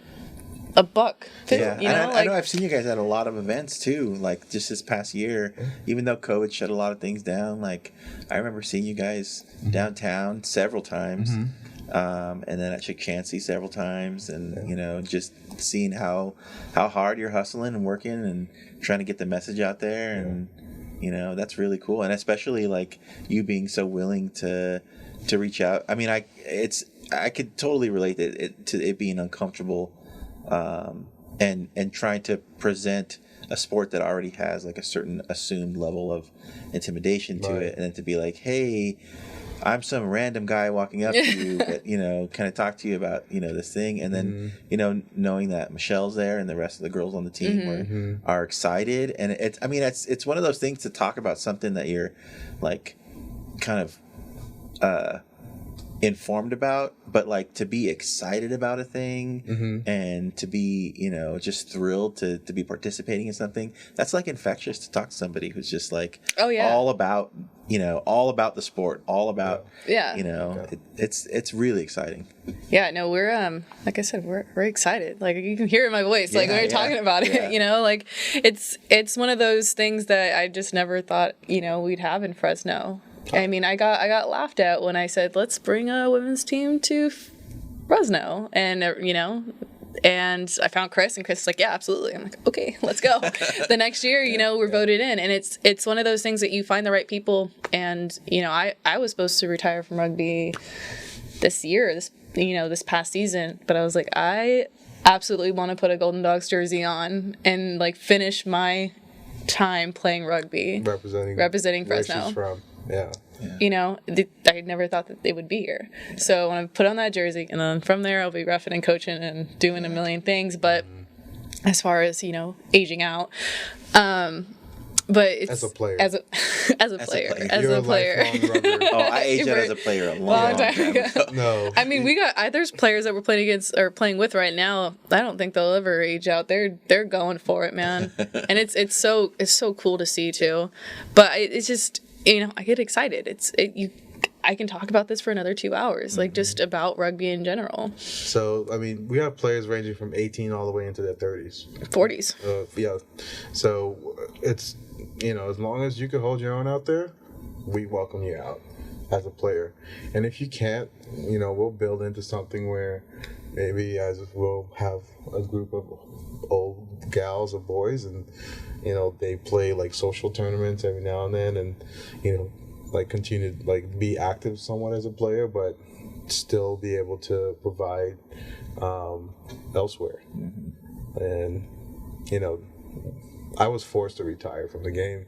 a buck. I know I've seen you guys at a lot of events too, like just this past year, even though COVID shut a lot of things down. Like, I remember seeing you guys downtown several times, and then at Chick Chansey several times, and just seeing how hard you're hustling and working and trying to get the message out there, and that's really cool. And especially like you being so willing to reach out. I mean, I could totally relate to it being uncomfortable. And trying to present a sport that already has like a certain assumed level of intimidation to it, and then to be like, hey, I'm some random guy walking up to you that, kind of talk to you about, this thing. And then, knowing that Michelle's there and the rest of the girls on the team are excited. And it's one of those things to talk about something that you're like kind of, informed about, but like to be excited about a thing and to be just thrilled to be participating in something, that's like infectious to talk to somebody who's just like all about all about the sport, all about, Yeah. it's really exciting. Yeah, no, we're like I said, we're excited. Like you can hear it in my voice, like when we're talking about it. Like it's one of those things that I just never thought we'd have in Fresno. I mean, I got laughed at when I said let's bring a women's team to Fresno, and and I found Chris, and Chris is like, yeah, absolutely. I'm like, okay, let's go. The next year, we're voted in, and it's one of those things that you find the right people. And I was supposed to retire from rugby this year, this past season, but I was like, I absolutely want to put a Golden Dogs jersey on and like finish my time playing rugby, representing Fresno. Where she's from. Yeah. I never thought that they would be here. So when I put on that jersey, and then from there I'll be reffing and coaching and doing a million things. But as far as aging out, but it's as a player, as a player. Oh, I aged out as a player a long time ago. No, I mean there's players that we're playing against or playing with right now. I don't think they'll ever age out. They're going for it, man. And it's so cool to see too. But it's just. I get excited. I can talk about this for another 2 hours, like just about rugby in general. So, I mean, we have players ranging from 18 all the way into their 30s. 40s. Yeah. So, it's, as long as you can hold your own out there, we welcome you out as a player. And if you can't, we'll build into something where maybe we'll have a group of old gals or boys, and they play like social tournaments every now and then, and like continue to like be active somewhat as a player, but still be able to provide elsewhere. And I was forced to retire from the game.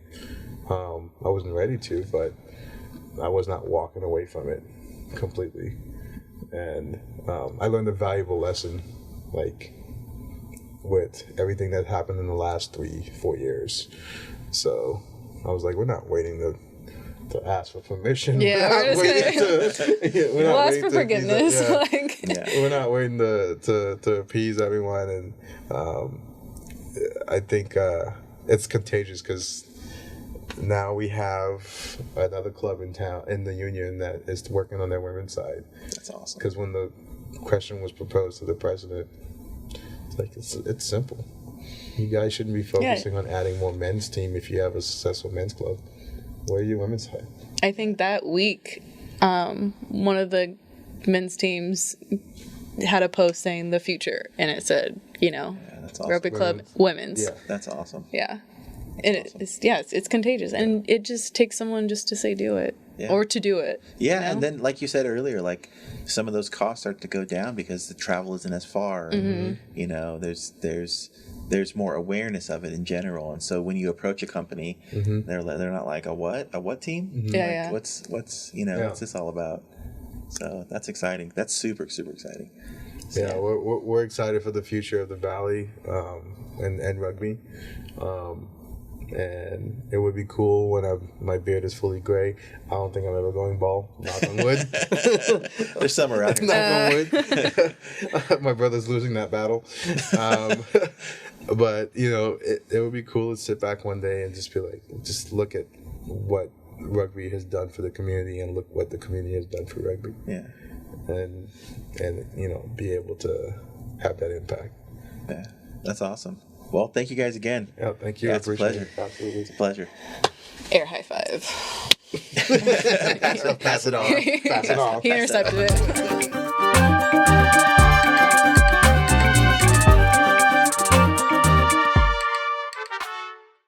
I wasn't ready to, but I was not walking away from it completely. And I learned a valuable lesson, like with everything that happened in the last 3-4 years. So I was like, we're not waiting to ask for permission. Yeah, we'll ask for forgiveness. We're not waiting to appease everyone. And I think it's contagious because now we have another club in town, in the union, that is working on their women's side. That's awesome. Because when the question was proposed to the president, it's simple. You guys shouldn't be focusing on adding more men's team if you have a successful men's club. Where are your women's side? I think that week, one of the men's teams had a post saying the future, and it said, that's awesome. Rugby Club women's. Yeah, that's awesome. Yeah. And it's contagious, and it just takes someone just to say do it, or to do it. Yeah, and then like you said earlier, like some of those costs start to go down because the travel isn't as far. There's more awareness of it in general, and so when you approach a company, they're not like a what team? Yeah, What's what's this all about? So that's exciting. That's super exciting. So, yeah, we're excited for the future of the Valley and rugby. And it would be cool when my beard is fully gray. I don't think I'm ever going bald. Knock on wood. There's some around here. Knock on wood. My brother's losing that battle. But it would be cool to sit back one day and just look at what rugby has done for the community, and look what the community has done for rugby. Yeah. And be able to have that impact. Yeah, that's awesome. Well, thank you guys again. Yeah, thank you. Yeah, I it's a pleasure. Absolutely. It's a pleasure. Air high five. Pass it on. Pass it on. He intercepted it.